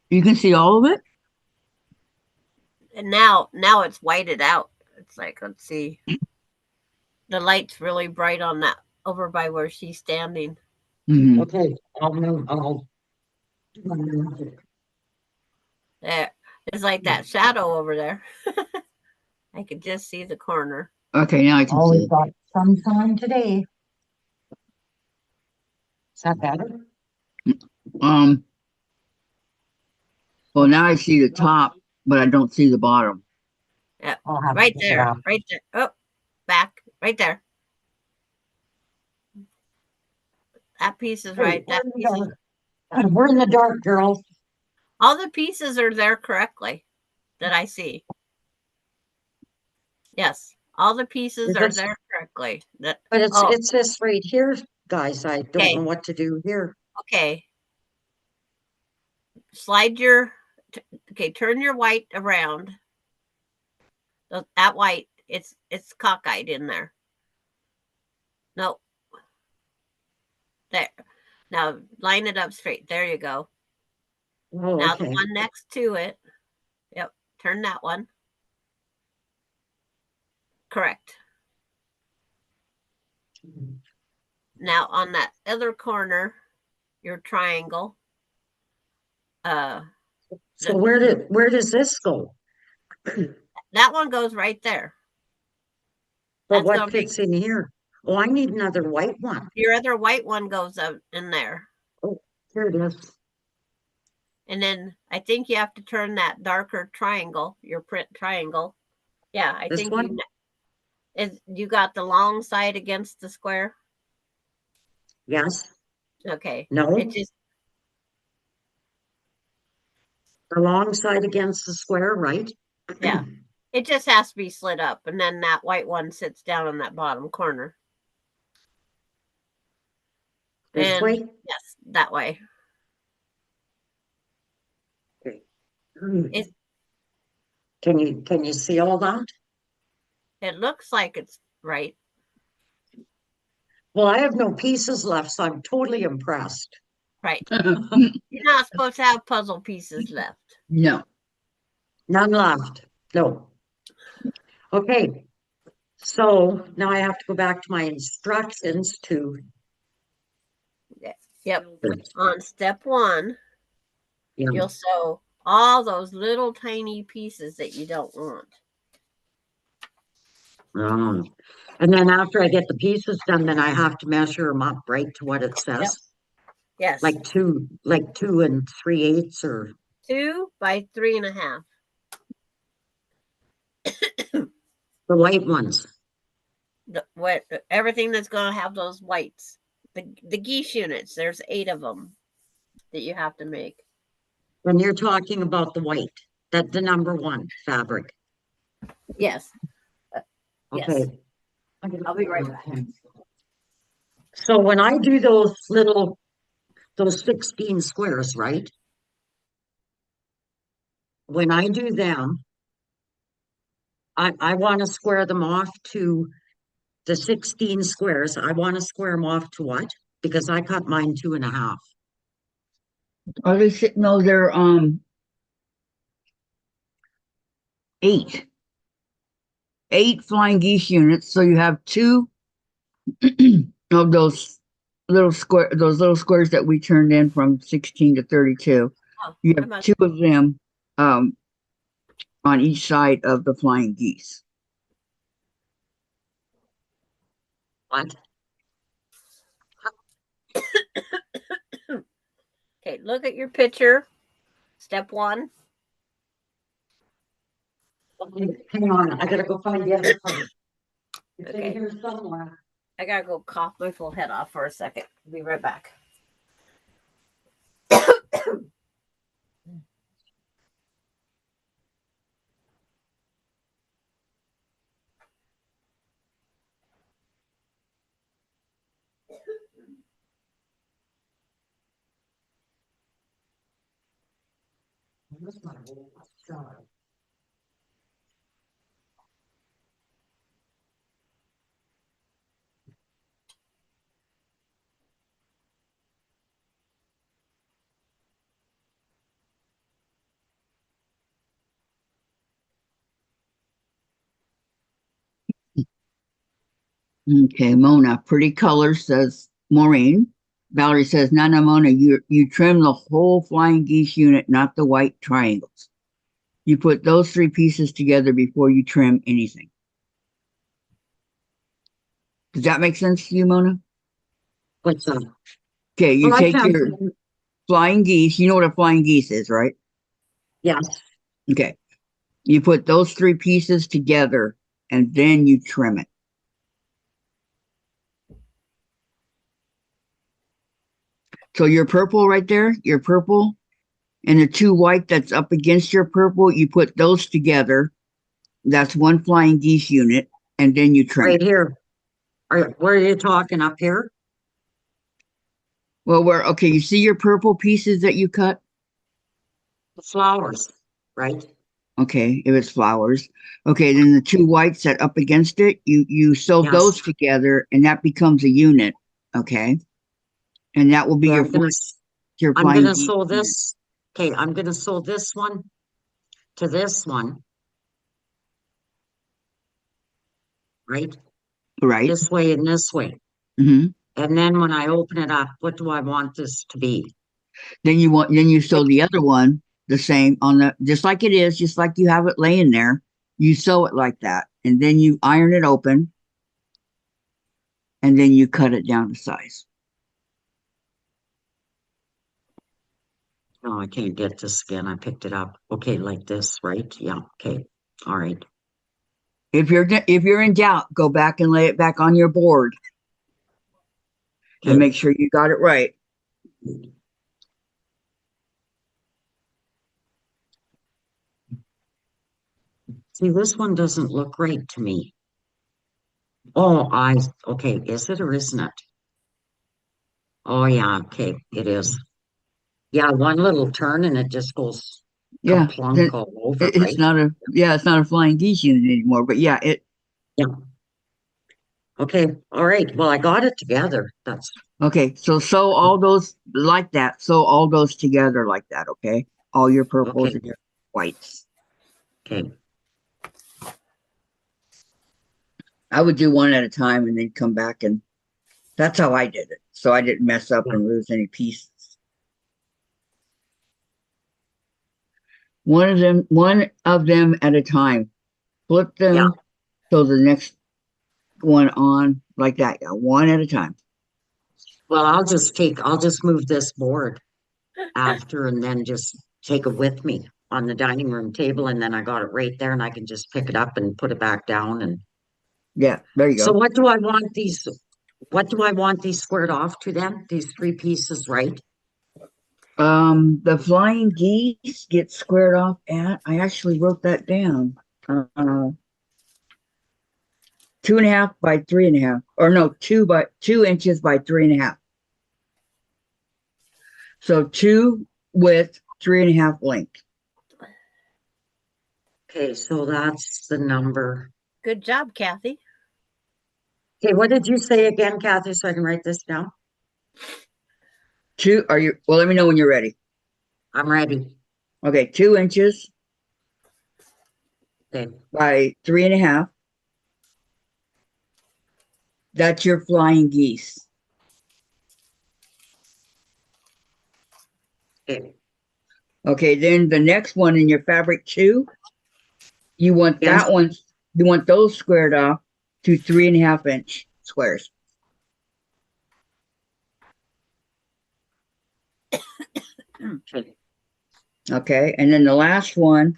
You can see all of it? And now it's whited out. It's like, let's see. The light's really bright on that over by where she's standing. Mm-hmm. Okay, I'll move. There. It's like that shadow over there. I could just see the corner. Okay, now I can see Always it. got sunshine today. Is that better? Well, now I see the top, but I don't see the bottom. Yeah. I'll have Right to get there. out. Right there. Oh, back. Right there. That piece is right. That piece is, We're in the dark, girl. all the pieces are there correctly that I see. Yes. All the pieces are there correctly. But it's this right here, guys. I don't know what to do here. Okay. Turn your white around. That white, it's cockeyed in there. No. There. Now line it up straight. There you go. Oh, now okay. the one next to it. Yep. Turn that one. Correct. Now on that other corner, your triangle. So where does this go? That one goes right there. But what fits in here? Oh, I need another white one. Your other white one goes up in there. Oh, here it is. And then I think you have to turn that darker triangle, your print triangle. Yeah, I This think one? you got the long side against the square. Yes. Okay. No. It just the long side against the square, right? Yeah. It just has to be slid up, and then that white one sits down in that bottom corner. This way? Yes, that way. Okay. Can you see all that? It looks like it's right? Well, I have no pieces left, so I'm totally impressed. Right. You're not supposed to have puzzle pieces left. No. None left. No. Okay. So now I have to go back to my instructions to. Yep. On step 1, Yeah. you'll sew all those little tiny pieces that you don't want. And then after I get the pieces done, then I have to measure them up right to what it says. Yes. Like 2 3/8 or 2 by 3.5. the white ones. Everything that's going to have those whites. The geese units, there's 8 of them that you have to make. When you're talking about the white, that the number 1 fabric. Yes. Okay. Yes. I'll be right back. So when I do those 16 squares, right? When I do them, I want to square them off to the 16 squares. I want to square them off to what? Because I cut mine 2.5. Are they no, they're 8. 8 flying geese units, so you have 2 of those little squares that we turned in from 16 to 32. Oh, You have 2 of them on each side of the flying geese. What? Okay, look at your picture. Step 1. Hang on, I gotta go find the other part. It's Okay. in here somewhere. I gotta go cough my full head off for a second. I'll be right back. Okay, Mona, pretty color, says Maureen. Valerie says, no, no, Mona, you trim the whole flying geese unit, not the white triangles. You put those 3 pieces together before you trim anything. Does that make sense to you, Mona? What's that? Okay, you Well, I take found your some- flying geese. You know what a flying geese is, right? Yes. Okay. You put those 3 pieces together and then you trim it. So your purple right there, your purple, and the 2 white that's up against your purple, you put those together. That's 1 flying geese unit, and then you trim Right it. here. Where are you talking, up here? Well, okay, you see your purple pieces that you cut? The flowers, right? Okay, if it's flowers. Okay, then the 2 whites that up against it, you sew Yes. those together, and that becomes a unit. Okay, and that will be So your I'm flying gonna geese sew unit. this. Okay, I'm gonna sew this one to this one. Right? Right. This way and this way. Hmm. And then when I open it up, what do I want this to be? Then you sew the other one the same on the just like it is, just like you have it laying there. You sew it like that, and then you iron it open, and then you cut it down to size. Oh, I can't get this again. I picked it up. Okay, like this, right? Yeah. Okay. All right. If you're in doubt, go back and lay it back on your board Okay. and make sure you got it right. See, this one doesn't look right to me. Oh, okay, is it or isn't it? Oh, yeah, okay, it is. Yeah, one little turn and it just goes Yeah, plunk all over, it's right? not a flying geese unit anymore. But yeah, Yeah. Okay, all right. Well, I got it together. That's Okay, so sew all those like that. Sew all those together like that, okay? All your purples okay. and your whites. Okay. I would do one at a time and then come back, and that's how I did it. So I didn't mess up Yeah. and lose any pieces. One of them at a time. Flip them Yeah. so the next one on like that. Yeah, one at a time. Well, I'll just move this board after and then just take it with me on the dining room table. And then I got it right there and I can just pick it up and put it back down. And Yeah, there you so go. what do I want these squared off to then? These three pieces, right? The flying geese get squared off at, I actually wrote that down. 2.5 by 3.5, or no, 2 inches by 3.5. So 2 width, 3.5 length. Okay, so that's the number. Good job, Kathy. Okay, what did you say again, Kathy, so I can write this down? Well, let me know when you're ready. I'm ready. Okay, 2 inches Okay, by 3.5. That's your flying geese. okay, Okay, then the next one in your fabric 2, you want yes, that one, you want those squared off to 3.5-inch squares. okay, Okay, and then the last one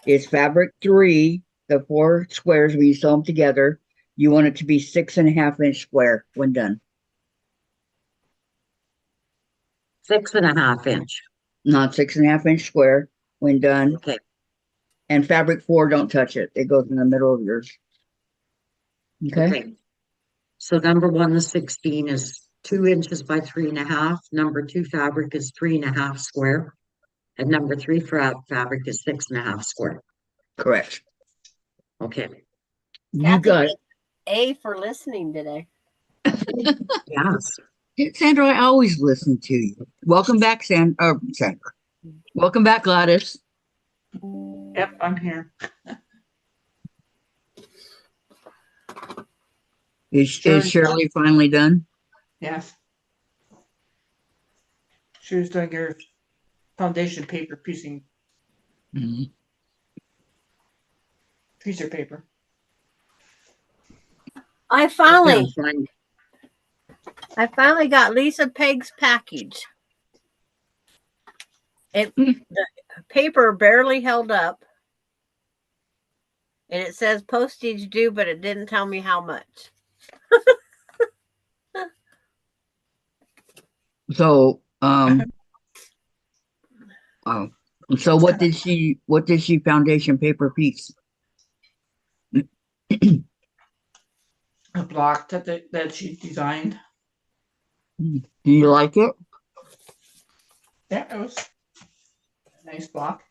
is fabric 3, the 4 squares when you sew them together. You want it to be 6.5-inch square when done. 6.5 inch. Not 6.5-inch square when done. Okay, And fabric 4, don't touch it. It goes in the middle of yours. Okay. okay. So number one, the 16 is 2 inches by 3.5. Number two fabric is 3.5 square. And number three fabric is 6.5 square. Correct. Okay. You Kathy got gets A for listening today. Yes. it. Sandra, I always listen to you. Welcome back, Sandra. Welcome back, Gladys. Yep, I'm here. Is Shirley finally done? Yes. She was doing her foundation paper piecing Mhm. piece of paper. I finally got Lisa Peg's package. The paper barely held up. And it says postage due, but it didn't tell me how much. So, oh, so what did she foundation paper piece? A block that she designed. Do you like it? Yeah, it was a nice block.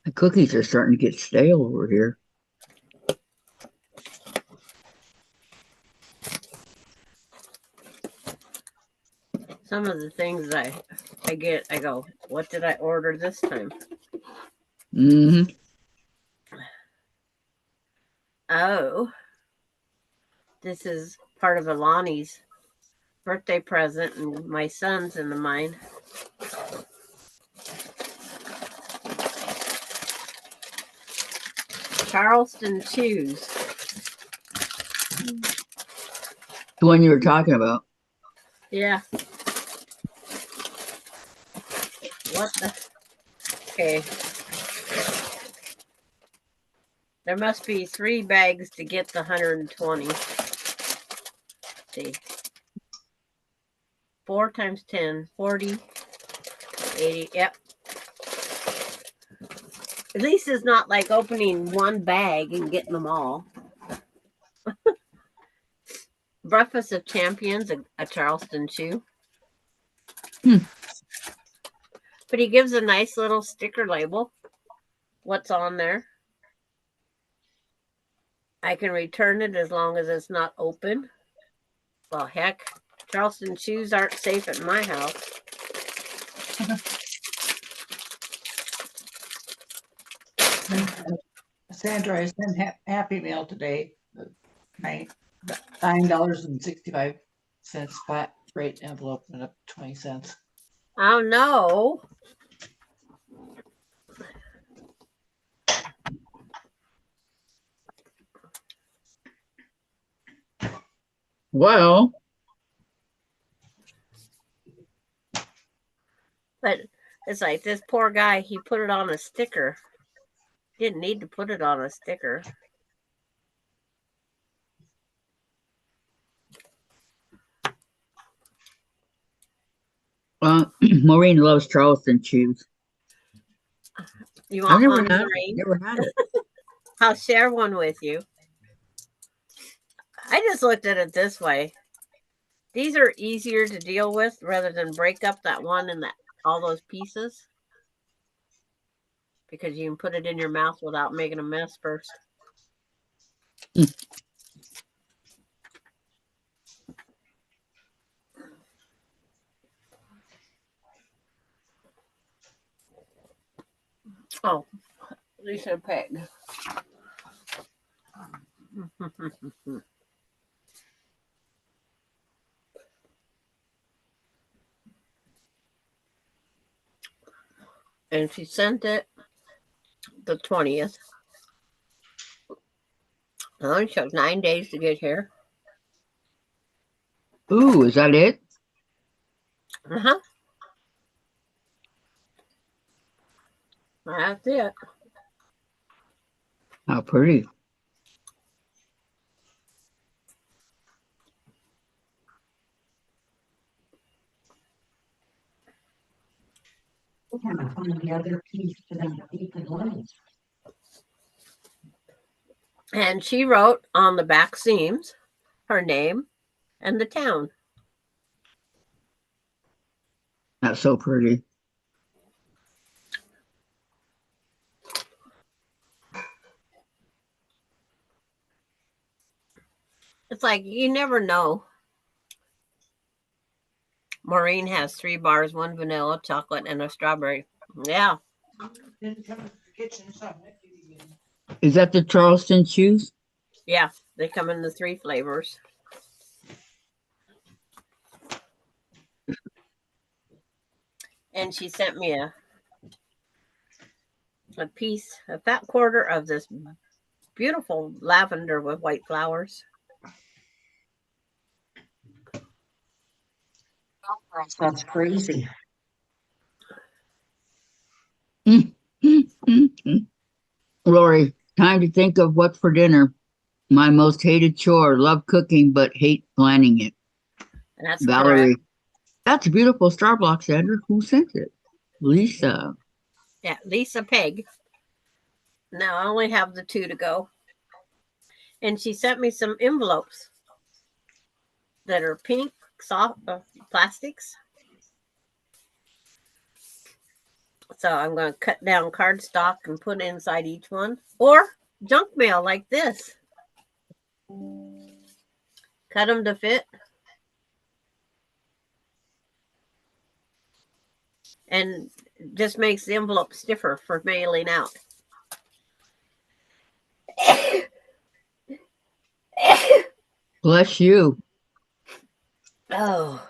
The cookies are starting to get stale over here. Some of the things I get, I go, what did I order this time? Mm-hmm. Oh, this is part of Alani's birthday present, and my son's in the mine. Charleston Chews. The one you were talking about. Yeah. What the? Okay. There must be 3 bags to get the 120. Let's see. 4 times 10, 40, 80. Yep. At least it's not like opening one bag and getting them all. Breakfast of Champions, a Charleston chew. Hmm. But he gives a nice little sticker label. What's on there? I can return it as long as it's not open. Well, heck, Charleston chews aren't safe at my house. Sandra, I sent Happy Meal today. $9.65 flat rate envelope and up 20 cents. Oh no. Well, But it's like this poor guy, he put it on a sticker. Didn't need to put it on a sticker. Maureen loves Charleston chews. You I want never one, had it. Maureen? Never had it. I'll share one with you. I just looked at it this way. These are easier to deal with rather than break up that one and all those pieces. Because you can put it in your mouth without making a mess first. Oh, Lisa Peg. And she sent it the 20th. It only took 9 days to get here. Ooh, is that it? Uh-huh. That's it. How pretty. I can't find the other piece to that bacon line. And she wrote on the back seams her name and the town. That's so pretty. It's like you never know. Maureen has 3 bars, 1 vanilla, chocolate, and a strawberry. Yeah. Didn't come to the kitchen, so Is that the Charleston chews? Yeah. They come in the 3 flavors. And she sent me a piece, a fat quarter of this beautiful lavender with white flowers. That's crazy. Lori, time to think of what's for dinner. My most hated chore. Love cooking, but hate planning it. And that's Valerie. correct. That's a beautiful star block, Sandra. Who sent it? Lisa. Yeah, Lisa Peg. Now I only have the 2 to go. And she sent me some envelopes that are pink, soft plastics. So I'm going to cut down cardstock and put inside each one. Or junk mail like this. Cut them to fit. And just makes the envelope stiffer for mailing out. Bless you. Oh.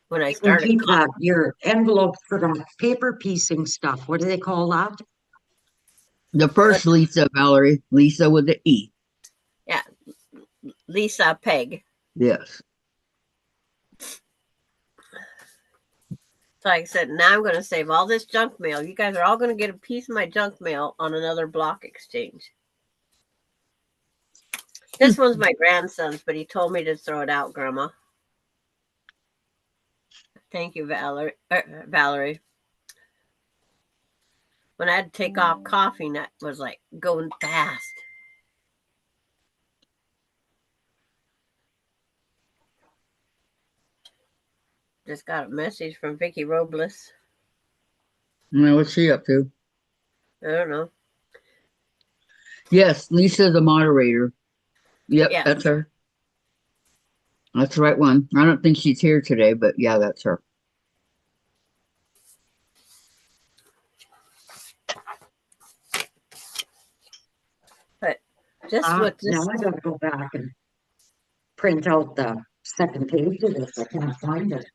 When I You can started. keep your envelope for the paper piecing stuff. What do they call that? The first Lisa, Valerie. Lisa with the E. Yeah. Lisa Peg. Yes. So like I said, now I'm going to save all this junk mail. You guys are all going to get a piece of my junk mail on another block exchange. This one's my grandson's, but he told me to throw it out, Grandma. Thank you, Valerie. when I had to take off coughing, that was like going fast. Just got a message from Vicky Robles. What's she up to? I don't know. Yes, Lisa, the moderator. Yep, Yeah. that's her. That's the right one. I don't think she's here today, but yeah, that's her. But just Ah, with now this, I gotta go back and print out the second page of this. I can't find it.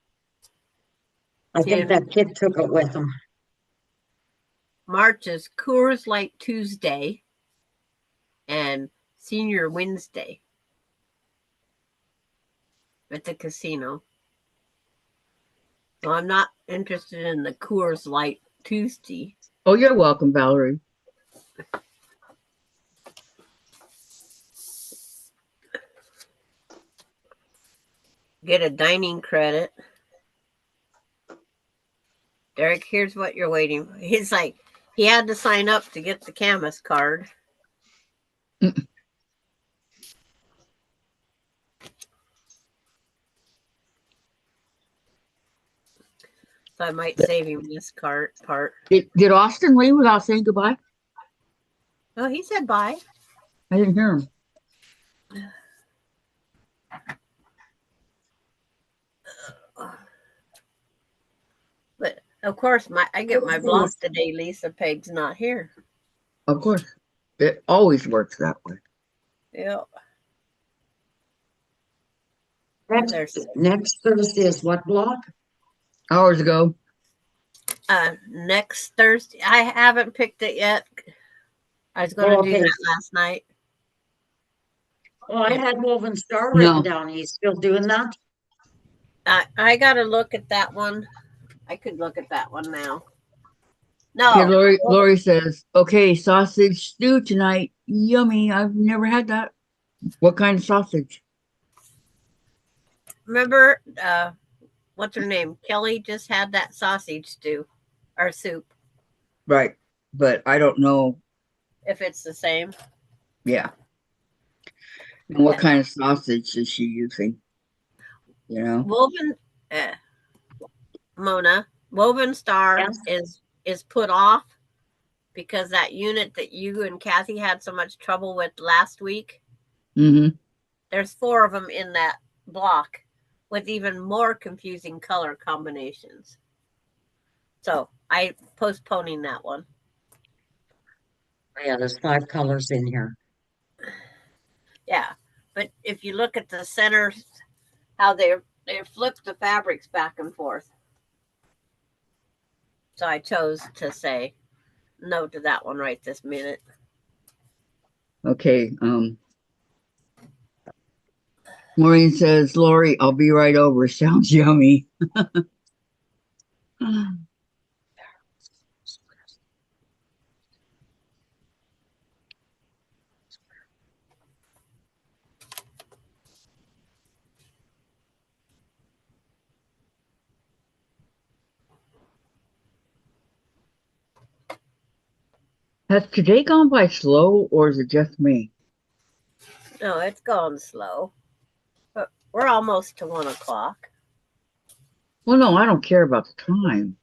I think Yeah. that kid took it with him. March is Coors Light Tuesday and Senior Wednesday at the casino. So I'm not interested in the Coors Light Tuesday. Oh, you're welcome, Valerie. Get a dining credit. Derek, here's what you're waiting for. He's like, he had to sign up to get the Camus card. So I might save him this part. Did Austin leave without saying goodbye? Oh, he said bye. I didn't hear him. But of course, I get my block today. Lisa Peg's not here. Of course. It always works that way. Yep. Next Thursday is what block? Hours ago. Next Thursday. I haven't picked it yet. I was going to do that last night. Well, I had Woven Star No. written down. Are you still doing that? I got to look at that one. I could look at that one now. No. Here, Lori says, okay, sausage stew tonight. Yummy. I've never had that. What kind of sausage? Remember, what's her name? Kelly just had that sausage stew or soup. Right. But I don't know. If it's the same. Yeah. And what kind of sausage is she using? You know? Woven, Mona, Woven Star is put off because that unit that you and Kathy had so much trouble with last week. Mm-hmm. There's 4 of them in that block with even more confusing color combinations. So I postponing that one. Yeah, there's 5 colors in here. Yeah, but if you look at the centers, how they flip the fabrics back and forth. So I chose to say no to that one right this minute. Okay. Maureen says, Lori, I'll be right over. Sounds yummy. Has today gone by slow, or is it just me? No, it's going slow. But we're almost to 1 o'clock. Well, no, I don't care about the time.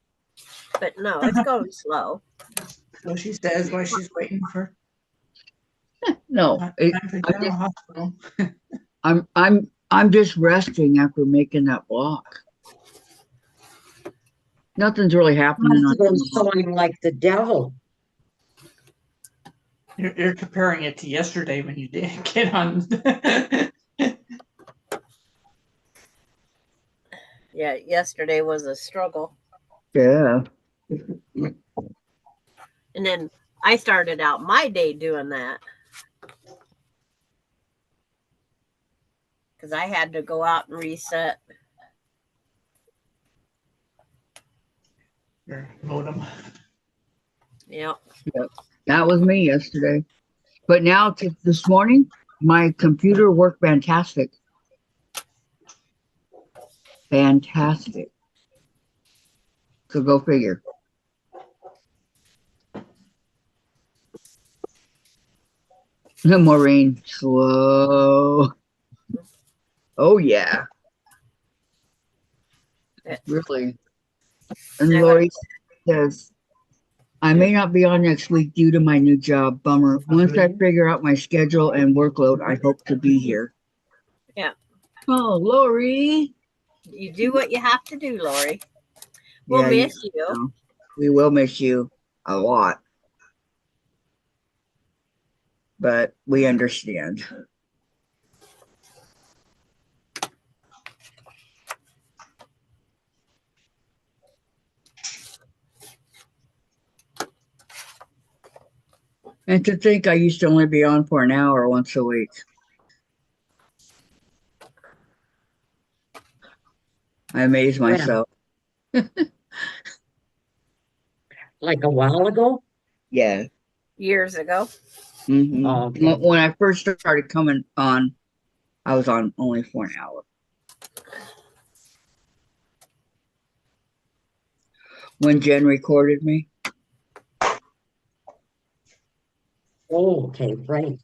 But no, it's going slow. So she says while she's waiting for No, time for General Hospital. I'm just resting after making that block. Nothing's really happening. Must have been sewing like the devil. You're comparing it to yesterday when you didn't get on. Yeah, yesterday was a struggle. Yeah. And then I started out my day doing that. Because I had to go out and reset. Your modem. Yep. That was me yesterday. But now, this morning, my computer worked fantastic. Fantastic. So go figure. Maureen, slow. Oh, yeah, really. And They're Lori says, I may not be on next week due to my new job. Bummer. Once I figure out my schedule and workload, I hope to be here. Yeah. Oh, Lori. You do what you have to do, Lori. We'll Yeah, miss you. know, we will miss you a lot, but we understand. And to think I used to only be on for an hour once a week. I amaze When? myself. Like a while ago? Yeah. Years ago. Oh, okay. When I first started coming on, I was on only for an hour. When Jen recorded me. Oh, okay, right.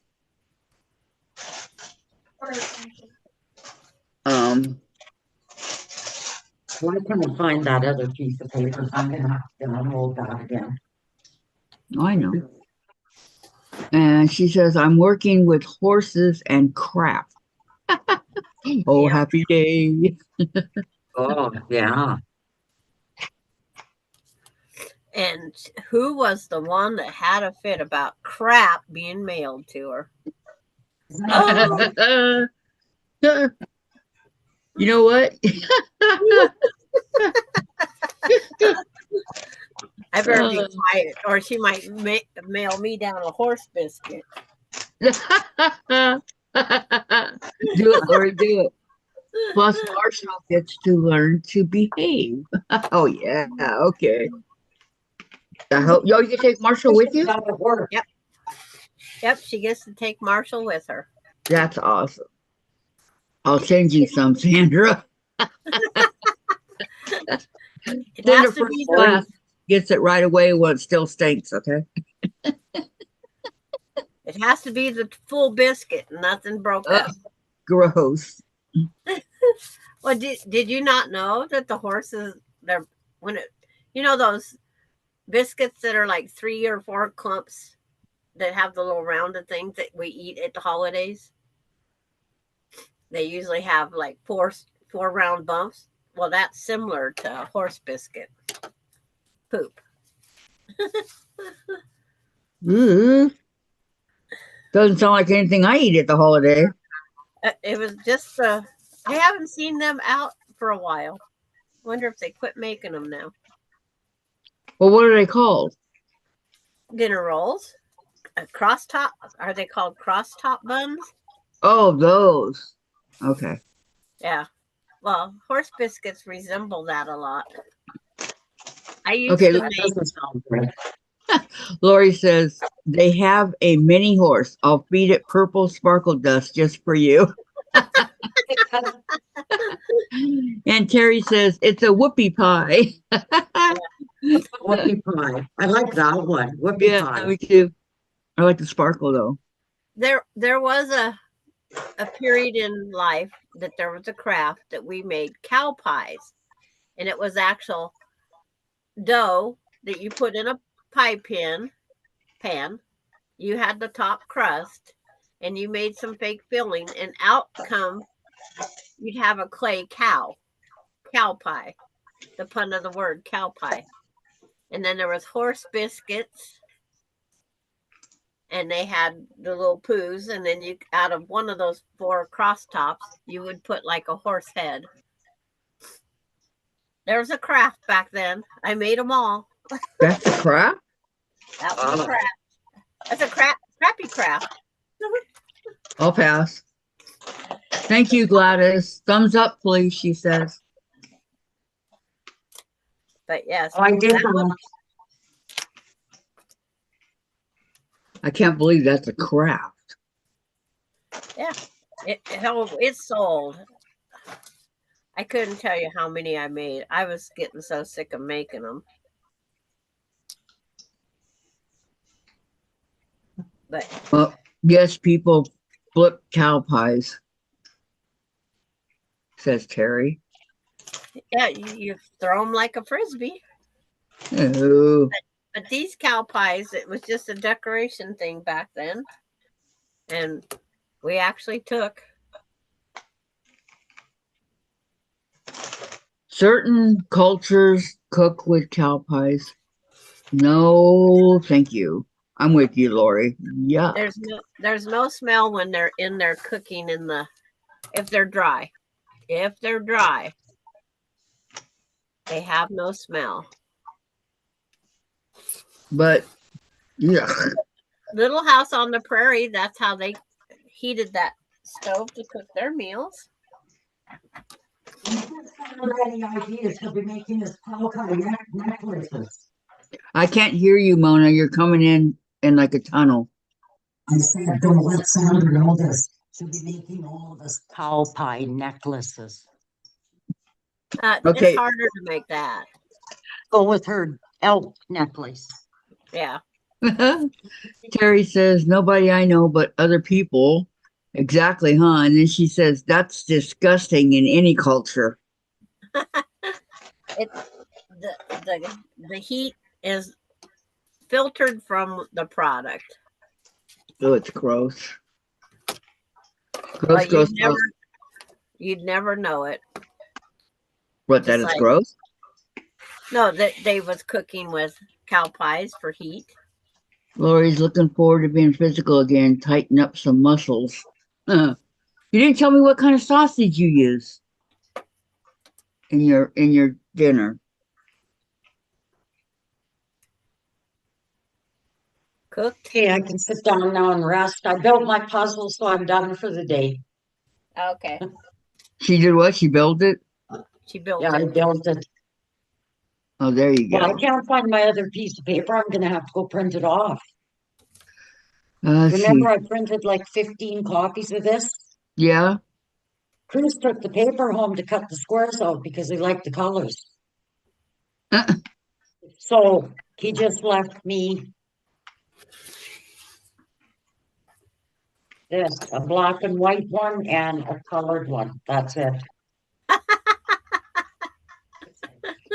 Well, I couldn't find that other piece of paper. I'm gonna have to unroll that again. I know. And she says, I'm working with horses and crap. Oh, Yep. happy day. Oh, yeah. And who was the one that had a fit about crap being mailed to her? Oh, You know what? I better be quiet, or she might mail me down a horse biscuit. Do it, Lori, do it. Plus, Marshall gets to learn to behave. Oh, yeah. Okay. I hope you can take Marshall with you. Yep, she gets to take Marshall with her. That's awesome. I'll send you some, Sandra. It has to be the, class gets it right away when it still stinks, okay? it has to be the full biscuit, nothing broke up. Gross. Well, did you not know that the horses, they're when it, you know those biscuits that are like 3 or 4 clumps that have the little rounded things that we eat at the holidays? They usually have like four round bumps. Well, that's similar to a horse biscuit poop. Doesn't sound like anything I eat at the holiday. It was just I haven't seen them out for a while. Wonder if they quit making them now. Well, what are they called? Dinner rolls, cross top. Are they called cross top buns? Oh, those. Okay. Yeah. Well, horse biscuits resemble that a lot. I used to make. Lori says they have a mini horse. I'll feed it purple sparkle dust just for you. And Terry says it's a whoopie pie. Whoopie pie. I like that one. Whoopie pie. Me too. I like the sparkle though. There was a period in life that there was a craft that we made cow pies, and it was actual dough that you put in a pie pan. You had the top crust, and you made some fake filling, and out come you'd have a clay cow pie, the pun of the word cow pie. And then there was horse biscuits, and they had the little poos, and then you out of one of those 4 cross tops you would put like a horse head. There was a craft back then. I made them all. That's a craft? That was a craft. That's a crappy craft. I'll pass. Thank you, Gladys. Thumbs up, please, she says. But yes, I did. I can't believe that's a craft. Yeah, it sold. I couldn't tell you how many I made. I was getting so sick of making them. But Well, Yes, people flip cow pies, says Terry. Yeah, you throw them like a frisbee. Oh, But these cow pies, it was just a decoration thing back then. And we actually took. certain cultures cook with cow pies. No, thank you. I'm with you, Lori. Yeah. There's no smell when they're in there cooking in the if they're dry. If they're dry, they have no smell. But yeah. Little House on the Prairie, that's how they heated that stove to cook their meals. Any ideas? He'll be making his necklaces. I can't hear you, Mona. You're coming in like a tunnel. I said, don't let Sandra know this. She'll be making all of us cow pie necklaces. It's Okay. harder to make that. Go with her elk necklace. Yeah. Terry says, nobody I know but other people. Exactly, huh? And then she says, that's disgusting in any culture. The heat is filtered from the product. Oh, it's gross. Gross, But gross, gross. You'd never know it. What, that Just it's like- gross? No, that they was cooking with cow pies for heat. Lori's looking forward to being physical again, tighten up some muscles. You didn't tell me what kind of sausage you use in your dinner. Cooked. Okay, I can sit down now and rest. I built my puzzle, so I'm done for the day. Okay. She did what? She built it? She built Yeah, I it. built it. Oh, there you Well, I go. can't find my other piece of paper. I'm gonna have to go print it off. Let's see. Remember, I printed like 15 copies of this? Yeah? Cruz took the paper home to cut the squares out because he liked the colors. So he just left me this, a black and white one and a colored one. That's it.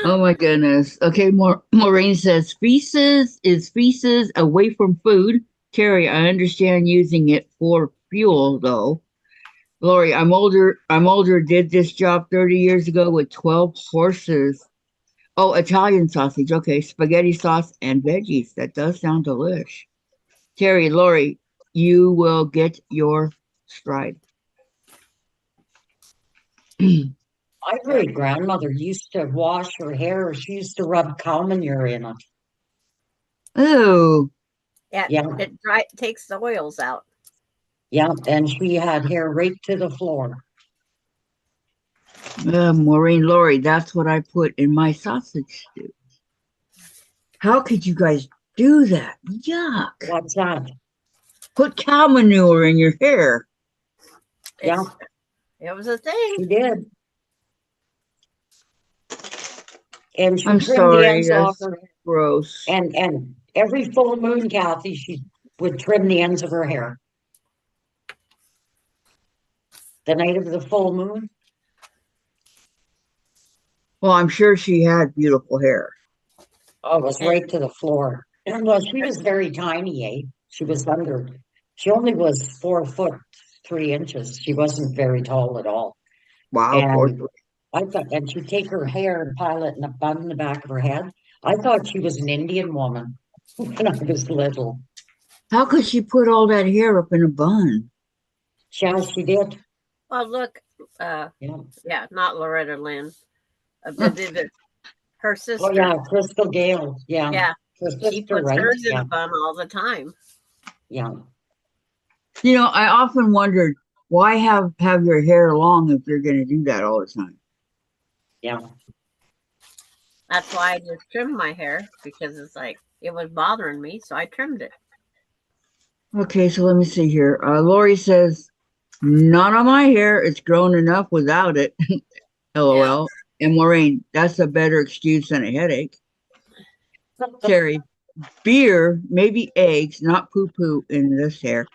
Oh my goodness. Okay, Maureen says feces is feces away from food. Terry, I understand using it for fuel though. Lori, I'm older, did this job 30 years ago with 12 horses. Oh, Italian sausage. Okay, spaghetti sauce and veggies. That does sound delish. Terry, Lori, you will get your stride. My great grandmother used to wash her hair. She used to rub cow manure in it. Oh, Yeah. Yeah. It takes the oils out. Yeah, and she had hair raked to the floor. Maureen, Lori, that's what I put in my sausage stew. How could you guys do that? Yuck. What's that? Put cow manure in your hair. Yeah. It was a thing. She did. And she I'm trimmed the sorry, ends off that's her gross. and every full moon, Kathy, she would trim the ends of her hair. The night of the full moon. Well, I'm sure she had beautiful hair. Oh, it was right to the floor. And well, she was very tiny, eh? She only was 4'3". She wasn't very tall at all. Wow, poor And I thought, and she'd take her hair and pile it in a bun in the back of her head. I thought she was an Indian woman when I was little. How could she put all that hair up in a bun? She did. Well, look. Yeah. Yeah, not Loretta Lynn. Her sister. Oh yeah, Crystal Gale. Yeah. Yeah. Her She sister, puts right? hers in Yeah. a bun all the time. Yeah. You know, I often wondered why have your hair long if you're going to do that all the time. Yeah. That's why I just trimmed my hair because it's like it was bothering me, so I trimmed it. Okay, so let me see here. Lori says, "Not on my hair. It's grown enough without it." LOL. And Maureen, that's a better excuse than a headache. Terry, beer, maybe eggs, not poo-poo in this hair.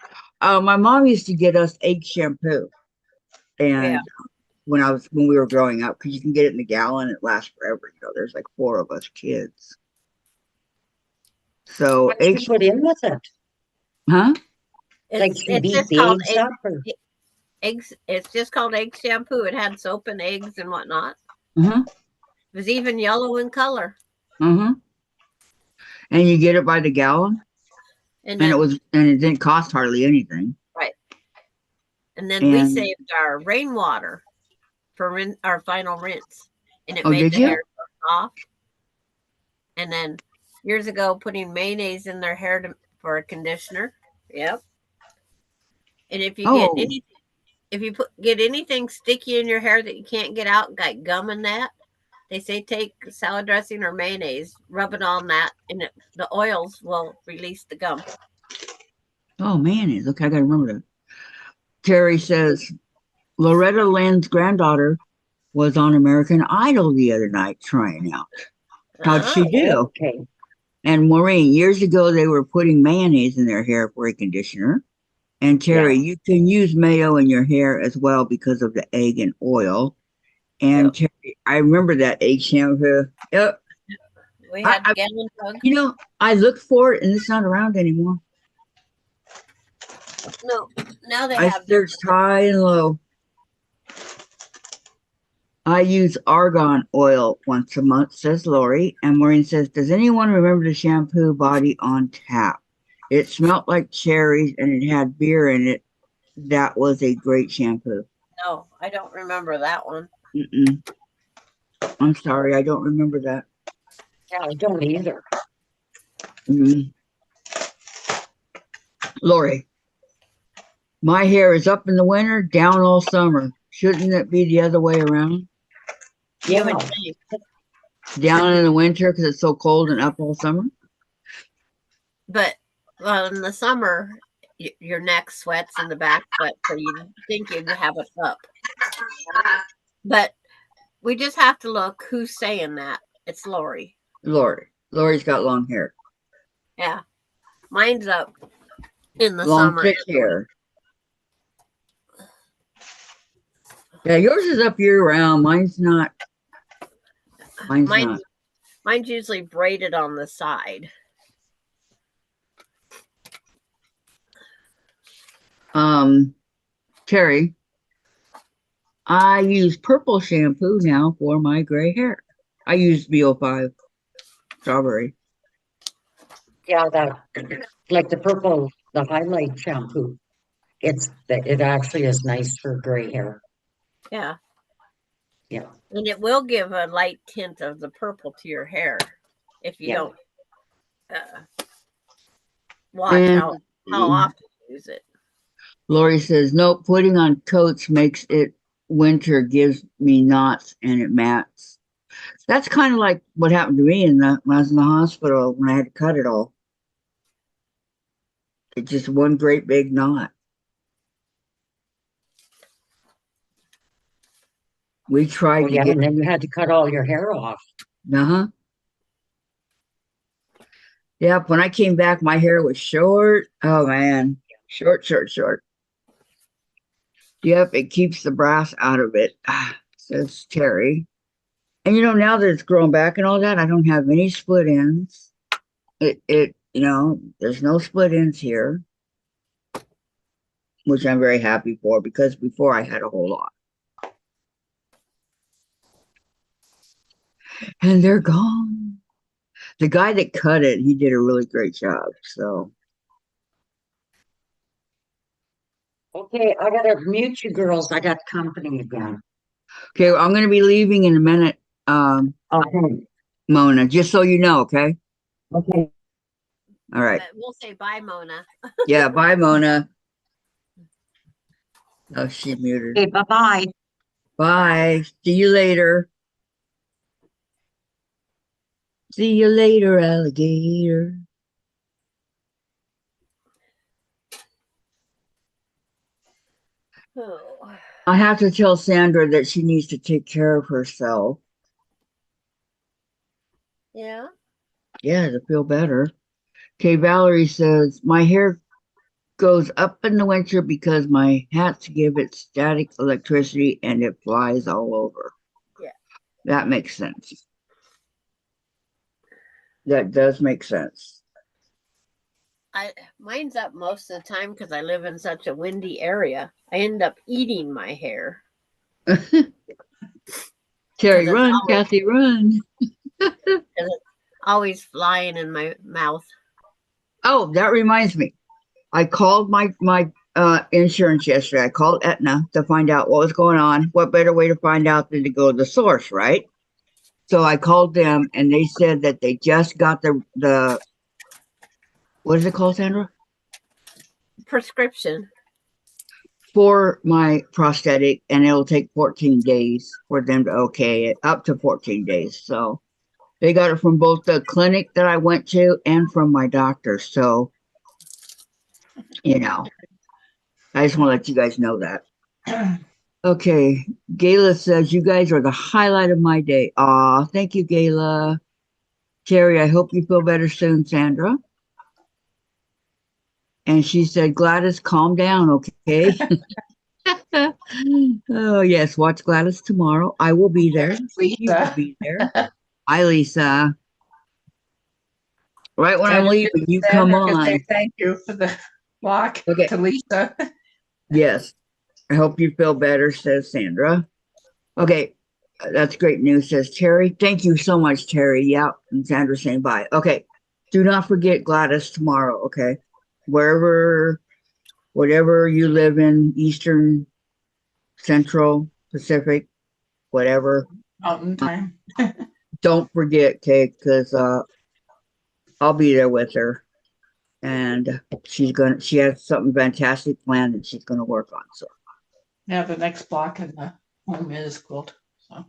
My mom used to get us egg shampoo, and Yeah. when we were growing up, because you can get it in a gallon, it lasts forever. There's like 4 of us kids. So What do you put in with it? huh? Like It's you it's beat just the called eggs up or? eggs. It's just called egg shampoo. It had soap and eggs and whatnot. Uh-huh. It was even yellow in color. Uh-huh. And you get it by the gallon, And and then it didn't cost hardly anything. right. And then we And saved our rainwater for our final rinse, and it oh, made did the you? hair so soft. And then years ago, putting mayonnaise in their hair for a conditioner. Yep. And if you get Oh, get anything sticky in your hair that you can't get out, like gum and that, they say take salad dressing or mayonnaise, rub it on that, and the oils will release the gum. oh man, look, I gotta remember that. Terry says Loretta Lynn's granddaughter was on American Idol the other night trying out. How'd Oh, she do? Okay. And Maureen, years ago they were putting mayonnaise in their hair for a conditioner. And Yeah. Terry, you can use mayo in your hair as well because of the egg and oil. And yep. Terry, I remember that egg shampoo. Yep. We I, had I, gallon jug. I looked for it and it's not around anymore. No, now they I have searched high and low. I use argan oil once a month, says Lori. And Maureen says, does anyone remember the shampoo body on tap? It smelled like cherries and it had beer in it. That was a great shampoo. No, I don't remember that one. Mm-mm. I'm sorry, I don't remember that. Yeah, I don't either. Mm. Lori, my hair is up in the winter, down all summer. Shouldn't it be the other way around? You Yeah. would think. Down in the winter because it's so cold and up all summer? But well, in the summer, your neck sweats and the back sweats, so you think you'd have it up. But we just have to look who's saying that. It's Lori. Lori. Lori's got long hair. Yeah. Mine's up in the Long, summer. thick hair. Yeah, yours is up year round. Mine's not. Mine's not. Mine's usually braided on the side. Terry, I use purple shampoo now for my gray hair. I use BO5 strawberry. Yeah, that like the purple, the highlight shampoo. It actually is nice for gray hair. Yeah. Yeah. And it will give a light tint of the purple to your hair if you Yeah. don't watch And how often you use it. Lori says, nope, putting on coats makes it winter, gives me knots and it mats. That's kind of like what happened to me when I was in the hospital when I had to cut it all. It's just one great big knot. We tried to Yeah, get. and then you had to cut all your hair off. Uh-huh. Yep, when I came back, my hair was short. Oh, man. Short, short, short. Yep, it keeps the brass out of it, says Terry. And now that it's grown back and all that, I don't have any split ends. There's no split ends here, which I'm very happy for because before I had a whole lot. And they're gone. The guy that cut it, he did a really great job. So, Okay, I gotta mute you girls. I got company again. okay, well, I'm going to be leaving in a minute, Okay. Mona, just so you know, okay? Okay. All right. But we'll say bye, Mona. Yeah, bye, Mona. Oh, she muted. Okay, bye-bye. Bye. See you later. See you later, alligator. Oh. I have to tell Sandra that she needs to take care of herself. Yeah. Yeah, to feel better. Okay, Valerie says, my hair goes up in the winter because my hats give it static electricity and it flies all over. Yeah. That makes sense. That does make sense. Mine's up most of the time because I live in such a windy area. I end up eating my hair. Terry, 'Cause it's run, always- Kathy, run. Always flying in my mouth. Oh, that reminds me. I called my insurance yesterday. I called Aetna to find out what was going on. What better way to find out than to go to the source, right? So I called them, and they said that they just got the what is it called, Sandra? Prescription. For my prosthetic, and it'll take 14 days for them to okay it, up to 14 days. So they got it from both the clinic that I went to and from my doctor. So, you know, I just want to let you guys know that. Okay, Gayla says, you guys are the highlight of my day. Aw, thank you, Gayla. Terry, I hope you feel better soon, Sandra. And she said, Gladys, calm down, okay? Oh, yes, watch Gladys tomorrow. I will be there. You will Lisa. be there. Hi, Lisa. Right when I'm leaving, you come Sandra can on. say thank you for the walk Okay. to Lisa. Yes. I hope you feel better, says Sandra. Okay. That's great news, says Terry. Thank you so much, Terry. Yeah. And Sandra's saying bye. Okay. Do not forget Gladys tomorrow. Okay. Wherever, whatever you live in, Eastern, Central, Pacific, whatever. Mountain time. Don't forget, okay, because I'll be there with her. And she has something fantastic planned that she's gonna work on. So Now the next block in the home is quilt. So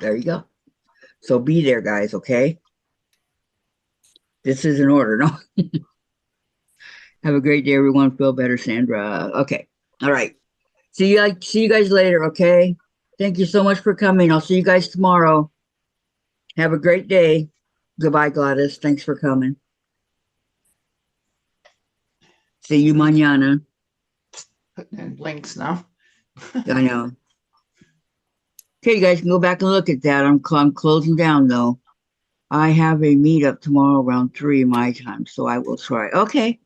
there you go. So be there, guys, okay? This is in order, no? Have a great day, everyone. Feel better, Sandra. Okay. All right. See you guys later, okay? Thank you so much for coming. I'll see you guys tomorrow. Have a great day. Goodbye, Gladys. Thanks for coming. See you mañana. putting in links now. I know. Okay, you guys can go back and look at that. I'm closing down though. I have a meetup tomorrow around 3 my time, so I will try. Okay.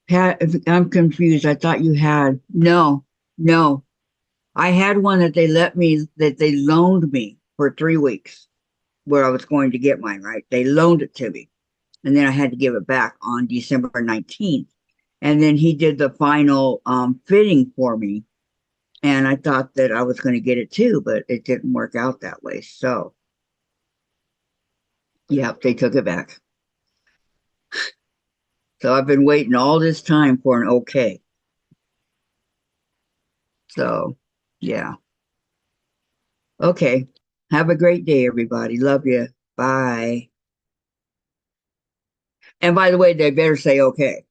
I'm confused. I thought you had no. I had one that they loaned me for 3 weeks where I was going to get mine, right? They loaned it to me. And then I had to give it back on December 19th. And then he did the final fitting for me. And I thought that I was going to get it too, but it didn't work out that way. So, yeah, they took it back. So I've been waiting all this time for an okay. So, yeah. Okay. Have a great day, everybody. Love you. Bye. And by the way, they better say okay.